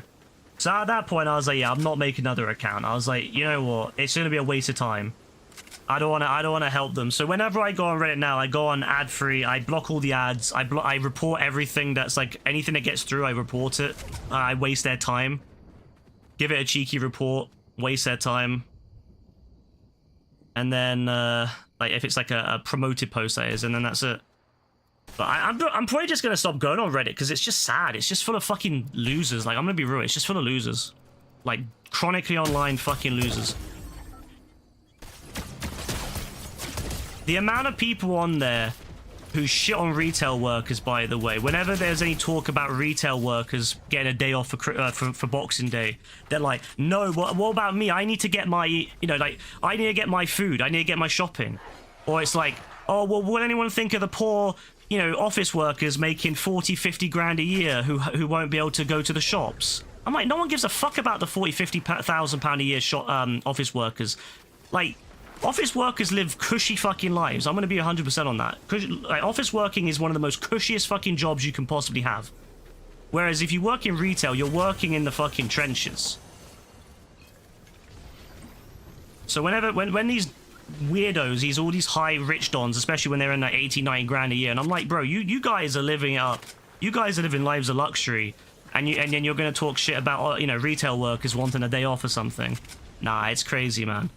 So at that point, I was like, yeah, I'm not making another account. I was like, you know what? It's going to be a waste of time. I don't want to help them. So whenever I go on Reddit now, I go on ad free. I block all the ads. I report everything that's like anything that gets through. I report it. I waste their time. Give it a cheeky report. Waste their time. And then like if it's like a promoted post, that is, and then that's it. But I'm probably just gonna stop going on Reddit because it's just sad. It's just full of fucking losers. Like, I'm gonna be real. It's just full of losers. Like chronically online fucking losers. The amount of people on there who shit on retail workers, by the way, whenever there's any talk about retail workers getting a day off for Boxing Day, they're like, no, what about me? I need to get my, you know, like, I need to get my food. I need to get my shopping. Or it's like, oh, well, will anyone think of the poor, you know, office workers making 40, 50 grand a year who won't be able to go to the shops? I'm like, no one gives a fuck about the 40, 50,000 pound a year office workers. Like, office workers live cushy fucking lives. I'm going to be 100% on that. Like, office working is one of the most cushiest fucking jobs you can possibly have. Whereas if you work in retail, you're working in the fucking trenches. So when these weirdos, all these high rich dons, especially when they're in like 80, 90 grand a year, and I'm like, bro, you guys are living it up. You guys are living lives of luxury, and then you're gonna talk shit about, you know, retail workers wanting a day off or something. Nah, it's crazy, man.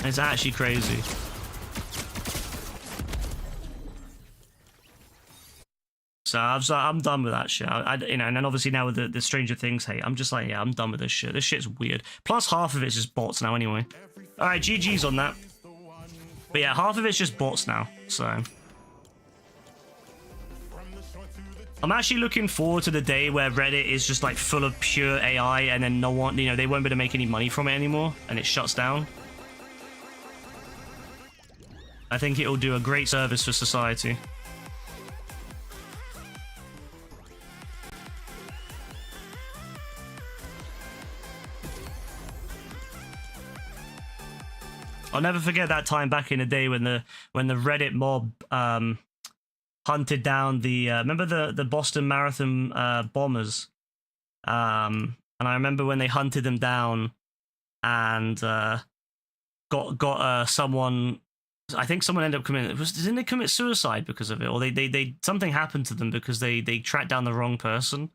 It's actually crazy. So I'm done with that shit. You know, and then obviously now with the Stranger Things hate, I'm just like, yeah, I'm done with this shit. This shit's weird. Plus half of it's just bots now anyway. All right, GG's on that. But yeah, half of it's just bots now. So I'm actually looking forward to the day where Reddit is just like full of pure AI, and then no one, you know, they won't be able to make any money from it anymore, and it shuts down. I think it'll do a great service for society. I'll never forget that time back in the day when the Reddit mob hunted down the remember the Boston Marathon bombers, and I remember when they hunted them down and got someone. I think someone ended up committing. Didn't they commit suicide because of it, or they something happened to them because they tracked down the wrong person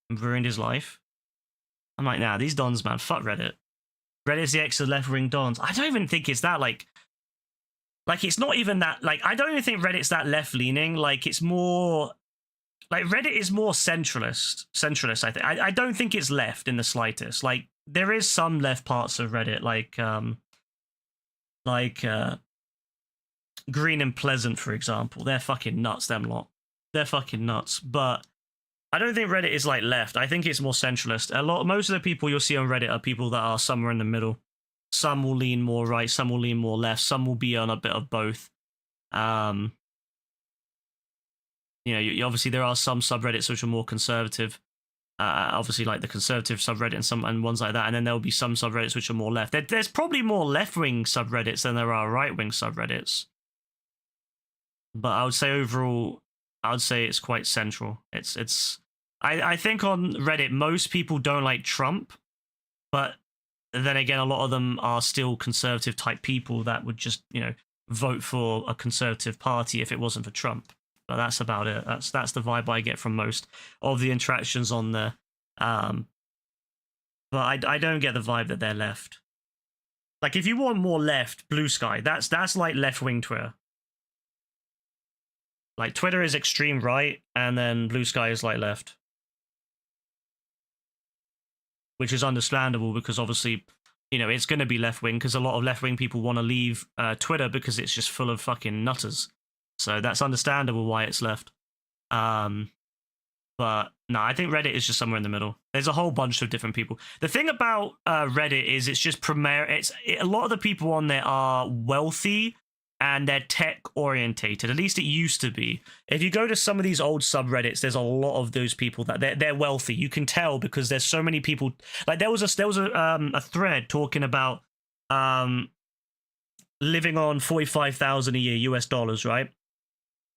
and ruined his life? I'm like, nah, these dons, man, fuck Reddit. Reddit's the ex of left-wing dons. I don't even think it's that, like it's not even that, like, I don't even think Reddit's that left-leaning. Like, it's more, like, Reddit is more centralist, I think. I don't think it's left in the slightest. Like, there is some left parts of Reddit, like Green and Pleasant, for example. They're fucking nuts, them lot. They're fucking nuts. But I don't think Reddit is like left. I think it's more centralist. Most of the people you'll see on Reddit are people that are somewhere in the middle. Some will lean more right, some will lean more left, some will be on a bit of both. You know, obviously there are some subreddits which are more conservative. Obviously, like the conservative subreddit and ones like that. And then there'll be some subreddits which are more left. There's probably more left-wing subreddits than there are right-wing subreddits. But I would say overall, I would say it's quite central. I think on Reddit, most people don't like Trump, but then again, a lot of them are still conservative type people that would just, you know, vote for a conservative party if it wasn't for Trump. But that's about it. That's the vibe I get from most of the interactions on there. But I don't get the vibe that they're left. Like, if you want more left, Blue Sky, that's like left-wing Twitter. Like, Twitter is extreme right, and then Blue Sky is like left. Which is understandable because obviously, you know, it's going to be left-wing because a lot of left-wing people want to leave Twitter because it's just full of fucking nutters. So that's understandable why it's left. But no, I think Reddit is just somewhere in the middle. There's a whole bunch of different people. The thing about Reddit is it's just a lot of the people on there are wealthy and they're tech orientated. At least it used to be. If you go to some of these old subreddits, there's a lot of those people that they're wealthy. You can tell because there's so many people. Like there was a thread talking about living on $45,000 a year US dollars, right?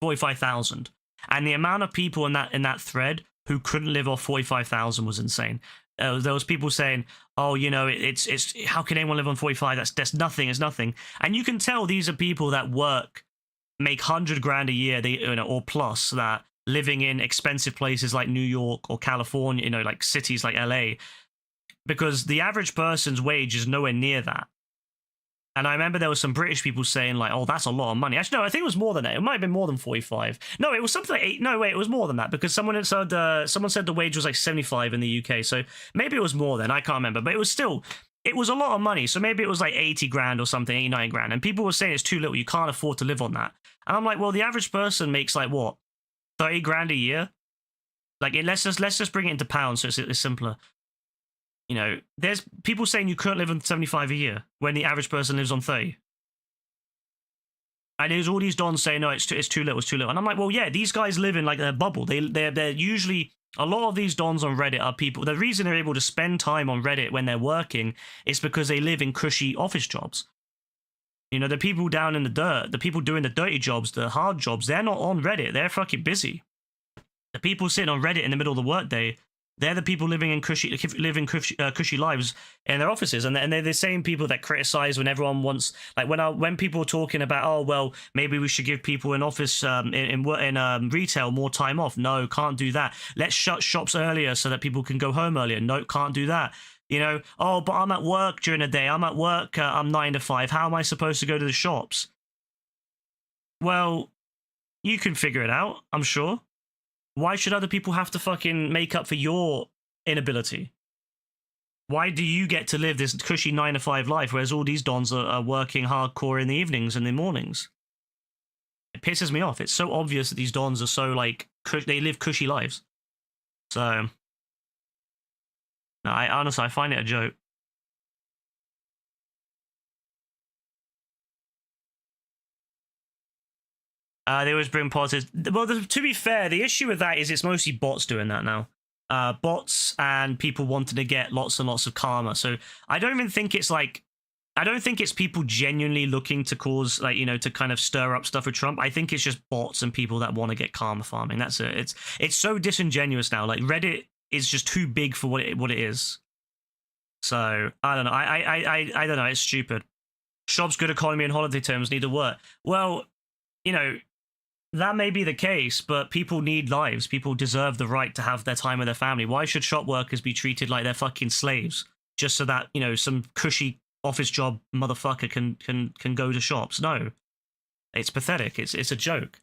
45,000, and the amount of people in that thread who couldn't live off 45,000 was insane. There was people saying, "Oh, you know, it's how can anyone live on 45? That's nothing. It's nothing." And you can tell these are people that make $100,000 a year, or plus, that living in expensive places like New York or California, you know, like cities like LA, because the average person's wage is nowhere near that. And I remember there was some British people saying like, "Oh, that's a lot of money." Actually, no, I think it was more than that. It might have been more than 45. No, it was something like 8. No, wait, it was more than that because someone said the wage was like 75 in the UK. So maybe it was more then. I can't remember, but it was a lot of money. So maybe it was like 80,000 or something, 89,000. And people were saying it's too little. You can't afford to live on that. And I'm like, well, the average person makes like what, 30,000 a year? Like, let's just bring it into pounds so it's simpler. You know, there's people saying you couldn't live on 75 a year when the average person lives on 30. And there's all these dons saying, no, it's too little, it's too little. And I'm like, well, yeah, these guys live in like a bubble. They're usually, a lot of these dons on Reddit are people, the reason they're able to spend time on Reddit when they're working is because they live in cushy office jobs. You know, the people down in the dirt, the people doing the dirty jobs, the hard jobs, they're not on Reddit. They're fucking busy. The people sitting on Reddit in the middle of the workday, They're the people living cushy lives in their offices, and they're the same people that criticize when everyone wants, like when people are talking about, oh well, maybe we should give people in office in retail more time off. No, can't do that. Let's shut shops earlier so that people can go home earlier. No, can't do that. You know, oh, but I'm at work during the day. I'm at work. I'm 9 to 5. How am I supposed to go to the shops? Well, you can figure it out, I'm sure. Why should other people have to fucking make up for your inability? Why do you get to live this cushy 9 to 5 life, whereas all these dons are working hardcore in the evenings and the mornings? It pisses me off. It's so obvious that these dons are so, like, they live cushy lives. So, no, honestly, I find it a joke. They always bring politics. Well, to be fair, the issue with that is it's mostly bots doing that now. Bots and people wanting to get lots and lots of karma. So I don't even think it's like, I don't think it's people genuinely looking to cause, like, you know, to kind of stir up stuff with Trump. I think it's just bots and people that want to get karma farming. That's it. It's so disingenuous now. Like, Reddit is just too big for what it is. So I don't know. I don't know. It's stupid. Shops, good economy and holiday terms need to work. Well, you know, that may be the case, but people need lives. People deserve the right to have their time with their family. Why should shop workers be treated like they're fucking slaves just so that, you know, some cushy office job motherfucker can go to shops? No, it's pathetic. It's a joke.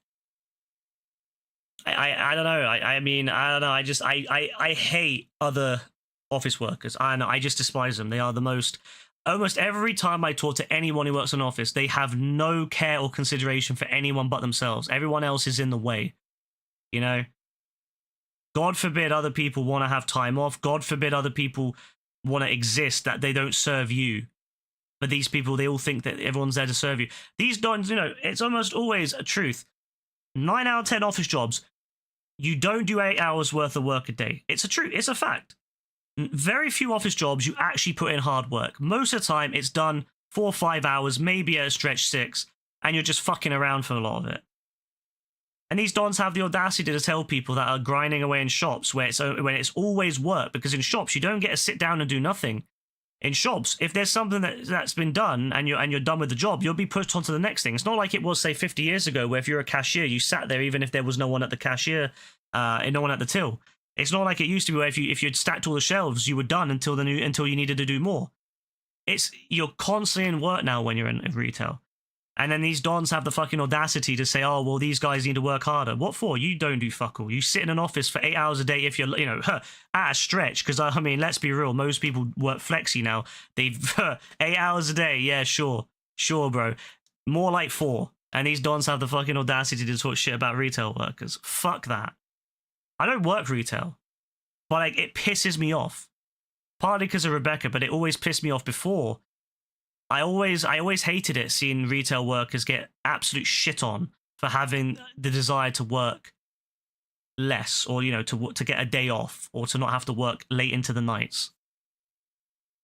I don't know. I mean, I don't know. I hate other office workers. I don't know. I just despise them. They are the most. Almost every time I talk to anyone who works in an office, they have no care or consideration for anyone but themselves. Everyone else is in the way, you know? God forbid other people want to have time off. God forbid other people want to exist, that they don't serve you. But these people, they all think that everyone's there to serve you. These dons, you know, it's almost always a truth. 9 out of 10 office jobs, you don't do 8 hours worth of work a day. It's a truth. It's a fact. Very few office jobs you actually put in hard work. Most of the time, it's done 4 or 5 hours, maybe at a stretch 6, and you're just fucking around for a lot of it. And these dons have the audacity to tell people that are grinding away in shops when it's always work, because in shops you don't get to sit down and do nothing. In shops, if there's something that's been done and you're done with the job, you'll be pushed on to the next thing. It's not like it was, say, 50 years ago, where if you're a cashier, you sat there even if there was no one at the cashier and no one at the till. It's not like it used to be, where if you'd stacked all the shelves, you were done until you needed to do more. You're constantly in work now when you're in retail. And then these dons have the fucking audacity to say, oh, well, these guys need to work harder. What for? You don't do fuck all. You sit in an office for 8 hours a day if you're, you know, at a stretch. Because, I mean, let's be real. Most people work flexi now. They've 8 hours a day. Yeah, sure. Sure, bro. More like 4. And these dons have the fucking audacity to talk shit about retail workers. Fuck that. I don't work retail, but like, it pisses me off. Partly because of Rebecca, but it always pissed me off before. I always hated it, seeing retail workers get absolute shit on for having the desire to work less, or, you know, to get a day off, or to not have to work late into the nights.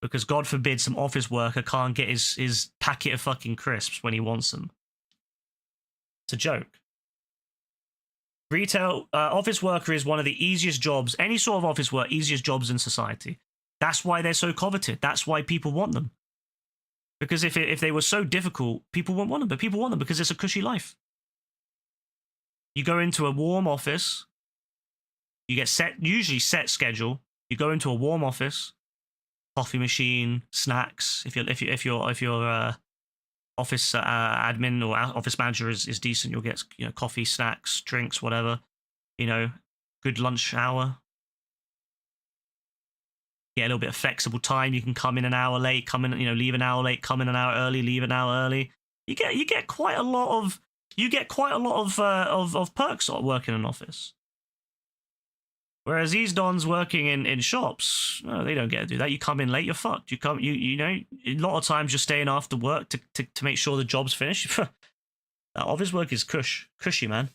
Because God forbid some office worker can't get his packet of fucking crisps when he wants them. It's a joke. Retail office worker is one of the easiest jobs, any sort of office work, easiest jobs in society. That's why they're so coveted. That's why people want them. Because if they were so difficult, people wouldn't want them. But people want them because it's a cushy life. You go into a warm office. You get usually set schedule. You go into a warm office, coffee machine, snacks. If your office admin or office manager is decent, you'll get, you know, coffee, snacks, drinks, whatever. You know, good lunch hour. Get a little bit of flexible time. You can come in an hour late, leave an hour late, come in an hour early, leave an hour early. You get quite a lot of perks working in an office. Whereas these dons working in shops, they don't get to do that. You come in late, you're fucked. You know, a lot of times you're staying after work to make sure the job's finished. That office work is cushy, man.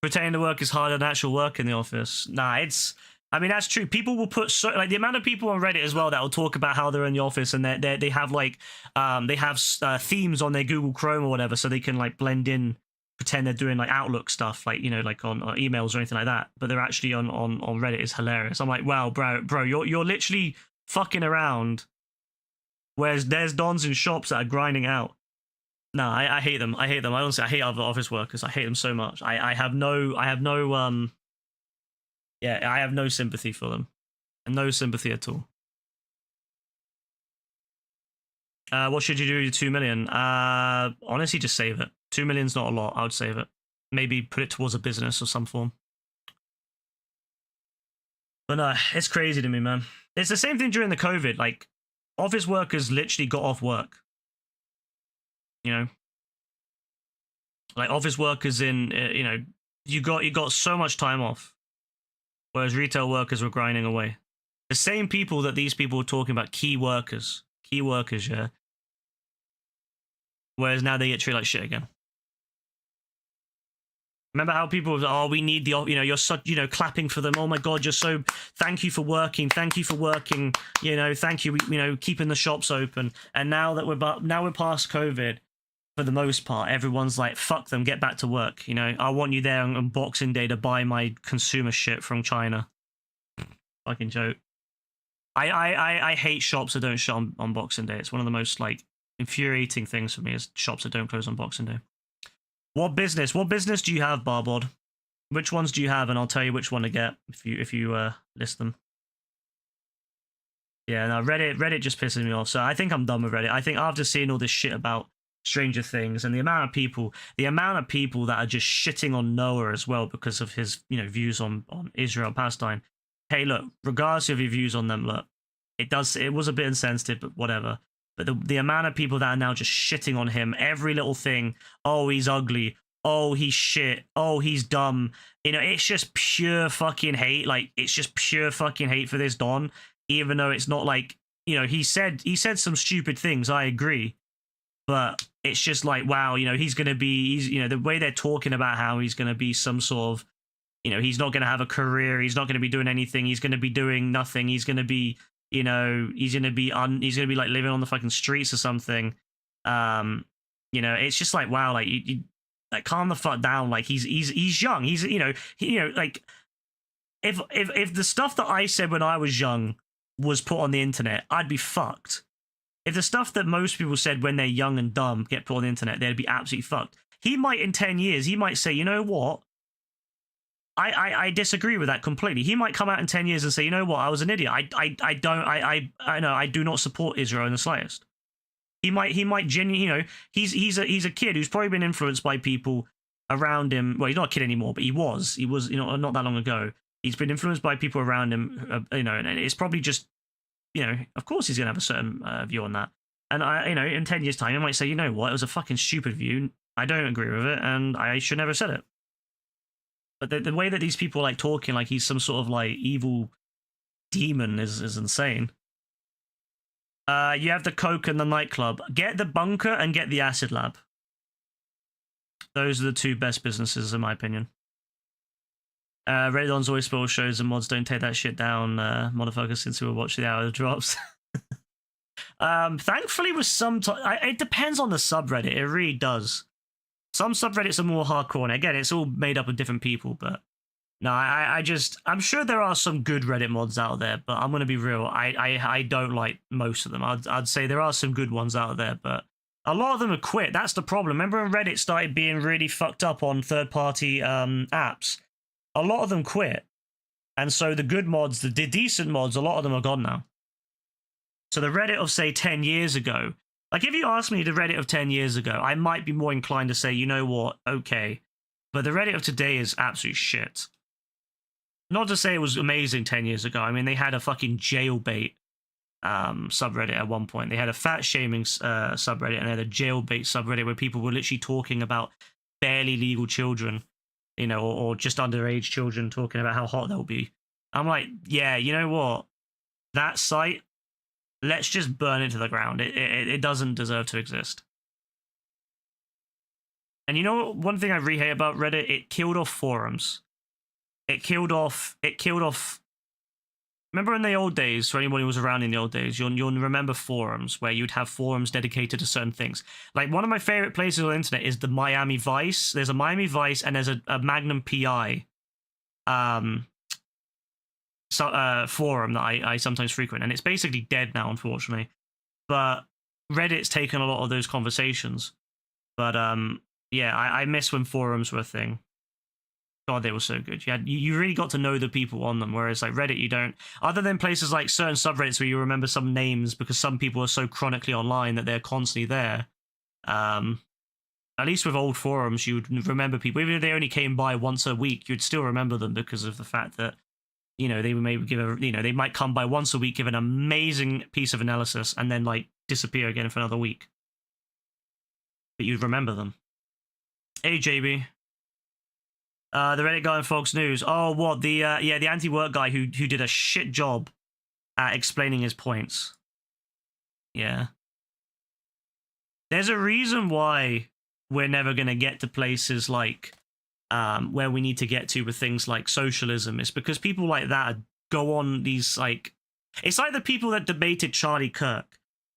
Pretending to work is harder than actual work in the office. Nah, I mean, that's true. People will put like the amount of people on Reddit as well that will talk about how they're in the office, and they have like themes on their Google Chrome or whatever, so they can like blend in pretend they're doing like Outlook stuff, like, you know, like on emails or anything like that, but they're actually on Reddit is hilarious. I'm like, wow, bro, you're literally fucking around. Whereas there's dons in shops that are grinding out. No, I hate them. I hate them. I honestly, I hate other office workers. I hate them so much. I have no yeah, I have no sympathy for them. No sympathy at all. What should you do with 2 million? Honestly, just save it. 2 million's not a lot. I would save it. Maybe put it towards a business or some form. But no, it's crazy to me, man. It's the same thing during the COVID. Like, office workers literally got off work. You know, like office workers in, you know, you got so much time off, whereas retail workers were grinding away. The same people that these people were talking about, key workers, yeah. Whereas now they get treated like shit again. Remember how people were, oh, we need the, you know, you're such, you know, clapping for them. Oh my God, you're so, thank you for working, you know, thank you, you know, keeping the shops open. And now that we're past COVID, for the most part, everyone's like, fuck them, get back to work. You know, I want you there on Boxing Day to buy my consumer shit from China. Fucking joke. I hate shops that don't shut on Boxing Day. It's one of the most like infuriating things for me is shops that don't close on Boxing Day. What business do you have, Barbod? Which ones do you have? And I'll tell you which one to get if you list them. Yeah, no, Reddit just pisses me off. So I think I'm done with Reddit. I think after seeing all this shit about Stranger Things and the amount of people that are just shitting on Noah as well because of his, you know, views on Israel and Palestine. Hey, look, regardless of your views on them, look, it was a bit insensitive, but whatever. But the amount of people that are now just shitting on him, every little thing, oh, he's ugly, oh, he's shit, oh, he's dumb. You know, it's just pure fucking hate. Like, it's just pure fucking hate for this Don, even though it's not like, you know, he said some stupid things, I agree. But it's just like, wow, you know, he's, you know, the way they're talking about how he's going to be some sort of, you know, he's not going to have a career, he's not going to be doing anything, he's going to be doing nothing, he's going to be, you know, he's gonna be like living on the fucking streets or something. You know, it's just like, wow, like you like calm the fuck down. Like he's young. He's, you know, like if the stuff that I said when I was young was put on the internet, I'd be fucked. If the stuff that most people said when they're young and dumb get put on the internet, they'd be absolutely fucked. He might in 10 years, he might say, you know what? I disagrry with that completely. He might come out in 10 years and say, you know what, I was an idiot. I do not support Israel in the slightest. He might genuinely, you know, he's a kid who's probably been influenced by people around him. Well, he's not a kid anymore, but he was, you know, not that long ago. He's been influenced by people around him, you know, and it's probably just, you know, of course he's gonna have a certain view on that. And you know, in 10 years' time, he might say, you know what, it was a fucking stupid view. I don't agree with it, and I should never have said it. But the way that these people like talking like he's some sort of like evil demon is insane. You have the Coke and the nightclub. Get the bunker and get the acid lab. Those are the two best businesses in my opinion. Reddit always spoil shows and mods. Don't take that shit down, motherfuckers, since we were watching the hour drops. Thankfully with some it depends on the subreddit. It really does. Some subreddits are more hardcore, and again, it's all made up of different people, but no, I'm sure there are some good Reddit mods out there, but I'm gonna be real, I don't like most of them. I'd say there are some good ones out there, but a lot of them have quit. That's the problem. Remember when Reddit started being really fucked up on third-party apps? A lot of them quit, and so the good mods, the decent mods, a lot of them are gone now. So the Reddit of, say, 10 years ago, like, if you asked me the Reddit of 10 years ago, I might be more inclined to say, you know what, okay. But the Reddit of today is absolute shit. Not to say it was amazing 10 years ago. I mean, they had a fucking jailbait subreddit at one point. They had a fat shaming subreddit, and they had a jailbait subreddit where people were literally talking about barely legal children, you know, or just underage children, talking about how hot they'll be. I'm like, yeah, you know what? That site, let's just burn it to the ground. It doesn't deserve to exist. And you know what? One thing I really hate about Reddit, it killed off forums. It killed off remember in the old days, for anyone who was around in the old days, you'll remember forums where you'd have forums dedicated to certain things. Like one of my favorite places on the internet is the Miami Vice. There's a Miami Vice and there's a Magnum PI forum that I sometimes frequent, and it's basically dead now, unfortunately. But Reddit's taken a lot of those conversations. But yeah, I miss when forums were a thing. God, they were so good. You really got to know the people on them, whereas like Reddit, you don't. Other than places like certain subreddits where you remember some names because some people are so chronically online that they're constantly there. At least with old forums, you would remember people. Even if they only came by once a week, you'd still remember them because of the fact that, you know, they would maybe give a, you know, they might come by once a week, give an amazing piece of analysis, and then like disappear again for another week. But you'd remember them. Hey, JB. The Reddit guy on Fox News. Oh, what? The the anti-work guy who did a shit job at explaining his points. Yeah. There's a reason why we're never going to get to places like where we need to get to with things like socialism. It's because people like that go on these like... It's like the people that debated Charlie Kirk.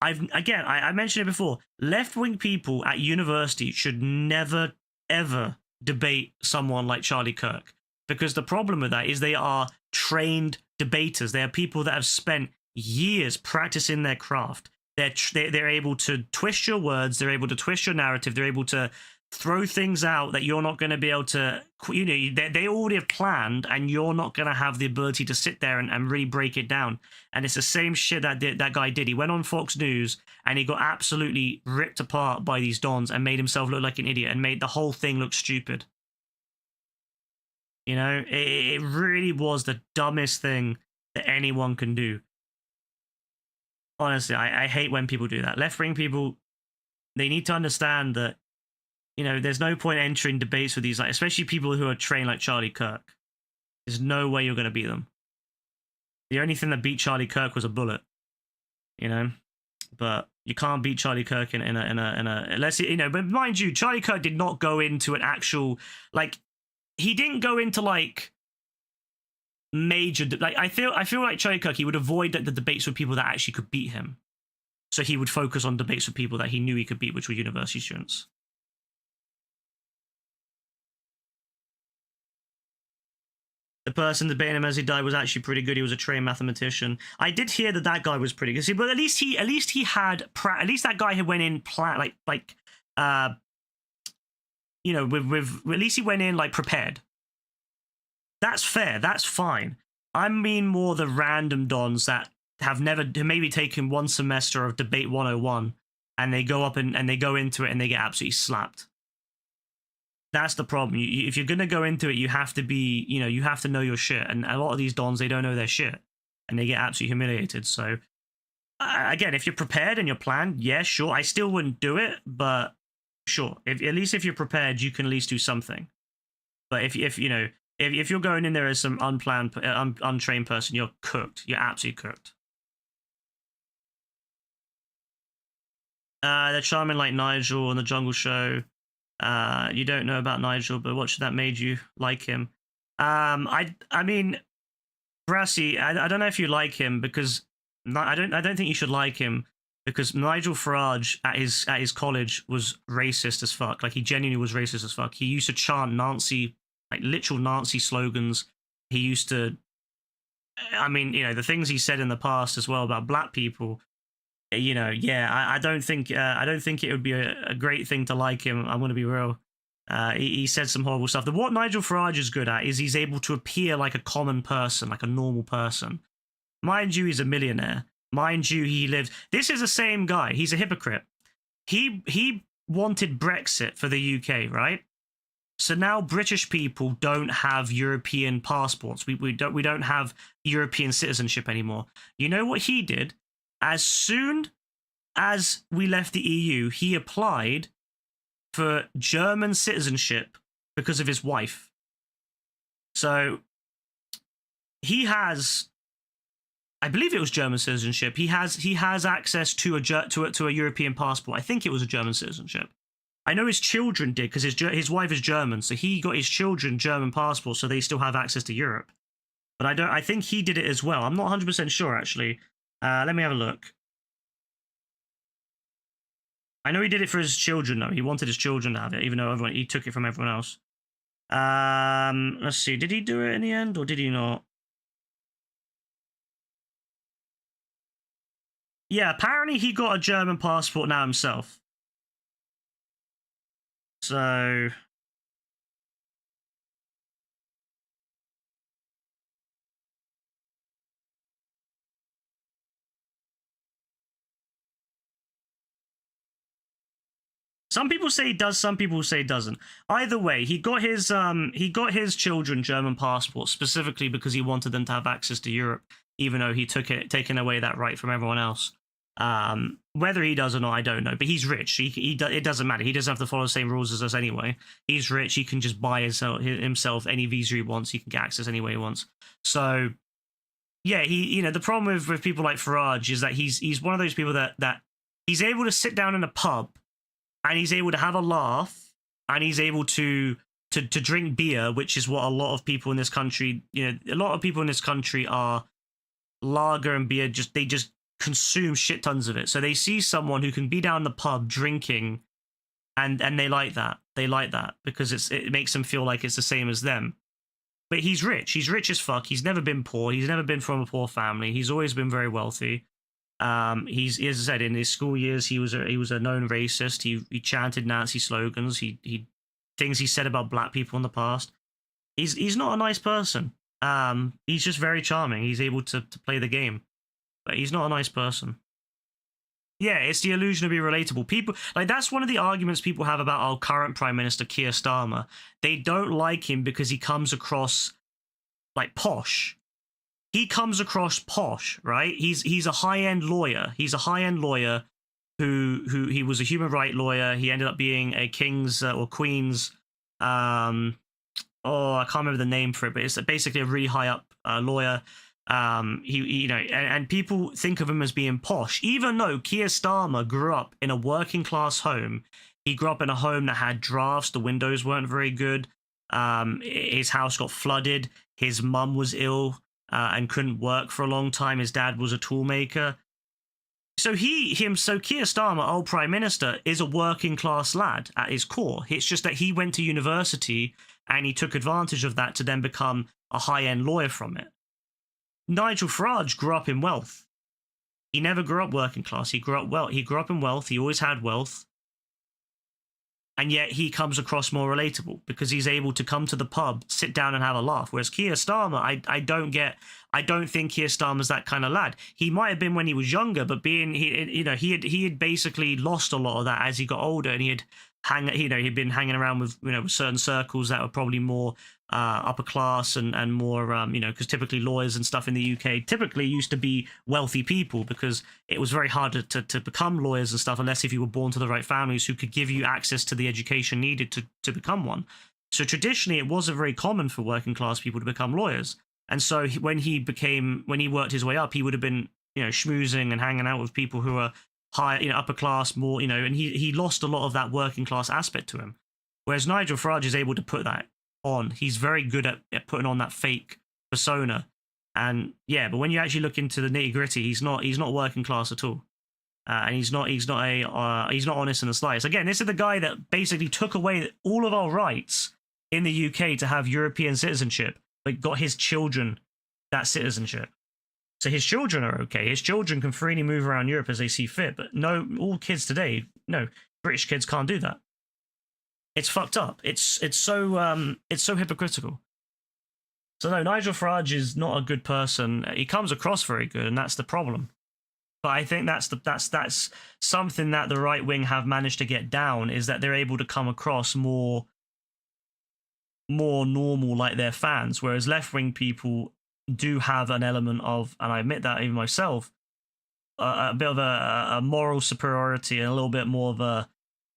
I mentioned it before. Left-wing people at university should never, ever debate someone like Charlie Kirk, because the problem with that is they are trained debaters. They are people that have spent years practicing their craft. They're able to twist your words. They're able to twist your narrative. They're able to throw things out that you're not going to be able to, you know, they already have planned, and you're not going to have the ability to sit there and really break it down. And it's the same shit that guy did. He went on Fox News and he got absolutely ripped apart by these dons and made himself look like an idiot and made the whole thing look stupid. You know, it really was the dumbest thing that anyone can do. Honestly, I hate when people do that. Left-wing people, they need to understand that, you know, there's no point entering debates with these, like, especially people who are trained like Charlie Kirk. There's no way you're going to beat them. The only thing that beat Charlie Kirk was a bullet, you know. But you can't beat Charlie Kirk in a unless you know. But mind you, Charlie Kirk did not go into an actual, like, he didn't go into like major, like, I feel like Charlie Kirk, he would avoid the debates with people that actually could beat him. So he would focus on debates with people that he knew he could beat, which were university students. The person debating him as he died was actually pretty good. He was a trained mathematician. I did hear that guy was pretty good. See, but at least that guy had went in you know, with at least he went in like prepared. That's fair. That's fine. I mean more the random dons that have maybe taken one semester of debate 101 and they go up and they go into it and they get absolutely slapped. That's the problem. If you're going to go into it, you have to be, you know, you have to know your shit. And a lot of these dons, they don't know their shit. And they get absolutely humiliated. So, again, if you're prepared and you're planned, yeah, sure. I still wouldn't do it, but sure. At least if you're prepared, you can at least do something. But if you're going in there as some unplanned, untrained person, you're cooked. You're absolutely cooked. They're charming like Nigel on the Jungle Show. You don't know about Nigel, but what should that made you like him? I mean, Brassy, I don't know if you like him because I don't think you should like him because Nigel Farage at his college was racist as fuck. Like, he genuinely was racist as fuck. He used to chant Nazi, like literal Nazi slogans. He used to, I mean, you know, the things he said in the past as well about black people. You know, yeah, I don't think it would be a great thing to like him. I'm going to be real. He said some horrible stuff. What Nigel Farage is good at is he's able to appear like a common person, like a normal person. Mind you, he's a millionaire. Mind you, he lived... This is the same guy. He's a hypocrite. He wanted Brexit for the UK, right? So now British people don't have European passports. We don't have European citizenship anymore. You know what he did? As soon as we left the EU, he applied for German citizenship because of his wife. So he has, I believe it was German citizenship. He has access to a European passport. I think it was a German citizenship. I know his children did because his wife is German, so he got his children German passports, so they still have access to Europe. but I think he did it as well. I'm not 100% sure actually. Let me have a look. I know he did it for his children though. He wanted his children to have it, even though he took it from everyone else. Let's see. Did he do it in the end, or did he not? Yeah, apparently he got a German passport now himself. So some people say he does, some people say he doesn't. Either way, he got his children German passports specifically because he wanted them to have access to Europe, even though he taken away that right from everyone else. Whether he does or not, I don't know. But he's rich. It doesn't matter. He doesn't have to follow the same rules as us anyway. He's rich. He can just buy himself any visa he wants. He can get access any way he wants. So yeah, the problem with people like Farage is that he's one of those people that he's able to sit down in a pub and he's able to have a laugh and he's able to drink beer, which is what a lot of people in this country, a lot of people in this country are lager and beer. They just consume shit tons of it. So they see someone who can be down the pub drinking, and they like that. They like that because it makes them feel like it's the same as them. But he's rich. He's rich as fuck. He's never been poor. He's never been from a poor family. He's always been very wealthy. He's, as I said, in his school years, he was a known racist. He chanted Nazi slogans. He things he said about black people in the past. He's not a nice person. He's just very charming. He's able to play the game, but he's not a nice person. Yeah, it's the illusion of being relatable. People that's one of the arguments people have about our current Prime Minister Keir Starmer. They don't like him because he comes across like posh. He comes across posh, right? He's a high-end lawyer. He's a high-end lawyer who he was a human rights lawyer. He ended up being a king's or queen's I can't remember the name for it, but it's basically a really high up lawyer. And people think of him as being posh, even though Keir Starmer grew up in a working class home. He grew up in a home that had drafts. The windows weren't very good. His house got flooded. His mum was ill and couldn't work for a long time. His dad was a toolmaker. So Keir Starmer, old Prime Minister, is a working class lad at his core. It's just that he went to university and he took advantage of that to then become a high-end lawyer from it. Nigel Farage grew up in wealth. He never grew up working class. He grew up in wealth. He always had wealth. And yet he comes across more relatable because he's able to come to the pub, sit down and have a laugh. Whereas Keir Starmer, I don't think Keir Starmer's that kind of lad. He might have been when he was younger, but he had basically lost a lot of that as he got older, and he'd been hanging around with certain circles that were probably more upper class and more because typically lawyers and stuff in the UK typically used to be wealthy people because it was very hard to become lawyers and stuff unless if you were born to the right families who could give you access to the education needed to become one. So traditionally it wasn't very common for working class people to become lawyers. And so when he worked his way up, he would have been schmoozing and hanging out with people who are high, upper class, more, and he lost a lot of that working class aspect to him. Whereas Nigel Farage is able to put that on. He's very good at putting on that fake persona. And yeah, but when you actually look into the nitty gritty, he's not working class at all. And he's not honest in the slightest. Again, this is the guy that basically took away all of our rights in the UK to have European citizenship, but got his children that citizenship. So his children are okay. His children can freely move around Europe as they see fit. But no, all kids today, no, British kids can't do that. It's fucked up. It's so hypocritical. So no, Nigel Farage is not a good person. He comes across very good, and that's the problem. But I think that's something that the right wing have managed to get down, is that they're able to come across more normal like their fans, whereas left wing people do have an element of, and I admit that even myself, a bit of a moral superiority and a little bit more of a.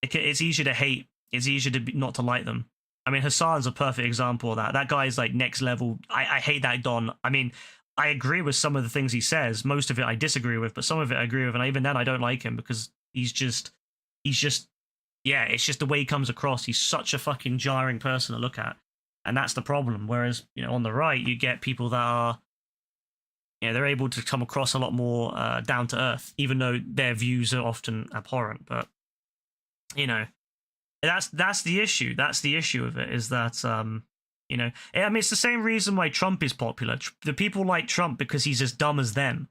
It's easier to hate. It's easier to not to like them. I mean, Hassan's a perfect example of that. That guy is like next level. I hate that Don. I mean, I agree with some of the things he says. Most of it I disagree with, but some of it I agree with. And even then, I don't like him because he's just, yeah, it's just the way he comes across. He's such a fucking jarring person to look at. And that's the problem. Whereas, on the right, you get people that are, they're able to come across a lot more down to earth, even though their views are often abhorrent. But, that's the issue. That's the issue of it, is that, I mean, it's the same reason why Trump is popular. The people like Trump because he's as dumb as them,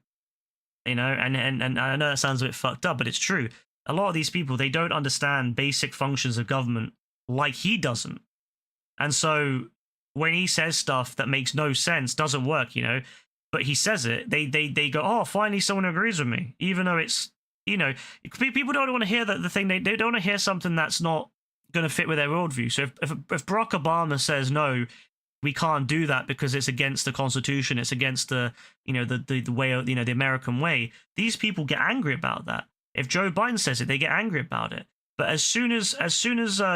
and I know that sounds a bit fucked up, but it's true. A lot of these people, they don't understand basic functions of government like he doesn't. And so when he says stuff that makes no sense, doesn't work, but he says it, they go, oh, finally someone agrees with me, even though it's, people don't want to hear that the thing, they don't want to hear something that's not going to fit with their worldview. So if Barack Obama says, no, we can't do that because it's against the Constitution, it's against the, the way of, the American way, these people get angry about that. If Joe Biden says it, they get angry about it. But as soon as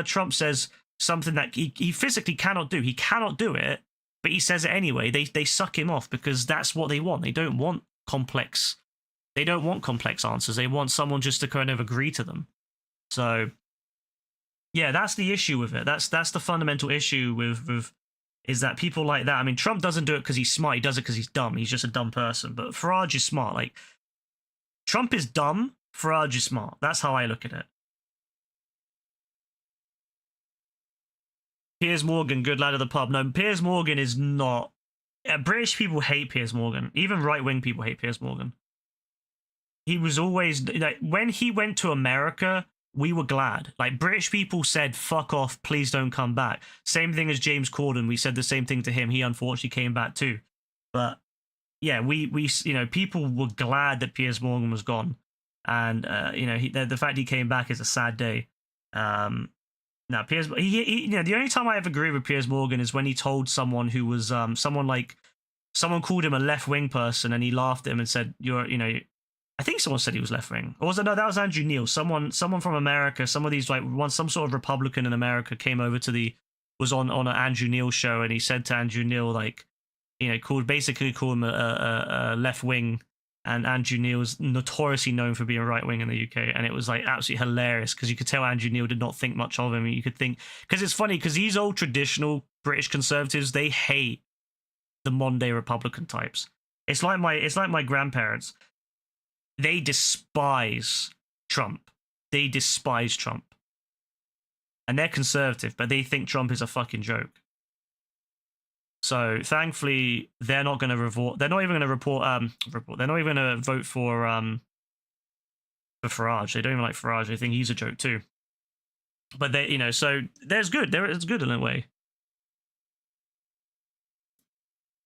Trump says something that he physically cannot do, he cannot do it, but he says it anyway, they suck him off, because that's what they want. They don't want complex answers. They want someone just to kind of agree to them. So yeah, that's the issue with it. That's the fundamental issue with is that people like that. I mean, Trump doesn't do it because he's smart. He does it because he's dumb. He's just a dumb person. But Farage is smart. Like, Trump is dumb, Farage is smart. That's how I look at it. Piers Morgan, good lad of the pub. No, Piers Morgan is not. British people hate Piers Morgan. Even right-wing people hate Piers Morgan. He was always, like, when he went to America, we were glad. Like, British people said, fuck off, please don't come back. Same thing as James Corden. We said the same thing to him. He unfortunately came back too. But yeah, we people were glad that Piers Morgan was gone. And, the fact he came back is a sad day. Now, Piers, the only time I ever agree with Piers Morgan is when he told someone who was, someone called him a left-wing person, and he laughed at him and said, I think someone said he was left-wing. Or was it, no, that was Andrew Neil. Someone from America, some sort of Republican in America came over was on an Andrew Neil show, and he said to Andrew Neil, like, basically called him a left-wing. And Andrew Neil was notoriously known for being right-wing in the UK. And it was, like, absolutely hilarious, because you could tell Andrew Neil did not think much of him. You could think, because it's funny, because these old traditional British conservatives, they hate the modern-day Republican types. It's like my grandparents. They despise Trump. They despise Trump. And they're conservative, but they think Trump is a fucking joke. So thankfully, they're not going to report. They're not even going to report. They're not even going to vote for Farage. They don't even like Farage. They think he's a joke too. But they, so there's good. It's good in a way.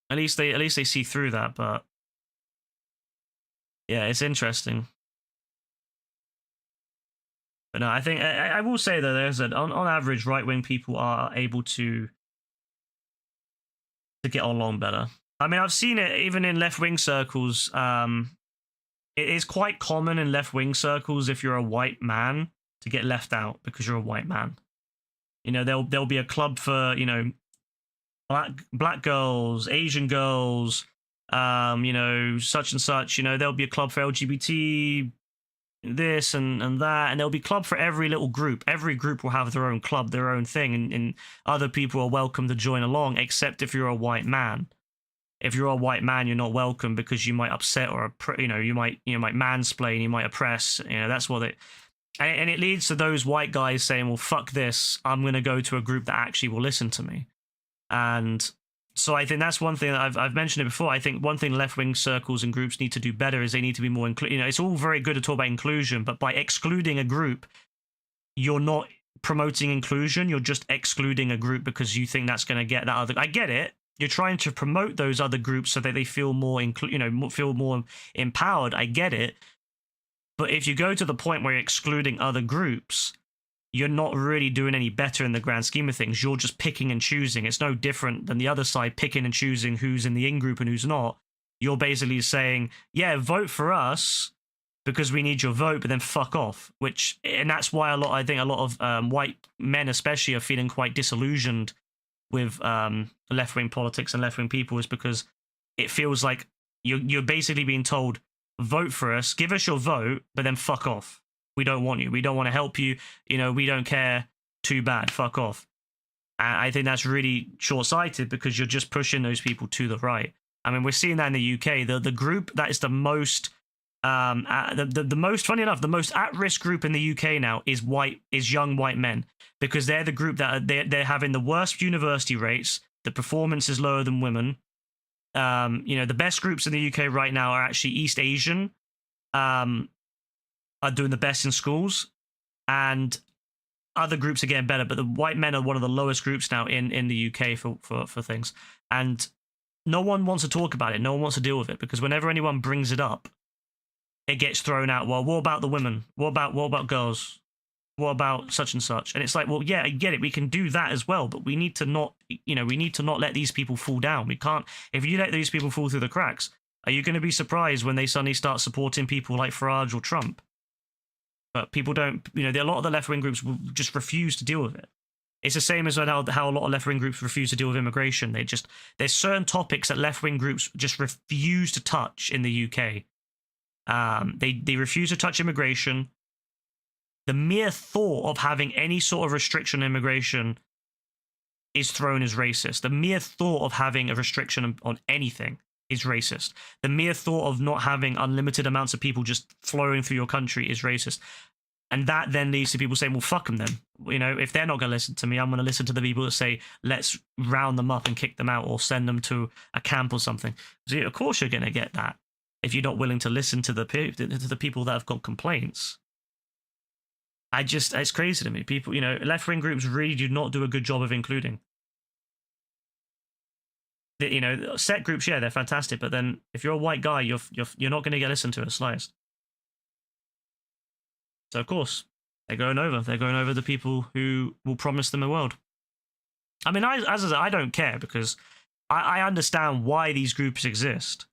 At least they see through that. But yeah, it's interesting. But no, I think I will say that there's on average, right-wing people are able to get along better. I mean, I've seen it even in left-wing circles. It is quite common in left-wing circles, if you're a white man, to get left out because you're a white man. There'll be a club for, black girls, Asian girls, such and such. There'll be a club for LGBT, this and that, and there'll be club for every little group. Every group will have their own club, their own thing, and other people are welcome to join along, except if you're a white man. If you're a white man, you're not welcome, because you might upset or you might mansplain, you might oppress. That's what it. And it leads to those white guys saying, well, fuck this, I'm going to go to a group that actually will listen to me. And so I think that's one thing that I've mentioned it before. I think one thing left-wing circles and groups need to do better is they need to be more it's all very good to talk about inclusion, but by excluding a group, you're not promoting inclusion. You're just excluding a group because you think that's going to get that other. I get it. You're trying to promote those other groups so that they feel more feel more empowered. I get it. But if you go to the point where you're excluding other groups, you're not really doing any better in the grand scheme of things. You're just picking and choosing. It's no different than the other side picking and choosing who's in the in-group and who's not. You're basically saying, yeah, vote for us because we need your vote, but then fuck off. And that's why I think a lot of white men especially are feeling quite disillusioned with left-wing politics and left-wing people, is because it feels like you're basically being told, vote for us, give us your vote, but then fuck off. We don't want you. We don't want to help you. We don't care. Too bad. Fuck off. And I think that's really short-sighted because you're just pushing those people to the right. I mean, we're seeing that in the UK. The group that is the most, the most, funny enough, the most at-risk group in the UK now is young white men, because they're the group that they're having the worst university rates. The performance is lower than women. The best groups in the UK right now are actually East Asian, are doing the best in schools, and other groups are getting better, but the white men are one of the lowest groups now in the UK for things. And no one wants to talk about it. No one wants to deal with it, because whenever anyone brings it up, it gets thrown out. Well, what about the women? What about girls? What about such and such? And it's like, well, yeah, I get it. We can do that as well, but we need to not let these people fall down. We can't, if you let these people fall through the cracks, are you going to be surprised when they suddenly start supporting people like Farage or Trump? But people don't, a lot of the left-wing groups will just refuse to deal with it. It's the same as how a lot of left-wing groups refuse to deal with immigration. There's certain topics that left-wing groups just refuse to touch in the UK. They refuse to touch immigration. The mere thought of having any sort of restriction on immigration is thrown as racist. The mere thought of having a restriction on anything is racist. The mere thought of not having unlimited amounts of people just flowing through your country is racist. And that then leads to people saying, well, fuck them then. If they're not going to listen to me, I'm going to listen to the people that say, let's round them up and kick them out or send them to a camp or something. So, of course you're going to get that if you're not willing to listen to the people that have got complaints. It's crazy to me. People, left-wing groups really do not do a good job of including. Set groups, yeah, they're fantastic, but then if you're a white guy, you're not going to get listened to at sliced. So of course they're going over the people who will promise them a world. I mean, as I said, I don't care, because I understand why these groups exist.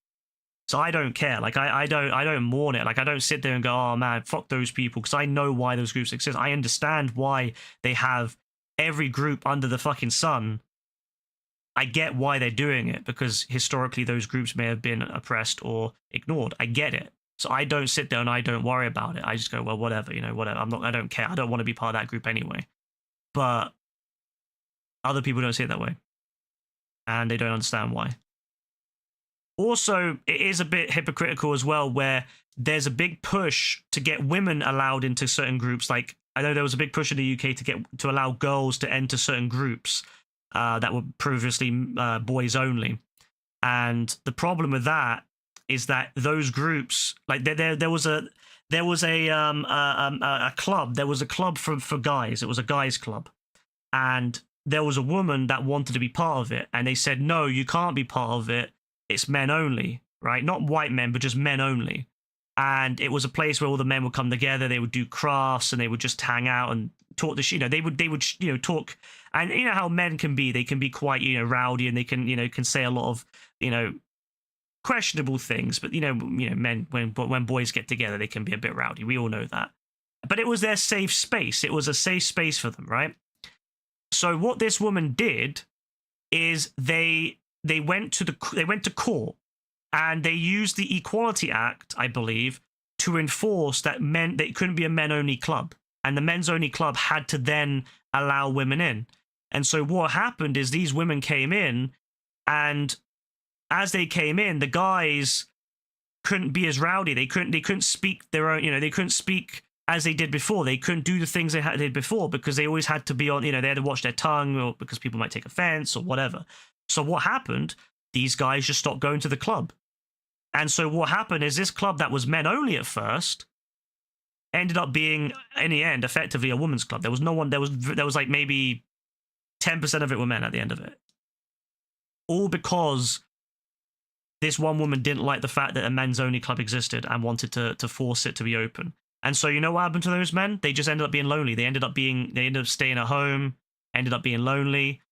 So I don't care. Like I don't mourn it. Like I don't sit there and go, oh man, fuck those people, because I know why those groups exist. I understand why they have every group under the fucking sun. I get why they're doing it, because historically those groups may have been oppressed or ignored. I get it. So I don't sit there and I don't worry about it. I just go, well, whatever, whatever. I don't care. I don't want to be part of that group anyway. But other people don't see it that way. And they don't understand why. Also, it is a bit hypocritical as well, where there's a big push to get women allowed into certain groups. Like, I know there was a big push in the UK to allow girls to enter certain groups that were previously boys only. And the problem with that is that those groups, like there was a club. There was a club for guys. It was a guys club, and there was a woman that wanted to be part of it, and they said, no, you can't be part of it. It's men only, right? Not white men, but just men only. And it was a place where all the men would come together. They would do crafts, and they would just hang out and talk. They would talk. And you know how men can be. They can be quite rowdy, and they can say a lot of questionable things. But men, when boys get together, they can be a bit rowdy. We all know that. But it was their safe space. It was a safe space for them, right? So what this woman did is they went to court, and they used the Equality Act, I believe, to enforce that they couldn't be a men-only club, and the men's-only club had to then allow women in. And so what happened is these women came in, and as they came in, the guys couldn't be as rowdy. They couldn't speak their own. They couldn't speak as they did before. They couldn't do the things they did before, because they always had to be on. They had to watch their tongue, or because people might take offense or whatever. So what happened? These guys just stopped going to the club. And so what happened is this club that was men only at first ended up being, in the end, effectively a women's club. There was no one. There was like maybe 10% of it were men at the end of it. All because this one woman didn't like the fact that a men's only club existed and wanted to force it to be open. And so you know what happened to those men? They just ended up being lonely. They ended up staying at home, ended up being lonely,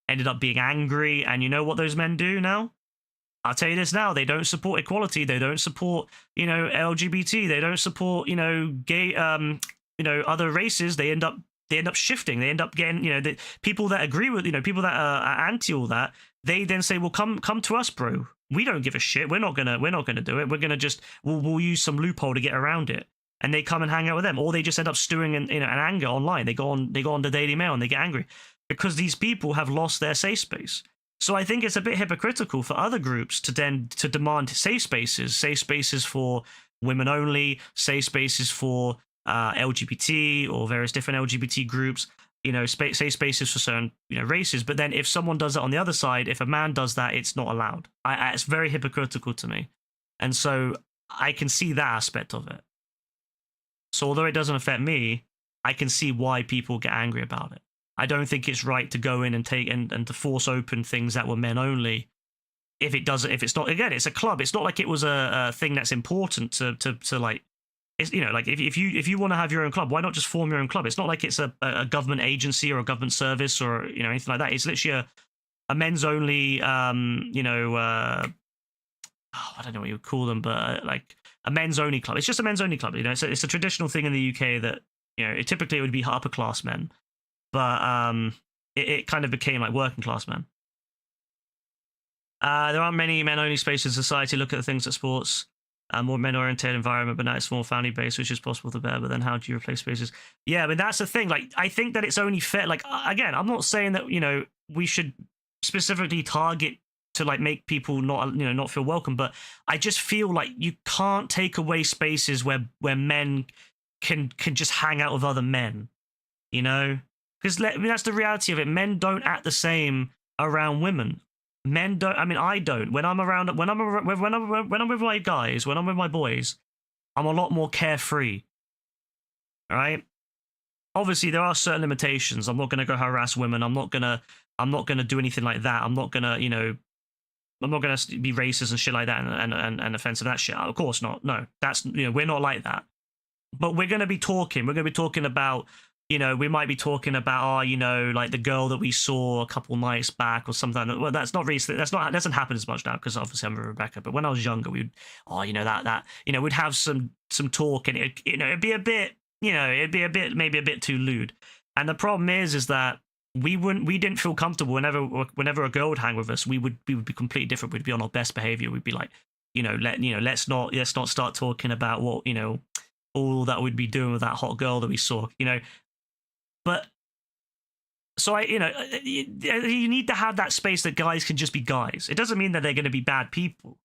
ended up being angry. And you know what those men do now? I'll tell you this now, they don't support equality. They don't support, LGBT. They don't support, gay, other races. They end up shifting. They end up getting, the people that agree with, people that are anti all that. They then say, well, come to us, bro. We don't give a shit. We're not gonna do it. We're gonna just we'll use some loophole to get around it. And they come and hang out with them, or they just end up stewing in anger online. They go on the Daily Mail and they get angry. because these people have lost their safe space. So I think it's a bit hypocritical for other groups to then to demand safe spaces for women only, safe spaces for LGBT or various different LGBT groups, safe spaces for certain races. But then if someone does it on the other side, if a man does that, it's not allowed. It's very hypocritical to me, and so I can see that aspect of it. So although it doesn't affect me, I can see why people get angry about it. I don't think it's right to go in and take and to force open things that were men only. If it's not, again, it's a club. It's not like it was a thing that's important to like. It's, like if you want to have your own club, why not just form your own club? It's not like it's a government agency or a government service or anything like that. It's literally a men's only I don't know what you would call them, but like a men's only club. It's just a men's only club. It's a traditional thing in the UK that typically it would be upper class men. But it kind of became like working class men. There aren't many men-only spaces in society. Look at the things at sports. More men-oriented environment, but now it's more family-based, which is possible the better. But then how do you replace spaces? Yeah, but that's the thing. Like, I think that it's only fair. Like, again, I'm not saying that we should specifically target to like make people not feel welcome, but I just feel like you can't take away spaces where men can just hang out with other men. Because that's the reality of it. Men don't act the same around women. Men don't. I mean, I don't. When I'm with my guys, when I'm with my boys, I'm a lot more carefree. All right. Obviously, there are certain limitations. I'm not gonna go harass women. I'm not gonna do anything like that. I'm not gonna I'm not gonna be racist and shit like that and offensive that shit. Of course not. No, that's we're not like that. But we're gonna be talking. We're gonna be talking about. We might be talking about, like the girl that we saw a couple nights back or something. Well, that's not recent. That doesn't happen as much now because obviously I'm with Rebecca. But when I was younger, we'd, we'd have some talk and it'd be a bit, maybe a bit too lewd. And the problem is that we didn't feel comfortable whenever a girl would hang with us. We would be completely different. We'd be on our best behavior. We'd be like, let's not start talking about what all that we'd be doing with that hot girl that we saw. But so you need to have that space that guys can just be guys. It doesn't mean that they're going to be bad people.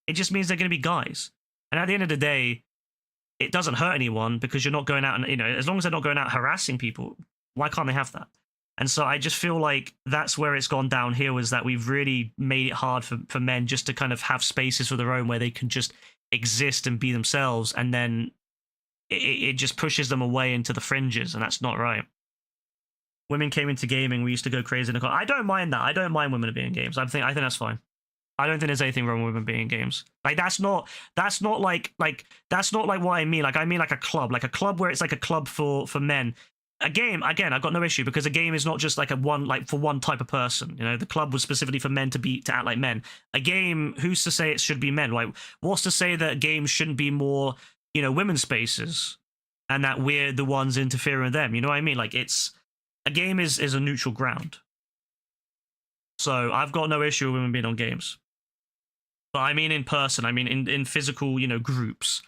It just means they're going to be guys. And at the end of the day, it doesn't hurt anyone because you're not going out and, as long as they're not going out harassing people, why can't they have that? And so I just feel like that's where it's gone downhill, is that we've really made it hard for men just to kind of have spaces of their own where they can just exist and be themselves. And then it just pushes them away into the fringes, and that's not right. Women came into gaming, we used to go crazy in the car. I don't mind that. I don't mind women being in games. I think that's fine. I don't think there's anything wrong with women being in games. Like that's not like what I mean. Like I mean like a club where it's like a club for men. A game, again, I've got no issue because a game is not just like for one type of person. The club was specifically for men to act like men. A game, who's to say it should be men? Like, what's to say that games shouldn't be more, women's spaces, and that we're the ones interfering with them? You know what I mean? Like a game is a neutral ground. So I've got no issue with women being on games. But I mean in person, I mean in physical, groups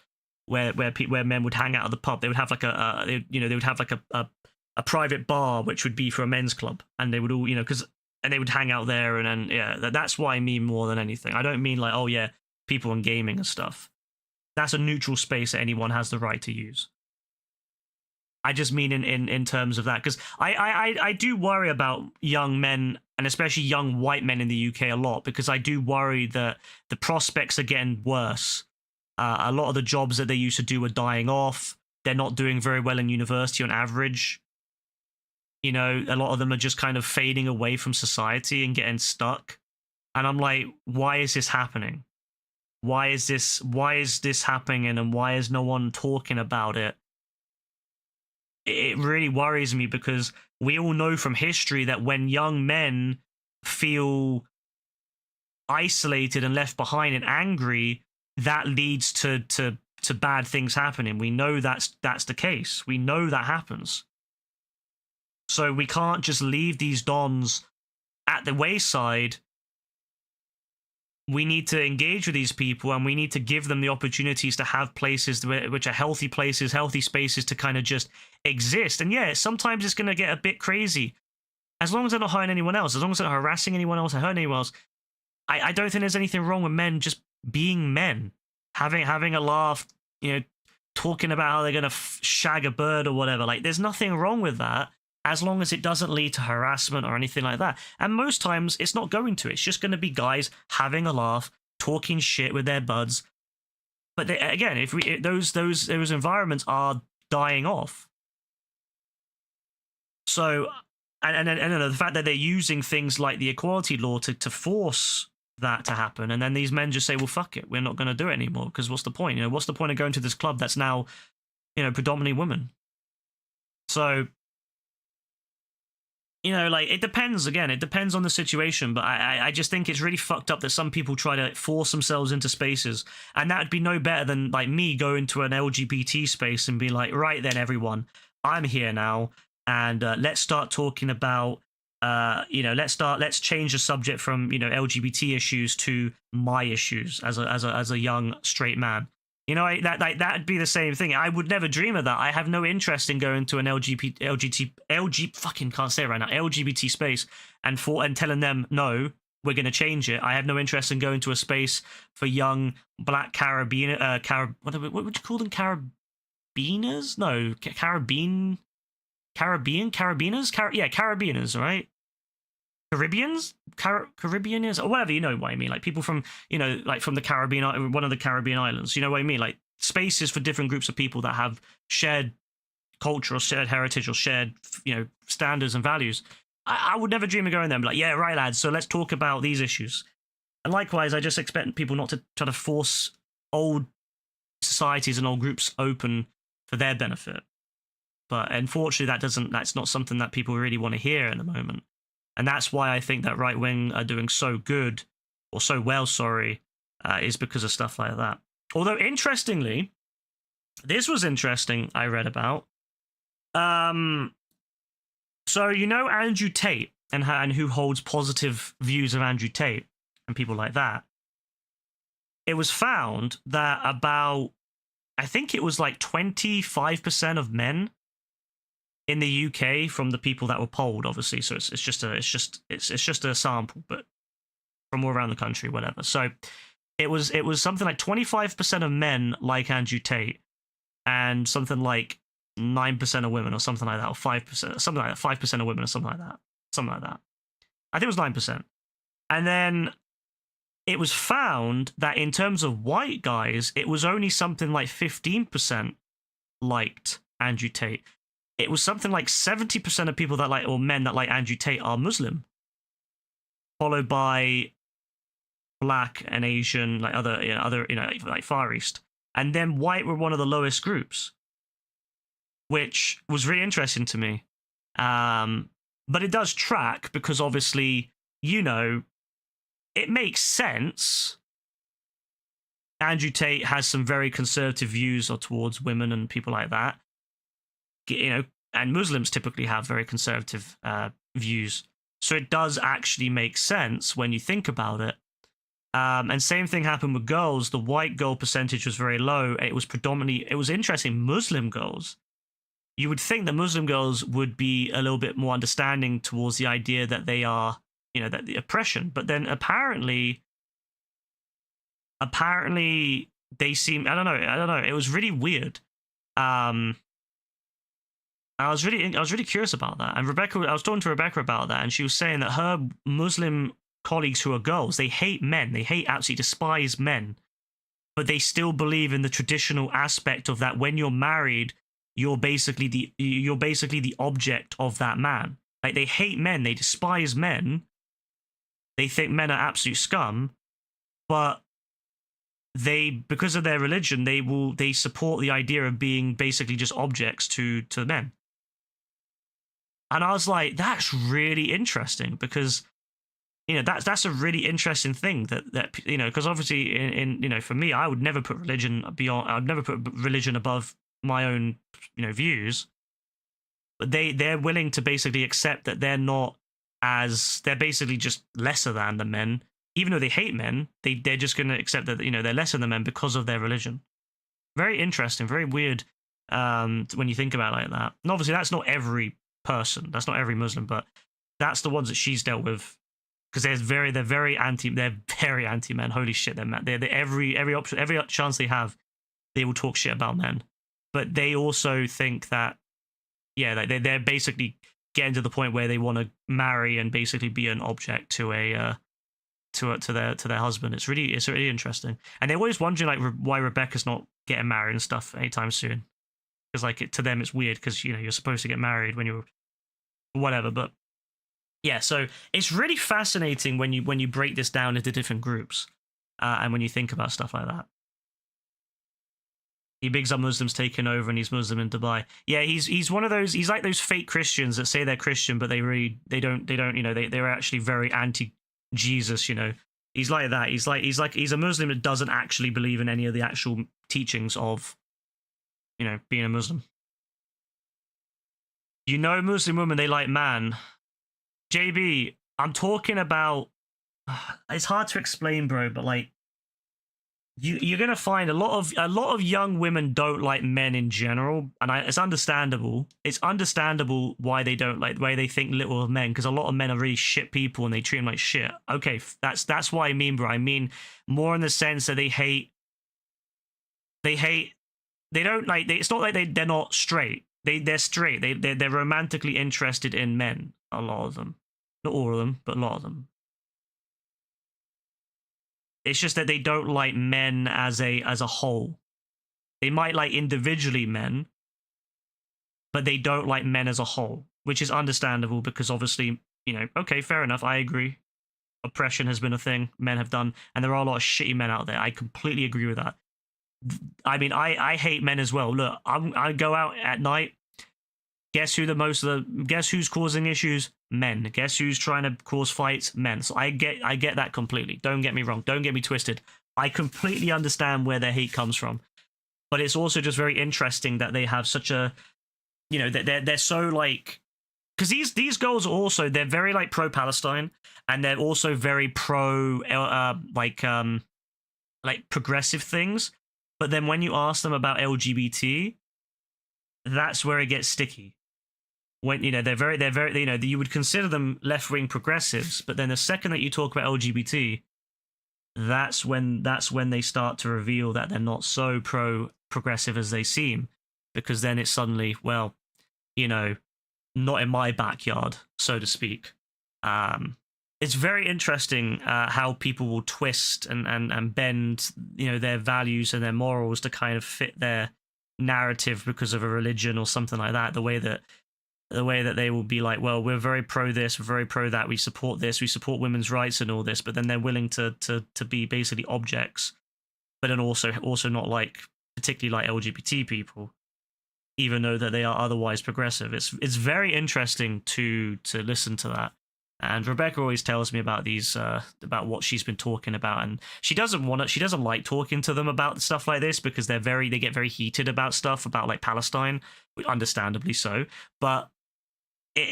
where men would hang out at the pub. They would have like they would have like a private bar which would be for a men's club, and they would all, and they would hang out there, and then that's what I mean more than anything. I don't mean like, oh yeah, people on gaming and stuff. That's a neutral space that anyone has the right to use. I just mean in terms of that, because I do worry about young men, and especially young white men in the UK a lot, because I do worry that the prospects are getting worse. A lot of the jobs that they used to do are dying off. They're not doing very well in university on average. A lot of them are just kind of fading away from society and getting stuck. And I'm like, why is this happening? Why is this happening, and why is no one talking about it? It really worries me, because we all know from history that when young men feel isolated and left behind and angry, that leads to bad things happening. We know that's the case. We know that happens. So we can't just leave these dons at the wayside. We need to engage with these people, and we need to give them the opportunities to have places which are healthy places, healthy spaces to kind of just exist. And yeah, sometimes it's going to get a bit crazy. as long as they're not hurting anyone else, as long as they're not harassing anyone else or hurting anyone else, I don't think there's anything wrong with men just being men, having a laugh, talking about how they're gonna shag a bird or whatever. Like, there's nothing wrong with that as long as it doesn't lead to harassment or anything like that. And most times it's not going to. It's just going to be guys having a laugh, talking shit with their buds. But again, if those environments are dying off. So, and the fact that they're using things like the equality law to force that to happen, and then these men just say, well, fuck it, we're not going to do it anymore, because what's the point? What's the point of going to this club that's now, predominantly women? So, like, it depends. Again, it depends on the situation, but I just think it's really fucked up that some people try to force themselves into spaces, and that would be no better than, like, me going to an LGBT space and be like, right then, everyone, I'm here now, and let's start talking about let's change the subject from LGBT issues to my issues as a young straight man. That'd be the same thing. I would never dream of that. I have no interest in going to an fucking can't say it right now, LGBT space and telling them no, we're going to change it. I have no interest in going to a space for young black Caribbean what would you call them? Carabiners? No, Carabiners, Carabiners, right? Caribbeaners, or whatever, you know what I mean, like people from, like from the Caribbean, one of the Caribbean islands, you know what I mean, like spaces for different groups of people that have shared culture or shared heritage or shared, standards and values. I would never dream of going there and be like, yeah, right, lads, so let's talk about these issues. And likewise, I just expect people not to try to force old societies and old groups open for their benefit. But unfortunately, that's not something that people really want to hear at the moment. And that's why I think that right wing are doing so good, or so well, is because of stuff like that. Although, interestingly, this was interesting, I read about. So, Andrew Tate and who holds positive views of Andrew Tate and people like that. It was found that about, I think it was like 25% of men in the UK, from the people that were polled, obviously, so it's just a sample, but from all around the country, whatever. So it was something like 25% of men like Andrew Tate, and something like 9% of women, or something like that, or 5%, something like that, 5% of women, or something like that. I think it was 9%. And then it was found that in terms of white guys, it was only something like 15% liked Andrew Tate. It was something like 70% of people that like, or men that like Andrew Tate, are Muslim, followed by Black and Asian, like like Far East, and then white were one of the lowest groups, which was really interesting to me. But it does track, because obviously, it makes sense. Andrew Tate has some very conservative views towards women and people like that. And Muslims typically have very conservative views. So it does actually make sense when you think about it. And same thing happened with girls. The white girl percentage was very low. It was interesting, Muslim girls. You would think that Muslim girls would be a little bit more understanding towards the idea that they are, that the oppression. But then apparently they seem, I don't know. It was really weird. I was really curious about that. And I was talking to Rebecca about that, and she was saying that her Muslim colleagues who are girls, they hate men. They absolutely despise men. But they still believe in the traditional aspect of that when you're married, you're basically the object of that man. Like, they hate men, they despise men. They think men are absolute scum, but because of their religion, they support the idea of being basically just objects to men. And I was like, that's really interesting, because that's a really interesting thing that because obviously in for me, I would never put religion above my own views. But they're willing to basically accept that they're basically just lesser than the men, even though they hate men. They're just going to accept that they're lesser than men because of their religion. Very interesting, very weird when you think about it like that. And obviously that's not every person, that's not every Muslim, but That's the ones that she's dealt with, because they're very anti men. Holy shit, they're mad. They're every option, every chance they have, they will talk shit about men. But they also think that, yeah, like they're basically getting to the point where they want to marry and basically be an object to their husband. It's really interesting, and they're always wondering like why Rebecca's not getting married and stuff anytime soon, because like to them it's weird, because you're supposed to get married when you're whatever. But yeah, so it's really fascinating when you break this down into different groups, and when you think about stuff like that. He bigs up Muslims taking over, and he's Muslim in Dubai. Yeah, he's one of those. He's like those fake Christians that say they're Christian, but they don't. They're actually very anti Jesus. He's like that. He's a Muslim that doesn't actually believe in any of the actual teachings of being a Muslim. Muslim women, they like man. JB, I'm talking about. It's hard to explain, bro, but like. You're gonna find a lot of young women don't like men in general, and it's understandable. It's understandable why they don't like, why they think little of men, because a lot of men are really shit people and they treat them like shit. Okay, that's what I mean, bro. I mean more in the sense that they don't like. It's not like they're not straight. They're straight. They're romantically interested in men. A lot of them, not all of them, but a lot of them. It's just that they don't like men as a whole. They might like individually men, but they don't like men as a whole, which is understandable because obviously, okay, fair enough. I agree. Oppression has been a thing men have done, and there are a lot of shitty men out there. I completely agree with that. I mean, I hate men as well. Look, I go out at night. Guess who's causing issues? Men. Guess who's trying to cause fights? Men. So I get that completely. Don't get me wrong. Don't get me twisted. I completely understand where their hate comes from. But it's also just very interesting that they have such a, they're so like, because these girls are also, they're very like pro-Palestine, and they're also very pro like progressive things. But then when you ask them about LGBT, that's where it gets sticky. When they're very you would consider them left-wing progressives, but then the second that you talk about LGBT, that's when they start to reveal that they're not so progressive as they seem, because then it's suddenly, well, not in my backyard, so to speak. It's very interesting how people will twist and bend their values and their morals to kind of fit their narrative because of a religion or something like that. The way that they will be like, well, we're very pro this, we're very pro that, we support this, we support women's rights and all this, but then they're willing to be basically objects, but then also not like particularly like LGBT people, even though that they are otherwise progressive. It's very interesting to listen to that. And Rebecca always tells me about these about what she's been talking about, and she doesn't like talking to them about stuff like this because they get very heated about stuff about like Palestine, understandably so. But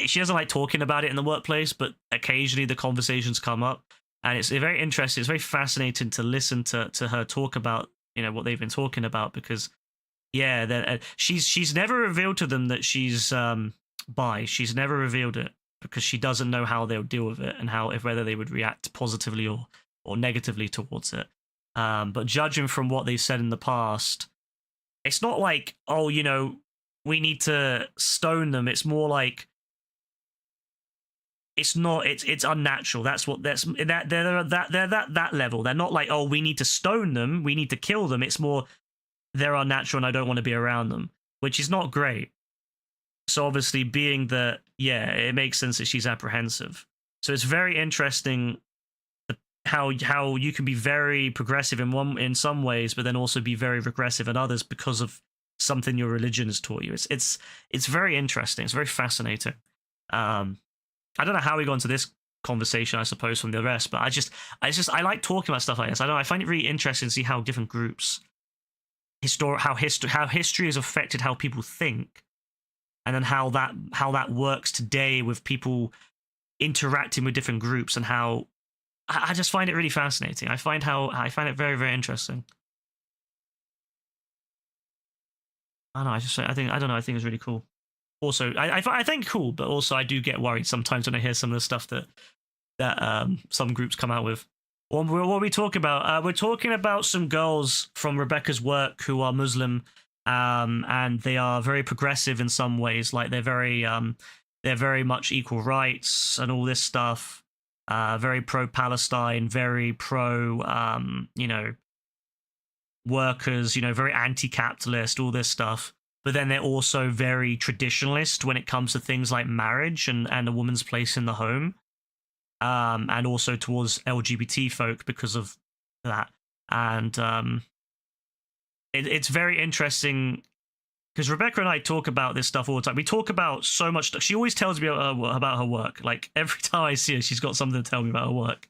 she doesn't like talking about it in the workplace, but occasionally the conversations come up, and it's very interesting. It's very fascinating to listen to her talk about what they've been talking about, because she's never revealed to them that she's bi. She's never revealed it because she doesn't know how they'll deal with it and whether they would react positively or negatively towards it. But judging from what they've said in the past, it's not like, oh, we need to stone them. It's more like it's unnatural. They're that level. They're not like, oh, we need to stone them, we need to kill them. It's more, they're unnatural and I don't want to be around them, which is not great. So obviously, being that, it makes sense that she's apprehensive. So it's very interesting how you can be very progressive in some ways, but then also be very regressive in others because of something your religion has taught you. It's very interesting. It's very fascinating. I don't know how we got into this conversation, I suppose, from the rest, but I like talking about stuff like this. I find it really interesting to see how different groups, how history has affected how people think, and then how that works today with people interacting with different groups, and how I just find it really fascinating. I find it very, very interesting. I don't know. I think it's really cool. also I think cool, but also I do get worried sometimes when I hear some of the stuff that some groups come out with. What are we talking about? We're talking about some girls from Rebecca's work who are Muslim, and they are very progressive in some ways. Like they're very much equal rights and all this stuff. Very pro Palestine, very pro workers. Very anti-capitalist, all this stuff. But then they're also very traditionalist when it comes to things like marriage and a woman's place in the home. And also towards LGBT folk because of that. And it's very interesting because Rebecca and I talk about this stuff all the time. We talk about so much stuff. She always tells me about her work. Like every time I see her, she's got something to tell me about her work.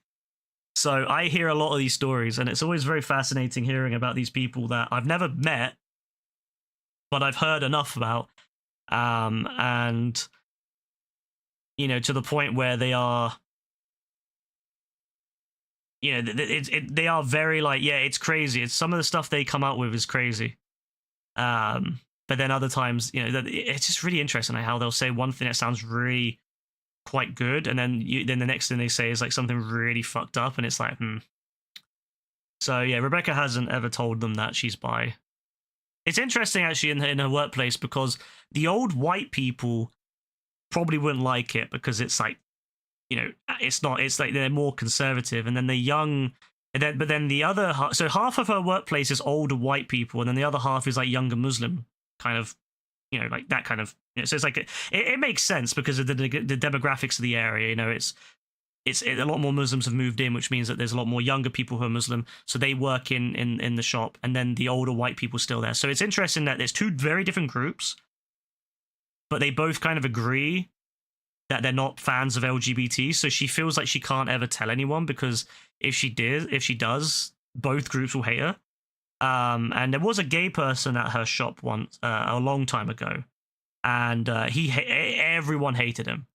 So I hear a lot of these stories, and it's always very fascinating hearing about these people that I've never met, but I've heard enough about. And, to the point where they are... they are very like, yeah, it's crazy. It's some of the stuff they come out with is crazy. But then other times, it's just really interesting how they'll say one thing that sounds really quite good, and then the next thing they say is like something really fucked up, and it's like, So yeah, Rebecca hasn't ever told them that she's bi. It's interesting actually in her workplace because the old white people probably wouldn't like it because it's like, it's like they're more conservative, and then the young, but then the other half, so half of her workplace is older white people, and then the other half is like younger Muslim kind of, like that kind of, so it's like, it makes sense because of the demographics of the area, it's a lot more Muslims have moved in, which means that there's a lot more younger people who are Muslim, so they work in the shop, and then the older white people still there. So it's interesting that there's two very different groups, but they both kind of agree that they're not fans of LGBT, so she feels like she can't ever tell anyone because if she does, both groups will hate her. And there was a gay person at her shop once, a long time ago, and everyone hated him.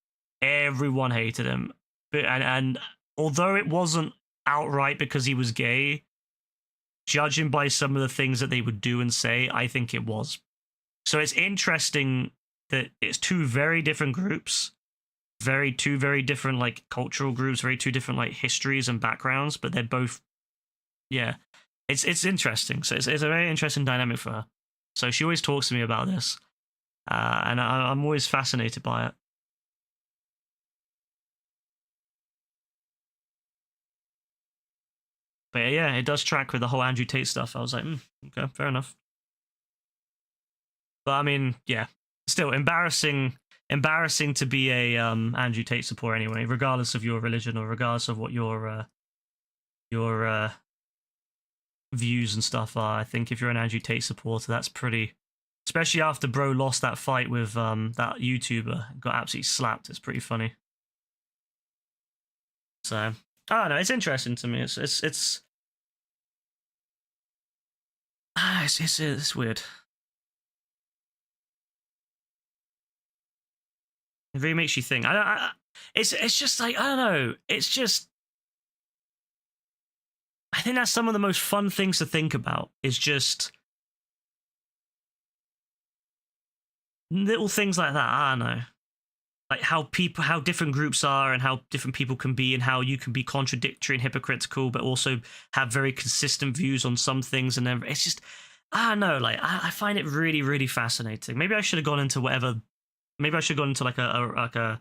Everyone hated him, and although it wasn't outright because he was gay, judging by some of the things that they would do and say, I think it was. So it's interesting that it's two very different groups. Two very different like cultural groups, two different like histories and backgrounds, but they're both, yeah, it's interesting. So it's a very interesting dynamic for her. So she always talks to me about this, and I'm always fascinated by it. But yeah, it does track with the whole Andrew Tate stuff. I was like, okay, fair enough. But I mean, yeah, still embarrassing to be a Andrew Tate supporter anyway, regardless of your religion or regardless of what your views and stuff are. I think if you're an Andrew Tate supporter, that's pretty, especially after bro lost that fight with that YouTuber, got absolutely slapped. It's pretty funny. So I don't know, it's interesting to me. It's weird. It really makes you think. It's just like, I don't know. It's just, I think that's some of the most fun things to think about. Is just little things like that. I don't know, like how different groups are, and how different people can be, and how you can be contradictory and hypocritical, but also have very consistent views on some things. And then it's just, I don't know. Like I find it really, really fascinating. Maybe I should have gone into whatever. Maybe I should go into like a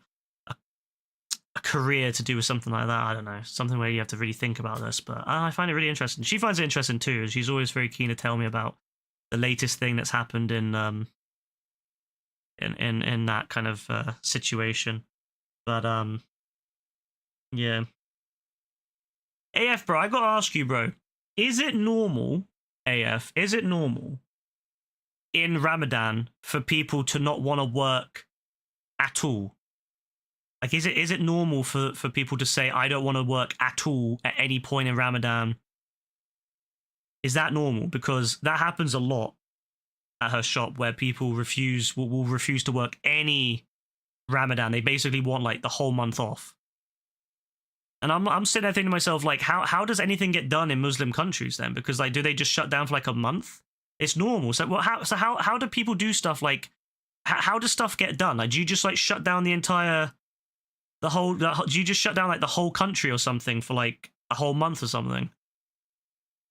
career to do with something like that. I don't know, something where you have to really think about this. But I find it really interesting. She finds it interesting too. She's always very keen to tell me about the latest thing that's happened in that kind of situation. But yeah. AF, bro, I gotta ask you, bro. Is it normal, AF? Is it normal in Ramadan for people to not want to work at all? Like, is it normal for people to say, I don't want to work at all at any point in Ramadan? Is that normal? Because that happens a lot at her shop, where people will refuse to work any Ramadan. They basically want like the whole month off. And I'm sitting there thinking to myself, like, how does anything get done in Muslim countries then? Because like, do they just shut down for like a month? It's normal. So how do people do stuff like how does stuff get done? Like, do you just like shut down the entire, do you just shut down like the whole country or something for like a whole month or something?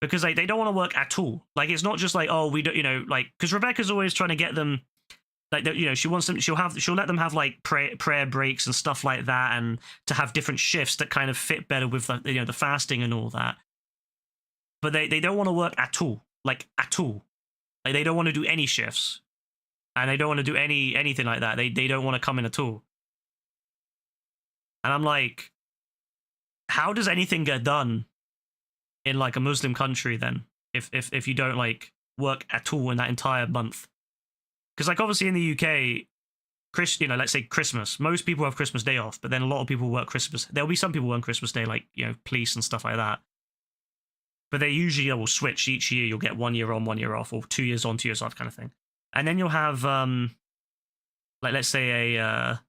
Because like they don't want to work at all. Like it's not just like, oh, we don't, you know, like, because Rebecca's always trying to get them, like, you know, she wants them, she'll let them have like prayer breaks and stuff like that, and to have different shifts that kind of fit better with the, you know, the fasting and all that. But they don't want to work at all, like at all. Like they don't want to do any shifts, and they don't want to do anything like that. They don't want to come in at all. And I'm like, how does anything get done in like a Muslim country then, if you don't like work at all in that entire month? Because like obviously in the UK, you know, let's say Christmas, most people have Christmas Day off, but then a lot of people work Christmas. There'll be some people on Christmas Day, like, you know, police and stuff like that. But they usually will switch each year. You'll get 1 year on, 1 year off, or 2 years on, 2 years off, kind of thing. And then you'll have like let's say a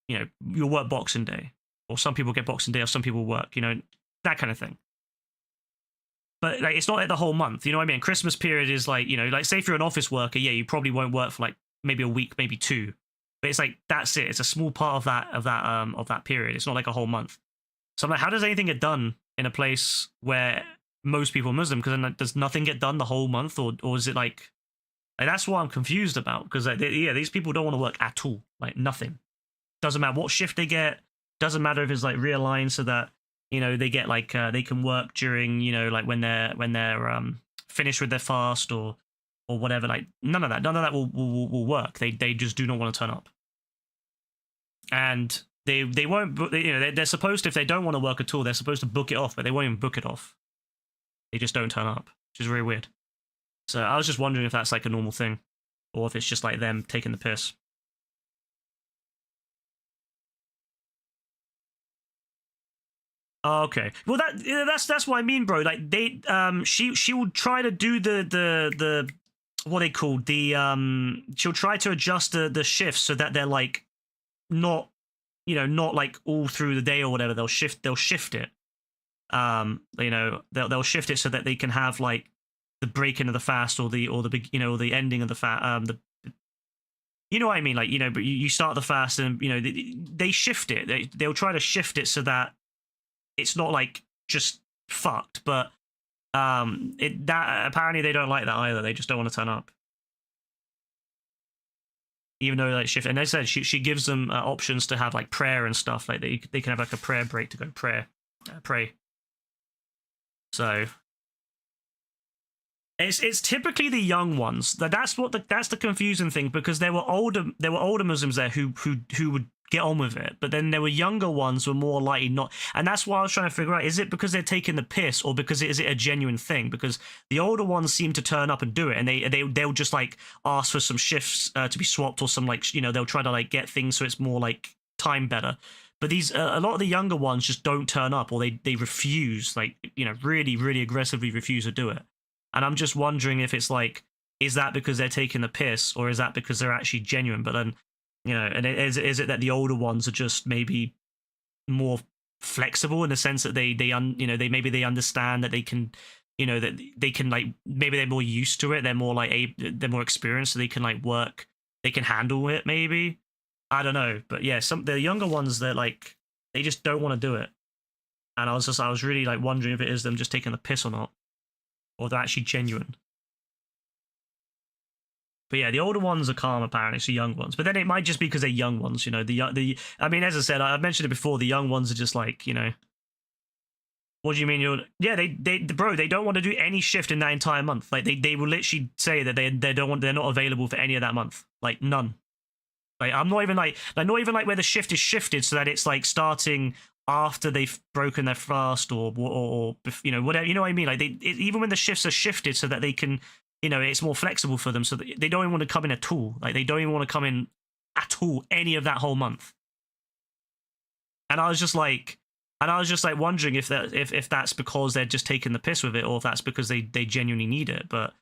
you know, you'll work Boxing Day, or some people get Boxing Day, or some people work, you know, that kind of thing. But like it's not like the whole month, you know what I mean? Christmas period is like, you know, like say if you're an office worker, yeah, you probably won't work for like maybe a week, maybe two. But it's like that's it. It's a small part of that period. It's not like a whole month. So I'm like, how does anything get done in a place where most people are Muslim? Because then like, does nothing get done the whole month, or is it like that's what I'm confused about? Because like, yeah, these people don't want to work at all, like nothing. Doesn't matter what shift they get. Doesn't matter if it's like realigned so that, you know, they get like they can work during, you know, like when they're finished with their fast or whatever. Like none of that will work. They just do not want to turn up, and they won't. You know, they're supposed to, if they don't want to work at all, they're supposed to book it off, but they won't even book it off. They just don't turn up, which is very weird. So I was just wondering if that's like a normal thing, or if it's just like them taking the piss. Oh, okay. Well, that's what I mean, bro. Like they, she will try to do the what they call the she'll try to adjust the shifts so that they're like not, you know, not like all through the day or whatever. They'll shift it. You know, they'll shift it so that they can have like the break into the fast or the big, you know, or the ending of the fast. You know what I mean? Like, you know, but you start the fast and, you know, they shift it. They'll try to shift it so that it's not like just fucked, but that apparently they don't like that either. They just don't want to turn up, even though like shift. And they said she gives them options to have like prayer and stuff. Like they can have like a prayer break to go pray. So it's typically the young ones. That's the confusing thing, because there were older Muslims there who would get on with it, but then there were younger ones who were more likely not. And that's why I was trying to figure out, is it because they're taking the piss, or because is it a genuine thing? Because the older ones seem to turn up and do it, and they'll just like ask for some shifts to be swapped, or some like, you know, they'll try to like get things so it's more like time better. But these a lot of the younger ones just don't turn up, or they refuse, like, you know, really aggressively refuse to do it. And I'm just wondering if it's like, is that because they're taking the piss, or is that because they're actually genuine? But then, you know, and is it that the older ones are just maybe more flexible in the sense that you know, they understand that they can, you know, that they can like, maybe they're more used to it, they're more like they're more experienced, so they can like work, they can handle it, maybe. I don't know, but yeah, the younger ones, they're like, they just don't want to do it. And I was really like wondering if it is them just taking the piss or not, or they're actually genuine. But yeah, the older ones are calm, apparently. It's the young ones. But then it might just be because they're young ones, you know. I mean, as I said, I've mentioned it before. The young ones are just like, you know, what do you mean? Yeah, bro, they don't want to do any shift in that entire month. Like they will literally say that they're not available for any of that month. Like none. Like I'm not even like not even like where the shift is shifted so that it's like starting after they've broken their fast or you know, whatever, you know what I mean? Like even when the shifts are shifted so that they can, you know, it's more flexible for them, so that they don't even want to come in at all. Like they don't even want to come in at all any of that whole month. And I was just like wondering if that's because they're just taking the piss with it, or if that's because they genuinely need it. But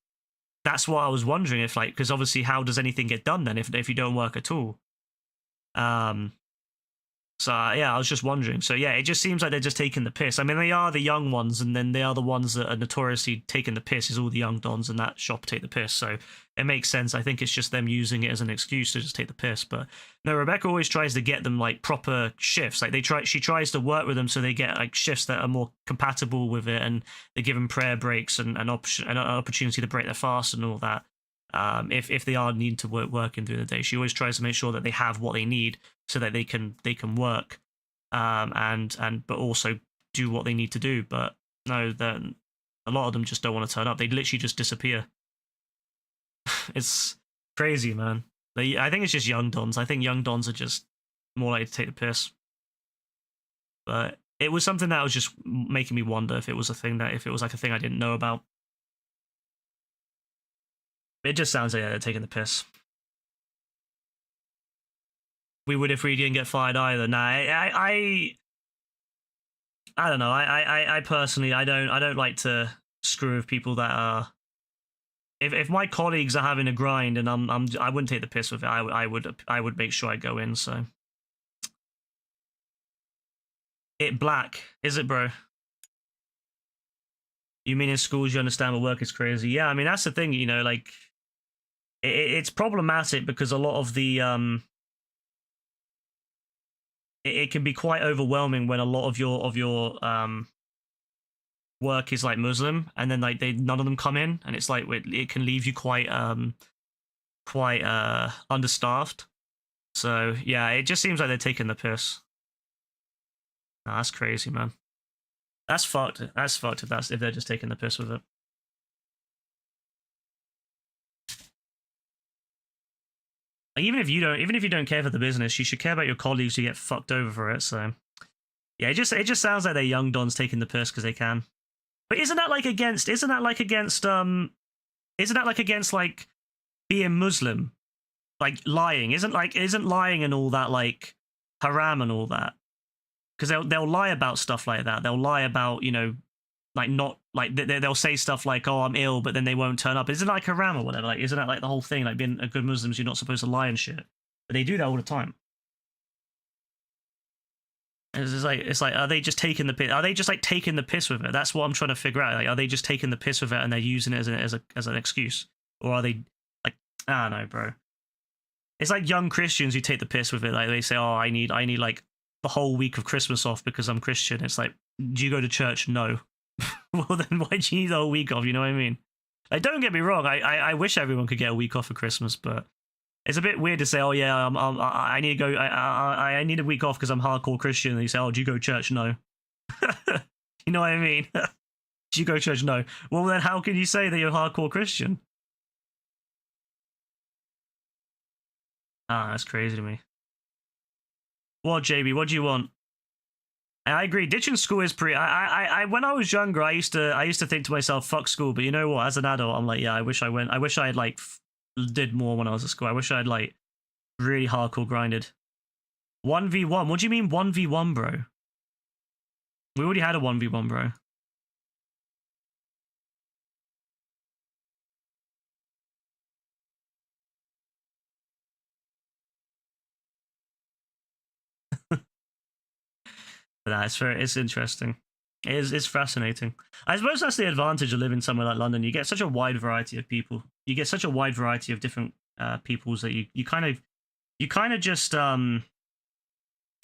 that's what I was wondering, if like, because obviously how does anything get done then if you don't work at all? So yeah, I was just wondering. So yeah, it just seems like they're just taking the piss. I mean, they are the young ones, and then they are the ones that are notoriously taking the piss. Is all the young dons in that shop take the piss. So it makes sense. I think it's just them using it as an excuse to just take the piss. But no, Rebecca always tries to get them like proper shifts. Like she tries to work with them so they get like shifts that are more compatible with it, and they give them prayer breaks and an opportunity to break their fast and all that. If they are needing to working through the day, she always tries to make sure that they have what they need so that they can work, but also do what they need to do. But no, then a lot of them just don't want to turn up. They literally just disappear. It's crazy, man. I think it's just young dons. I think young dons are just more likely to take the piss. But it was something that was just making me wonder if it was a thing I didn't know about. It just sounds like they're taking the piss. We would if we didn't get fired either. Nah, I don't know. I personally I don't like to screw with people that are. If my colleagues are having a grind and I wouldn't take the piss with it. I would make sure I go in. So it black is it, bro? You mean in schools you understand, but work is crazy? Yeah, I mean that's the thing. You know, like it's problematic because a lot of the it can be quite overwhelming when a lot of your work is like Muslim, and then like none of them come in, and it's like it can leave you quite understaffed. So yeah, it just seems like they're taking the piss. Nah, that's crazy, man. That's fucked. That's fucked if they're just taking the piss with it. Like, even if you don't care for the business, you should care about your colleagues who get fucked over for it. So yeah, it just sounds like they're young dons taking the piss because they can. But isn't that like against like being Muslim, like lying? Isn't lying and all that like haram and all that? Because they'll lie about stuff like that. They'll lie about, you know, like not like they'll say stuff like, "Oh, I'm ill," but then they won't turn up. Isn't it like haram or whatever? Like, isn't that like the whole thing? Like, being a good Muslim, you're not supposed to lie and shit. But they do that all the time. It's like, are they just taking the piss? Are they just like taking the piss with it? That's what I'm trying to figure out. Like, are they just taking the piss with it and they're using it as an excuse, or are they like, I don't know, bro? It's like young Christians who take the piss with it. Like they say, "Oh, I need like the whole week of Christmas off because I'm Christian." It's like, do you go to church? No. Well, then why do you need the whole week off? You know what I mean? Like, don't get me wrong. I wish everyone could get a week off for Christmas, but it's a bit weird to say, "Oh yeah, I need to go. I need a week off because I'm hardcore Christian." And you say, "Oh, do you go to church?" No. You know what I mean? Do you go to church? No. Well, then how can you say that you're hardcore Christian? Ah, that's crazy to me. What, JB? What do you want? I agree. Ditching school is pretty. I when I was younger, I used to think to myself, "Fuck school." But you know what? As an adult, I'm like, yeah, I wish I went. I wish I had like did more when I was at school. I wish I had like really hardcore grinded. 1v1. What do you mean 1v1, bro? We already had a 1v1, bro. But it's interesting. It's fascinating. I suppose that's the advantage of living somewhere like London. You get such a wide variety of people. You get such a wide variety of different peoples that you kind of just I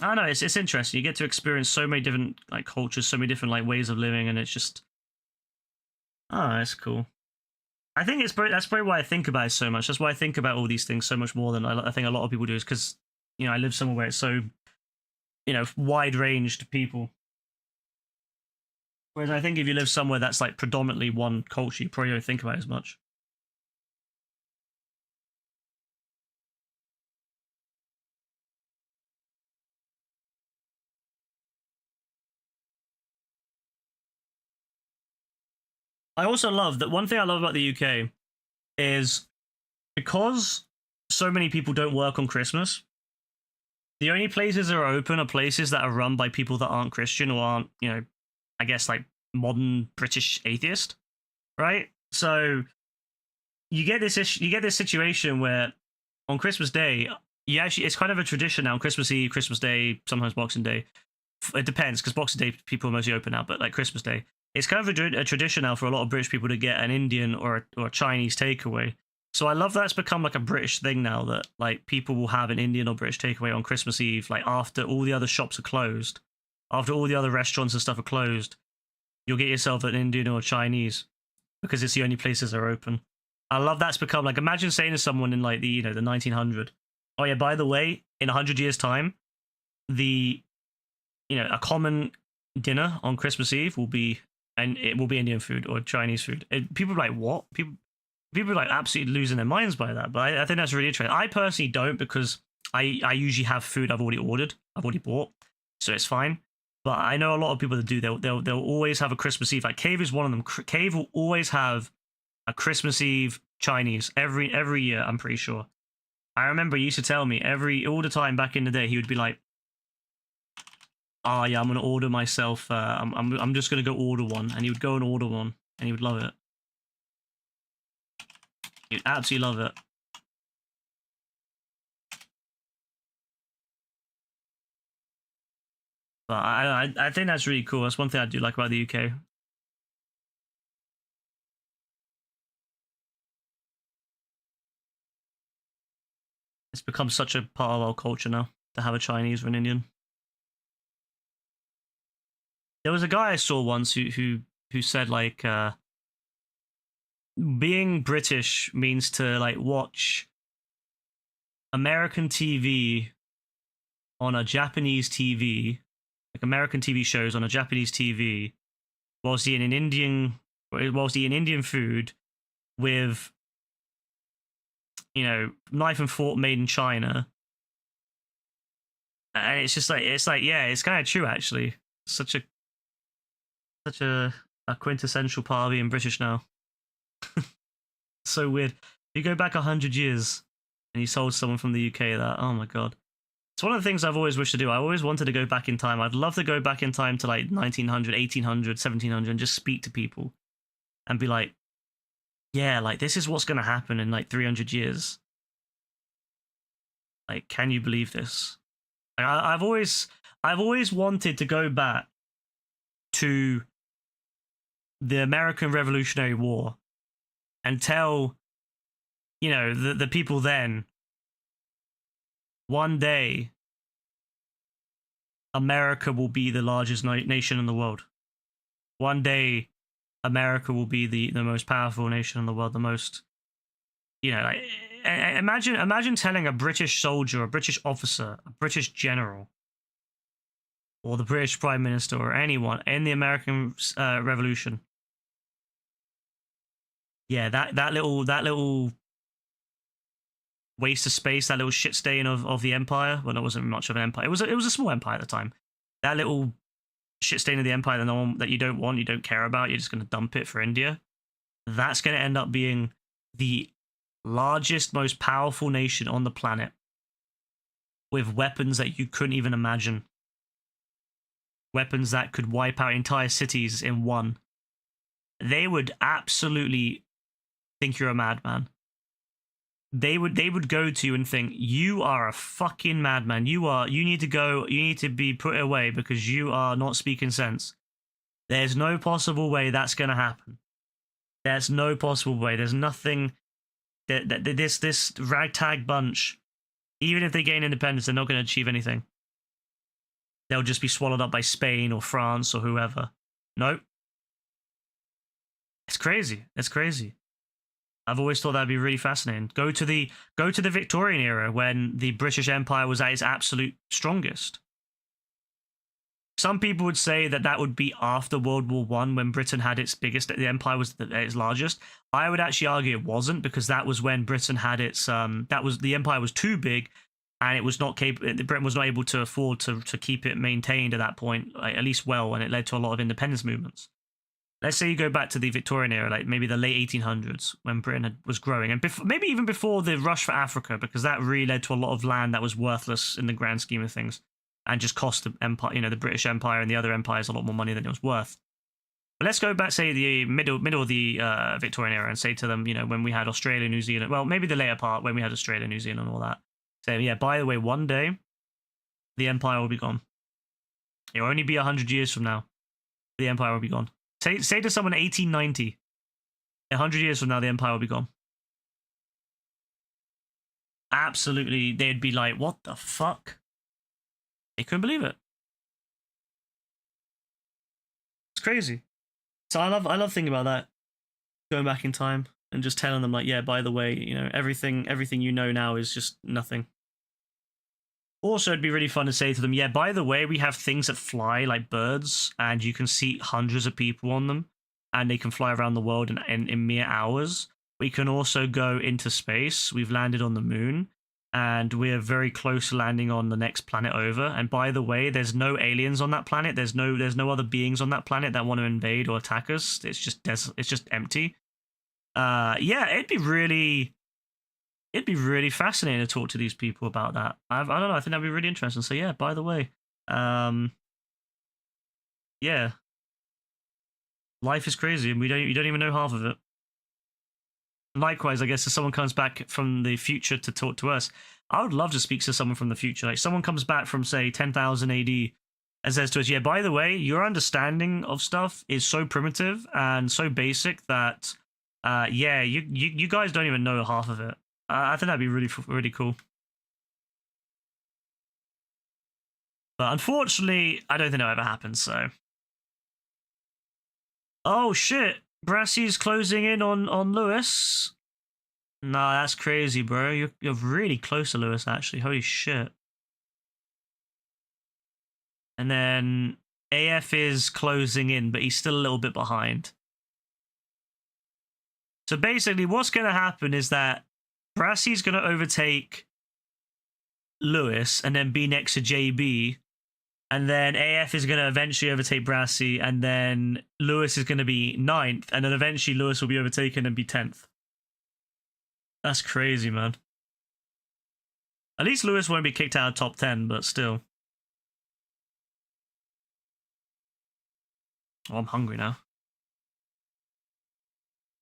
don't know. It's interesting. You get to experience so many different like cultures, so many different like ways of living, and it's just that's cool. I think that's probably why I think about it so much. That's why I think about all these things so much more than I think a lot of people do. Is because I live somewhere where it's so wide ranged people. Whereas I think if you live somewhere that's like predominantly one culture, you probably don't think about it as much. I also love that one thing I love about the UK is because so many people don't work on Christmas, the only places that are open are places that are run by people that aren't Christian or aren't, I guess like modern British atheist, right? So you get this situation where on Christmas Day Yeah, actually, it's kind of a tradition now. Christmas Eve, Christmas Day, sometimes Boxing Day. It depends, because Boxing Day people are mostly open now, but like Christmas Day, it's kind of a tradition now for a lot of British people to get an Indian or a Chinese takeaway. So I love that it's become like a British thing now, that like people will have an Indian or British takeaway on Christmas Eve, like after all the other shops are closed, after all the other restaurants and stuff are closed, you'll get yourself an Indian or a Chinese because it's the only places that are open. I love that's become like, imagine saying to someone in like the the 1900, oh yeah, by the way, in 100 years time, the a common dinner on Christmas Eve will be, and it will be Indian food or Chinese food. People are like, what? People are like absolutely losing their minds by that. But I think that's really interesting. I personally don't, because I usually have food I've already ordered, I've already bought, so it's fine. But I know a lot of people that do. They'll always have a Christmas Eve. Like Cave is one of them. Cave will always have a Christmas Eve Chinese every year. I'm pretty sure. I remember he used to tell me all the time back in the day. He would be like, "Oh yeah, I'm gonna order myself. I'm just gonna go order one," and he would go and order one, and he would love it. He'd absolutely love it. But I think that's really cool. That's one thing I do like about the UK. It's become such a part of our culture now to have a Chinese or an Indian. There was a guy I saw once who said like being British means to like watch American TV on a Japanese TV, like American TV shows on a Japanese TV, whilst eating Indian food with knife and fork made in China. And it's just like yeah, it's kind of true actually. Such a quintessential part of being British now. So weird. You go back 100 years and you told someone from the UK that, oh my god. It's one of the things I've always wished to do. I always wanted to go back in time. I'd love to go back in time to like 1900, 1800, 1700 and just speak to people and be like, yeah, like this is what's going to happen in like 300 years. Like, can you believe this? Like, I've always wanted to go back to the American Revolutionary War and tell, the people then, one day, America will be the largest nation in the world. One day, America will be the most powerful nation in the world, the most, like, imagine telling a British soldier, a British officer, a British general, or the British Prime Minister, or anyone in the American Revolution. Yeah, that little waste of space, that little shit stain of the empire. Well, it wasn't much of an empire. It was a small empire at the time. That little shit stain of the empire that you don't want, you don't care about, you're just going to dump it for India. That's going to end up being the largest, most powerful nation on the planet with weapons that you couldn't even imagine. Weapons that could wipe out entire cities in one. They would absolutely think you're a madman. They would go to you and think you are a fucking madman. You need to go. You need to be put away because you are not speaking sense. There's no possible way that's going to happen. There's no possible way. There's nothing that this ragtag bunch, even if they gain independence, they're not going to achieve anything. They'll just be swallowed up by Spain or France or whoever. Nope. It's crazy. It's crazy. I've always thought that'd be really fascinating. Go to the Victorian era when the British Empire was at its absolute strongest. Some people would say that would be after World War One, when Britain had its biggest. The empire was at its largest. I would actually argue it wasn't, because that was when Britain had its. The empire was too big, and it was not capable. Britain was not able to afford to keep it maintained at that point, like, at least well, and it led to a lot of independence movements. Let's say you go back to the Victorian era, like maybe the late 1800s, when Britain was growing, and maybe even before the rush for Africa, because that really led to a lot of land that was worthless in the grand scheme of things, and just cost the empire, the British Empire and the other empires a lot more money than it was worth. But let's go back, say, the middle of the Victorian era, and say to them, when we had Australia, New Zealand, well, maybe the later part when we had Australia, New Zealand, and all that. So yeah, by the way, one day the Empire will be gone. It'll only be 100 years from now. The Empire will be gone. Say to someone 1890. 100 years from now, the Empire will be gone. Absolutely, they'd be like, what the fuck? They couldn't believe it. It's crazy. So I love thinking about that. Going back in time and just telling them like, yeah, by the way, you know, everything you know now is just nothing. Also, it'd be really fun to say to them, yeah, by the way, we have things that fly like birds, and you can see hundreds of people on them, and they can fly around the world in mere hours. We can also go into space. We've landed on the moon, and we're very close to landing on the next planet over. And by the way, there's no aliens on that planet. There's no other beings on that planet that want to invade or attack us. It's just empty. Yeah, it'd be really fascinating to talk to these people about that. I don't know. I think that'd be really interesting. So yeah, by the way, yeah, life is crazy, and you don't even know half of it. Likewise, I guess if someone comes back from the future to talk to us, I would love to speak to someone from the future. Like someone comes back from say 10,000 AD and says to us, "Yeah, by the way, your understanding of stuff is so primitive and so basic that, yeah, you guys don't even know half of it." I think that'd be really cool. But unfortunately, I don't think it'll ever happen, so. Oh shit! Brassy's closing in on Lewis. Nah, that's crazy, bro. You're really close to Lewis, actually. Holy shit. And then AF is closing in, but he's still a little bit behind. So basically, what's going to happen is that Brassy's going to overtake Lewis and then be next to JB. And then AF is going to eventually overtake Brassy. And then Lewis is going to be 9th. And then eventually Lewis will be overtaken and be 10th. That's crazy, man. At least Lewis won't be kicked out of top 10, but still. Oh, I'm hungry now.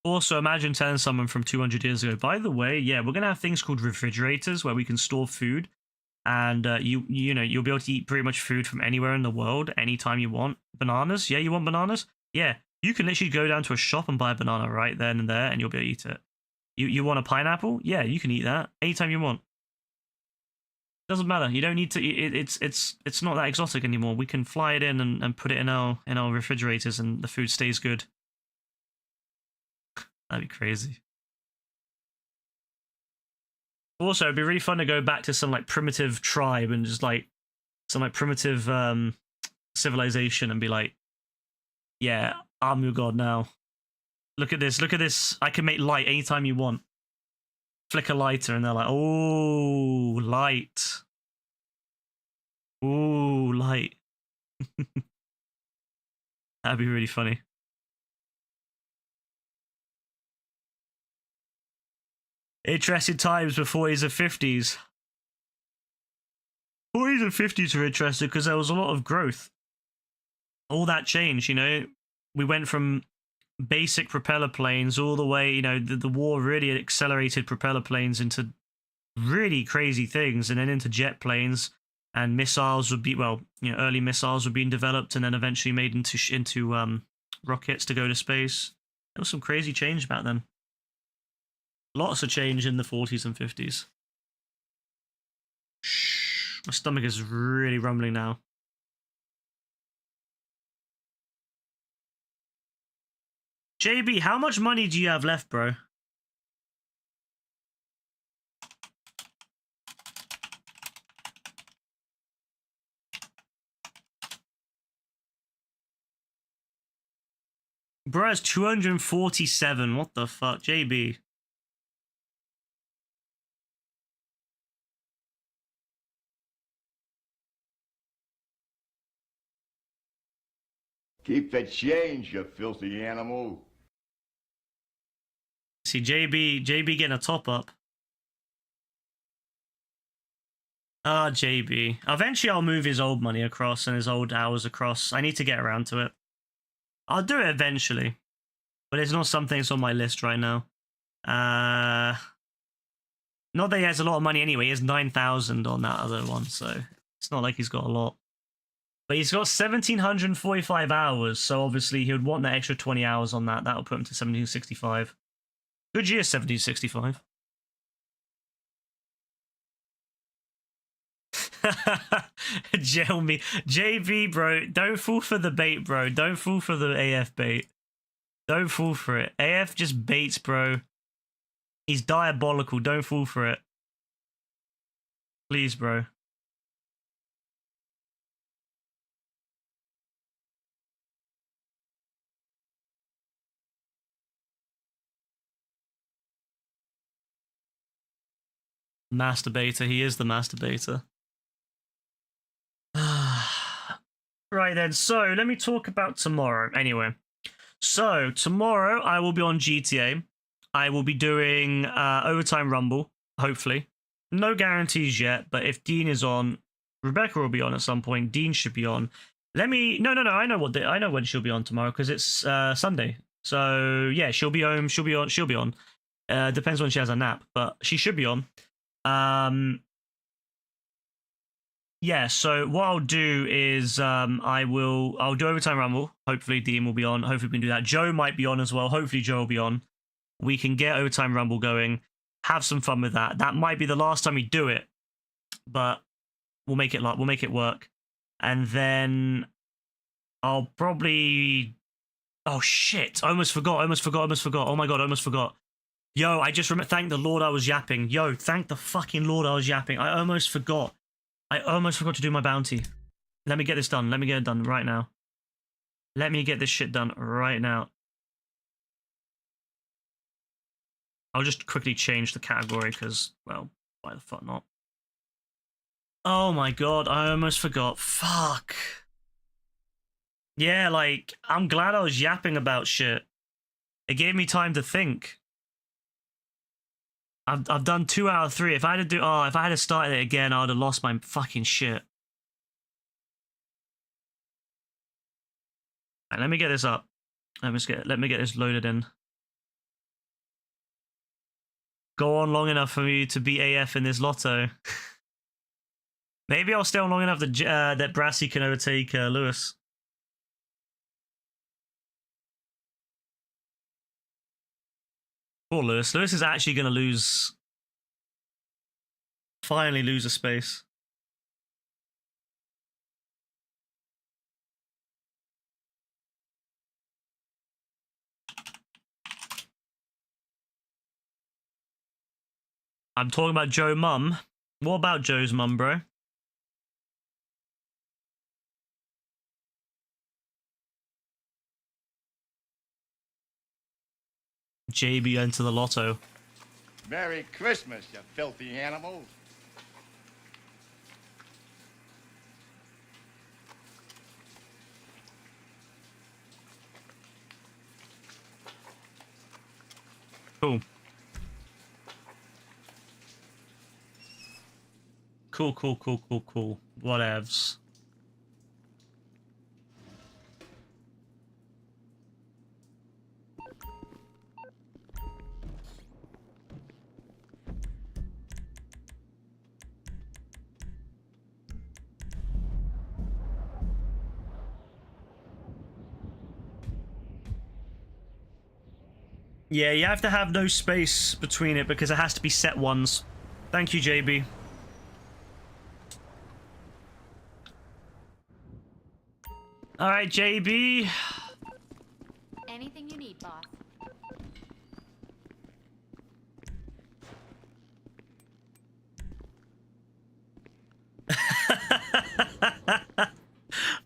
Also, imagine telling someone from 200 years ago, by the way, yeah, we're going to have things called refrigerators where we can store food. And you know, you'll be able to eat pretty much food from anywhere in the world, anytime you want. Bananas? Yeah, you want bananas? Yeah, you can literally go down to a shop and buy a banana right then and there, and you'll be able to eat it. You want a pineapple? Yeah, you can eat that anytime you want. Doesn't matter. You don't need to. It's not that exotic anymore. We can fly it in and put it in our refrigerators, and the food stays good. That'd be crazy. Also, it'd be really fun to go back to some like primitive tribe and just like some like primitive civilization and be like, yeah, I'm your god now. Look at this. Look at this. I can make light anytime you want. Flick a lighter and they're like, oh, light. Ooh, light. That'd be really funny. Interesting times before he's in 50s. 40s and 50s were interesting because there was a lot of growth. All that changed, you know. We went from basic propeller planes all the way, you know, the war really accelerated propeller planes into really crazy things, and then into jet planes, and missiles would be, well, you know, early missiles were being developed and then eventually made into rockets to go to space. There was some crazy change back then. Lots of change in the 40s and 50s. Shh, my stomach is really rumbling now. JB, how much money do you have left, bro? Bro, it's 247. What the fuck? JB. Keep the change, you filthy animal. See, JB getting a top up. Ah, JB. Eventually I'll move his old money across and his old hours across. I need to get around to it. I'll do it eventually. But it's not something that's on my list right now. Not that he has a lot of money anyway. He has 9,000 on that other one, so it's not like he's got a lot. But he's got 1,745 hours, so obviously he would want that extra 20 hours on that. That'll put him to 1,765. Good year, 1,765. Jail me. JB, bro, don't fall for the bait, bro. Don't fall for the AF bait. Don't fall for it. AF just baits, bro. He's diabolical. Don't fall for it. Please, bro. Masturbator. He is the masturbator. Right then, so let me talk about tomorrow. Anyway, so tomorrow I will be on GTA. I will be doing Overtime Rumble, hopefully. No guarantees yet, but if Dean is on, Rebecca will be on at some point. Dean should be on. Let me. No. I know when she'll be on tomorrow because it's Sunday. So yeah, she'll be home. She'll be on. She'll be on. Depends when she has a nap, but she should be on. Yeah, so what I'll do is I'll do Overtime Rumble. Hopefully Dean will be on. Hopefully we can do that. Joe might be on as well. Hopefully Joe will be on. We can get Overtime Rumble going. Have some fun with that. That might be the last time we do it, but we'll make it work. And then I'll probably oh shit. I almost forgot. Oh my god, I almost forgot. Yo, I just thank the Lord I was yapping. Yo, thank the fucking Lord I was yapping. I almost forgot to do my bounty. Let me get this done. Let me get it done right now. Let me get this shit done right now. I'll just quickly change the category because, well, why the fuck not? Oh my god, I almost forgot. Fuck. Yeah, like, I'm glad I was yapping about shit. It gave me time to think. I've done 2 out of 3. If I had to start it again, I would have lost my fucking shit. Right, let me get this up. Let me get this loaded in. Go on long enough for me to beat AF in this lotto. Maybe I'll stay on long enough that Brassy can overtake Lewis. Poor Lewis. Lewis is actually going to lose. Finally lose a space. I'm talking about Joe Mum. What about Joe's mum, bro? JB enter the lotto. Merry Christmas, you filthy animals. Cool. Cool. Whatevs. Yeah, you have to have no space between it because it has to be set ones. Thank you, JB. All right, JB. Anything you need, boss.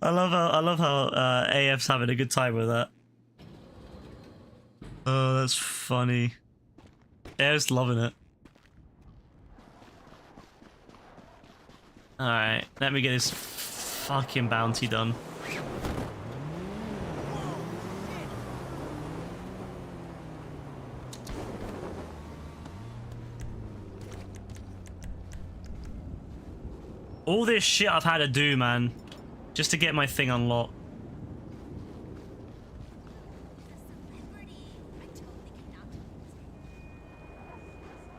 I love how AF's having a good time with that. Oh, that's funny. AF's loving it. All right, let me get this fucking bounty done. All this shit I've had to do, man, just to get my thing unlocked.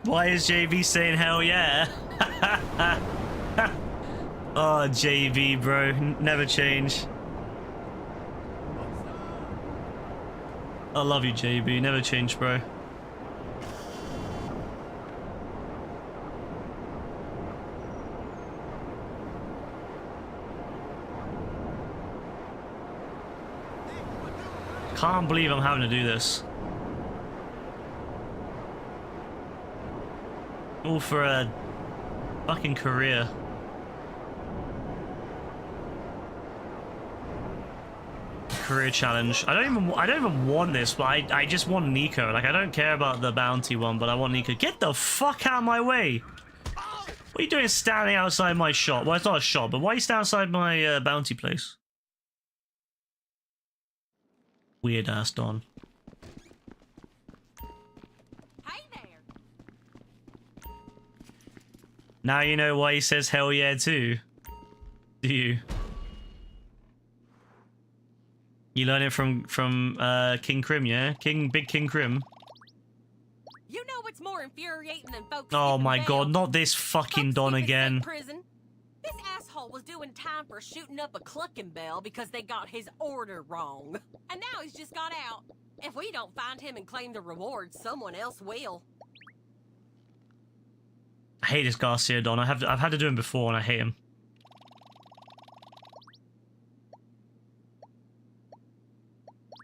Why is JB saying hell yeah? Oh, JB, bro. Never change. I love you, JB. Never change, bro. Can't believe I'm having to do this. All for a fucking career. Career challenge. I don't even want this, but I just want Nico. Like, I don't care about the bounty one, but I want Nico. Get the fuck out of my way! What are you doing standing outside my shop? Well, it's not a shop, but why are you standing outside my bounty place? Weird ass Don. Hey there. Now you know why he says hell yeah too. Do you? You learn it from King Crim, yeah? Big King Crim. You know what's more infuriating than folks? Oh my skipping god, bail? not this fucking Folks Don skipping again. state prison. This asshole was doing time for shooting up a clucking bell because they got his order wrong. And now he's just got out. If we don't find him and claim the reward, someone else will. I hate this Garcia Don. I've had to do him before and I hate him.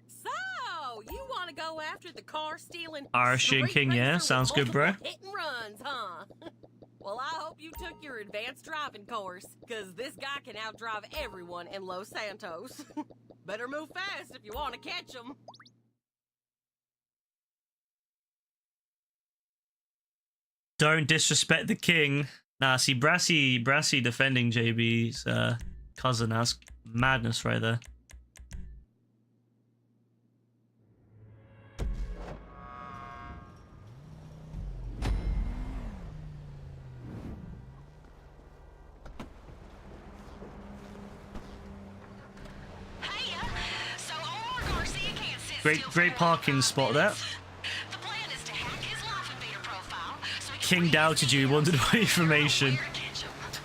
So, you want to go after the car stealing Irish street King, yeah? racer with Sounds good, bro. multiple hit and runs, huh? Well, I hope you took your advanced driving course, because this guy can outdrive everyone in Los Santos. Better move fast if you want to catch him. Don't disrespect the king. Nah, see, Brassy defending JB's cousin. That's madness right there. Great parking spot there. King doubted you, he wanted all your information.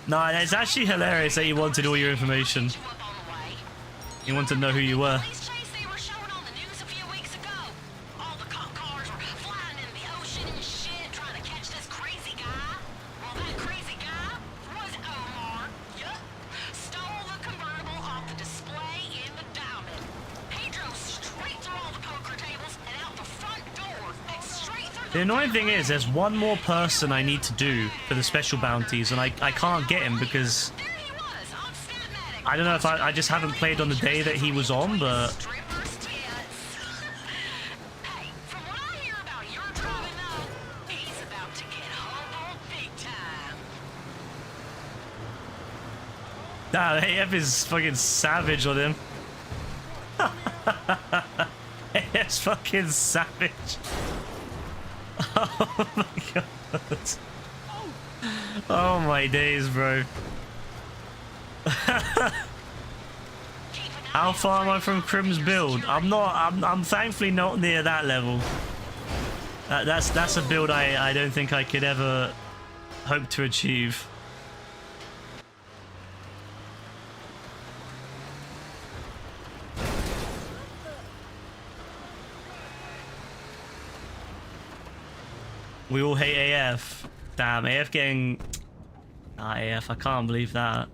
Nah, it's actually hilarious that he wanted all your information. He wanted to know who you were. The annoying thing is, there's one more person I need to do for the special bounties, and I can't get him because I don't know if I just haven't played on the day that he was on, but damn, AF is fucking savage on him. AF's fucking savage. Oh my god. Oh my days, bro. How far am I from Crim's build? I'm thankfully not near that level. That's a build I don't think I could ever hope to achieve. We all hate AF. Damn, AF getting... Ah, AF, I can't believe that.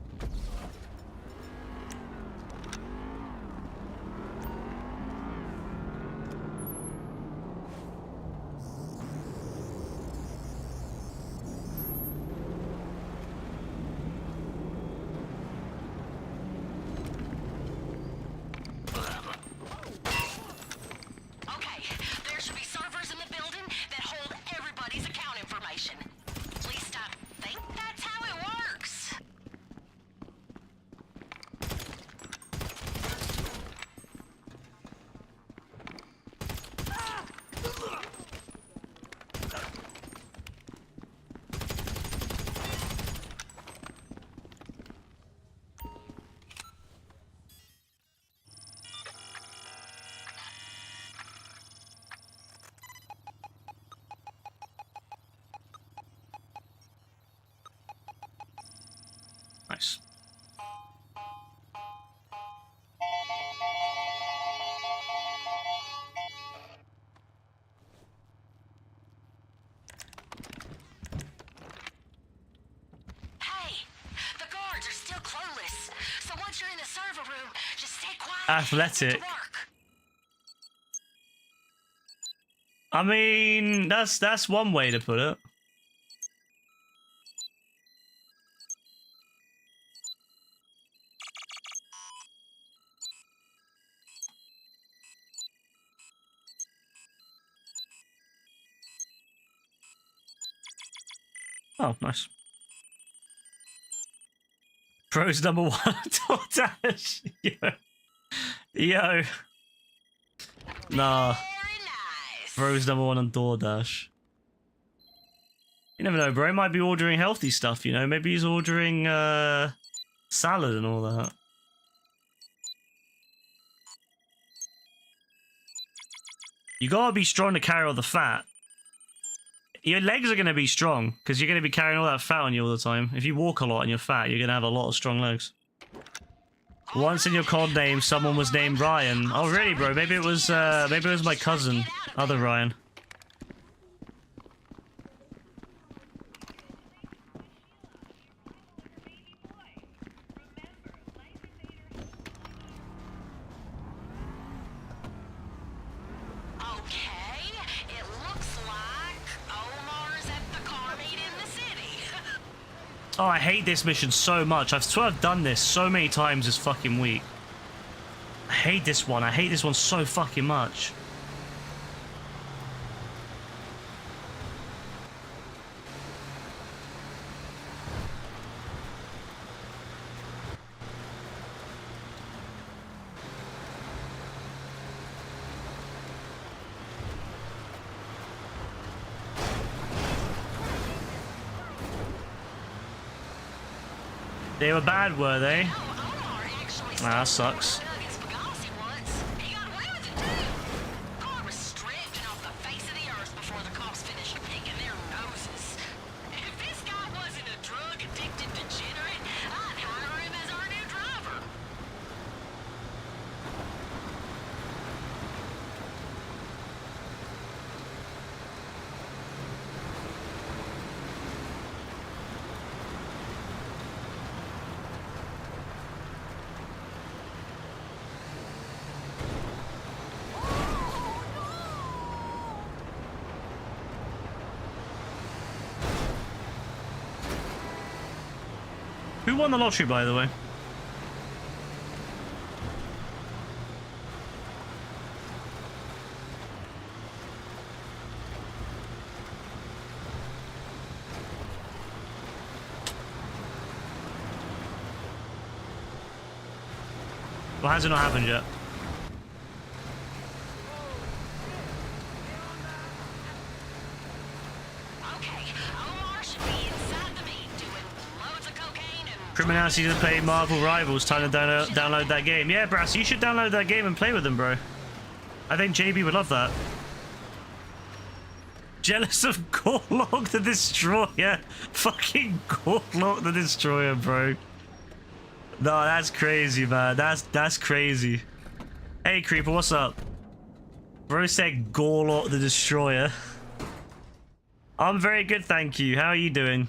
Athletic. I mean, that's one way to put it. Oh, nice. Pros number 1 DoorDash. Yo. Nah. Pros number 1 on DoorDash. You never know, bro. He might be ordering healthy stuff, you know? Maybe he's ordering salad and all that. You gotta be strong to carry all the fat. Your legs are gonna be strong because you're gonna be carrying all that fat on you all the time. If you walk a lot and you're fat, you're gonna have a lot of strong legs. Once in your cod name, someone was named Ryan. Oh, really, bro? Maybe it was my cousin, other Ryan. Oh, I hate this mission so much. I swear I've done this so many times this fucking week. I hate this one. I hate this one so fucking much. They were bad, were they? Nah, that sucks. Who won the lottery, by the way? Well, has it not happened yet? Criminality to play Marvel Rivals. Time to download that game. Yeah, Brass, you should download that game and play with them, bro. I think JB would love that. Jealous of Gorlock the Destroyer. Fucking Gorlock the Destroyer, bro. No, that's crazy, man. That's crazy. Hey, Creeper, what's up? Bro said Gorlock the Destroyer. I'm very good, thank you. How are you doing?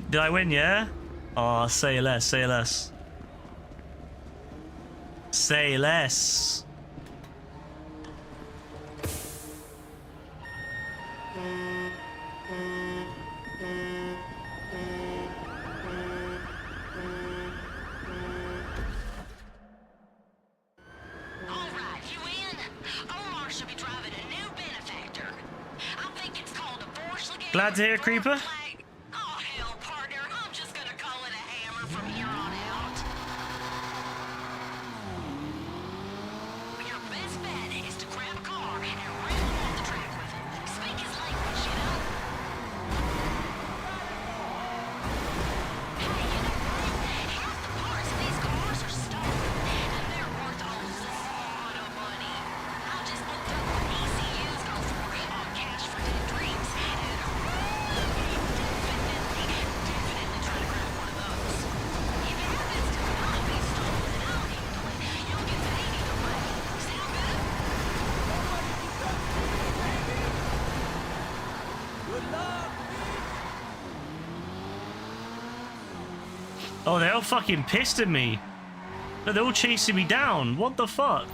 Did I win, yeah? Oh, say less, say less. Say less. Alright, you in? Omar should be driving a new benefactor. I think it's called a Porsche. Glad to hear, Creeper. fucking pissed at me. No, they're all chasing me down. What the fuck?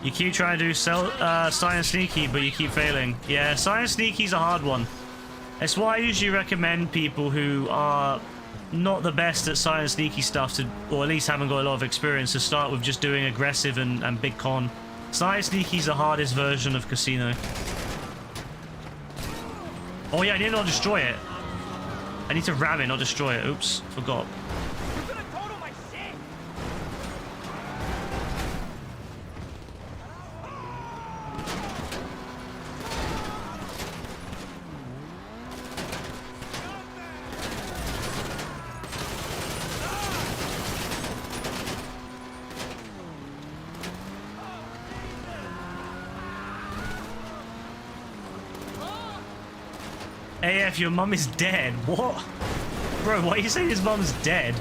You keep trying to do Science Sneaky, but you keep failing. Yeah, Science Sneaky's a hard one. That's why I usually recommend people who are not the best at Science Sneaky stuff to, or at least haven't got a lot of experience, to start with just doing aggressive and big con. Science Sneaky's the hardest version of Casino. Oh yeah, I did not destroy it. I need to ram it, not destroy it. Oops, forgot. AF, your mum is dead. What? Bro, why are you saying his mum's dead?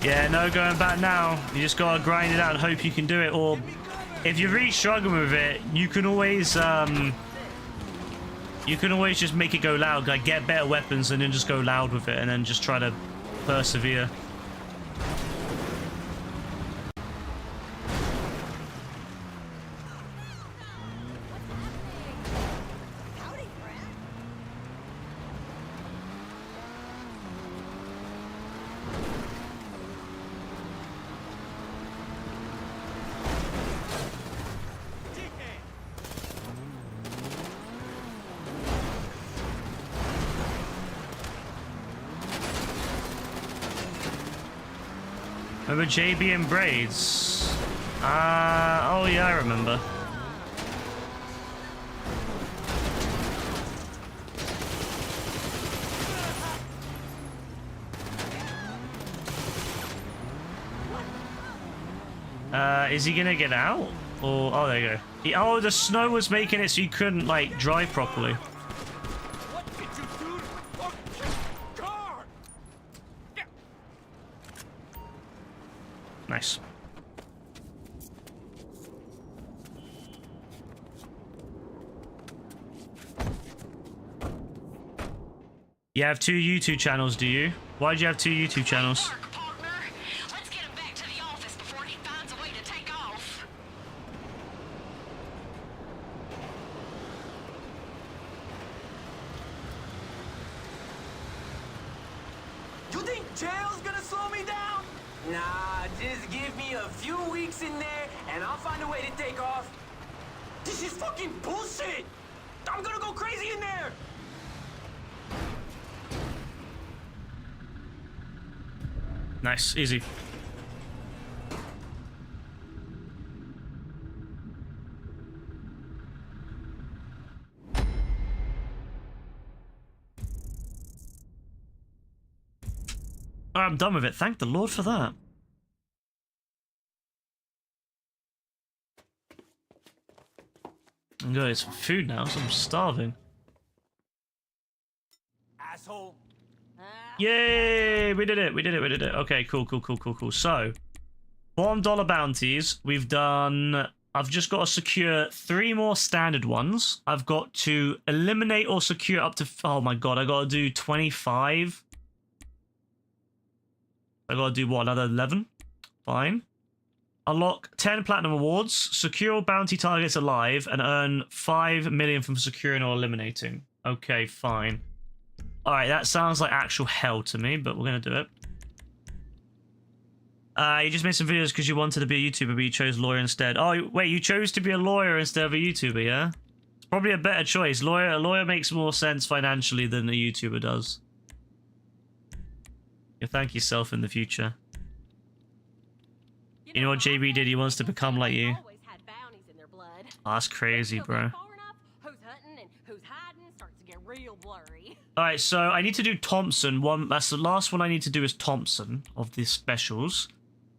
Yeah, no going back now. You just gotta grind it out and hope you can do it, or if you're really struggling with it, you can always just make it go loud, like get better weapons and then just go loud with it and then just try to persevere. Remember JB and braids? Oh yeah, I remember. Is he gonna get out? Or, oh, there you go. Oh, the snow was making it so you couldn't, like, drive properly. What did you do to the fucking car? Nice. You have 2 YouTube channels, do you? Why'd you have 2 YouTube channels? Work, partner. Let's get him back to the office before he finds a way to take off. You think jail's gonna slow me down? Nah, just give me a few weeks in there and I'll find a way to take off. This is fucking bullshit! I'm gonna go crazy in there! Nice, easy. I'm done with it. Thank the Lord for that. I'm gonna get some food now, so I'm starving. Asshole. Yay! We did it. We did it. We did it. Okay, cool. So, bottom dollar bounties. We've done... I've just got to secure 3 more standard ones. I've got to eliminate or secure up to... Oh my god, I got to do 25. I got to do what? Another 11? Fine. Unlock 10 platinum awards. Secure bounty targets alive and earn 5 million from securing or eliminating. Okay, fine. Alright, that sounds like actual hell to me, but we're going to do it. You just made some videos because you wanted to be a YouTuber, but you chose lawyer instead. Oh, wait, you chose to be a lawyer instead of a YouTuber, yeah? It's probably a better choice. A lawyer makes more sense financially than a YouTuber does. You'll thank yourself in the future. You know what JB did? He wants to become like you. Always had bounties in their blood. Oh, that's crazy, bro. Far enough, who's hunting and who's hiding starts to get real blurry. All right, so I need to do Thompson. That's the last one I need to do is Thompson of the specials,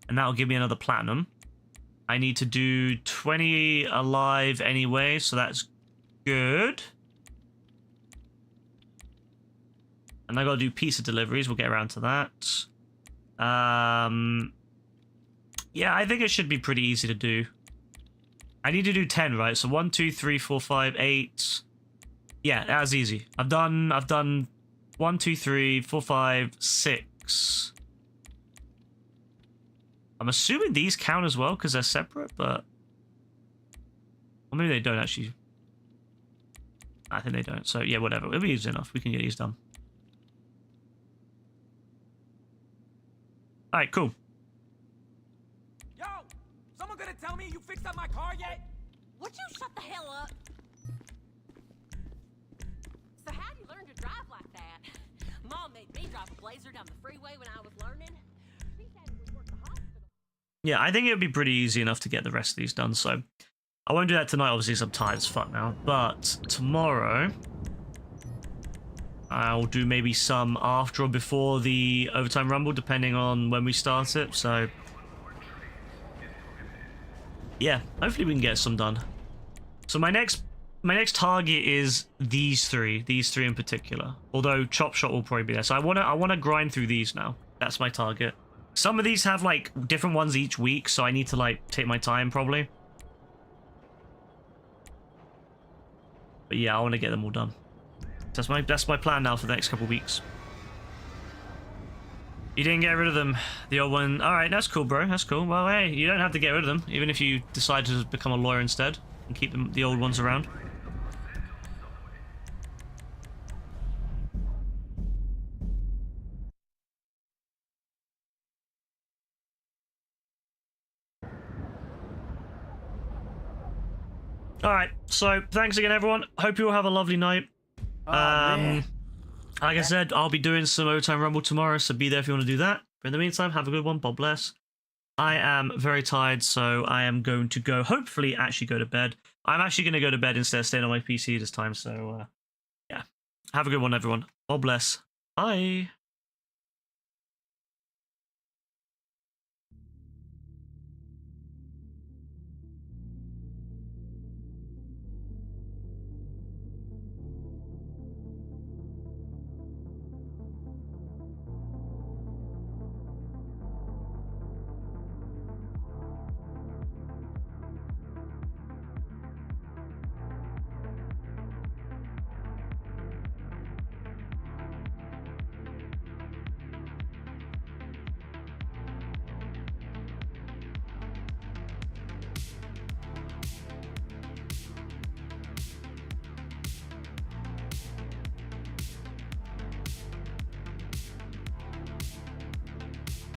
and that'll give me another platinum. I need to do 20 alive anyway, so that's good. And I gotta do pizza deliveries. We'll get around to that. Yeah, I think it should be pretty easy to do. I need to do 10, right? So 1, 2, 3, 4, 5, 8. Yeah, that was easy. I've done 1, 2, 3, 4, 5, 6. I'm assuming these count as well because they're separate, but or maybe they don't actually. I think they don't. So yeah, whatever. It'll be easy enough. We can get these done. All right, cool. Yo, someone gonna tell me you fixed up my car yet? Would you shut the hell up? So how'd you learn to drive like that? Mom made me drive a Blazer down the freeway when I was learning. She said it would work the hospital. Yeah, I think it would be pretty easy enough to get the rest of these done. So I won't do that tonight. Obviously, 'cause I'm tired as fuck now. But tomorrow, I'll do maybe some after or before the overtime rumble, depending on when we start it. So yeah, hopefully we can get some done. So my next target is these three in particular. Although Chop Shot will probably be there. So I wanna grind through these now. That's my target. Some of these have like different ones each week, so I need to like take my time probably. But yeah, I want to get them all done. That's my plan now for the next couple of weeks. You didn't get rid of them, the old one. All right, that's cool, bro. That's cool. Well, hey, you don't have to get rid of them, even if you decide to become a lawyer instead and keep the old ones around. All right, so thanks again, everyone. Hope you all have a lovely night. Man. Like I said, I'll be doing some Overtime Rumble tomorrow, so be there if you want to do that. But in the meantime, have a good one. God bless. I am very tired, so I am going to go, hopefully, actually go to bed. I'm actually going to go to bed instead of staying on my PC this time, so yeah. Have a good one, everyone. God bless. Bye.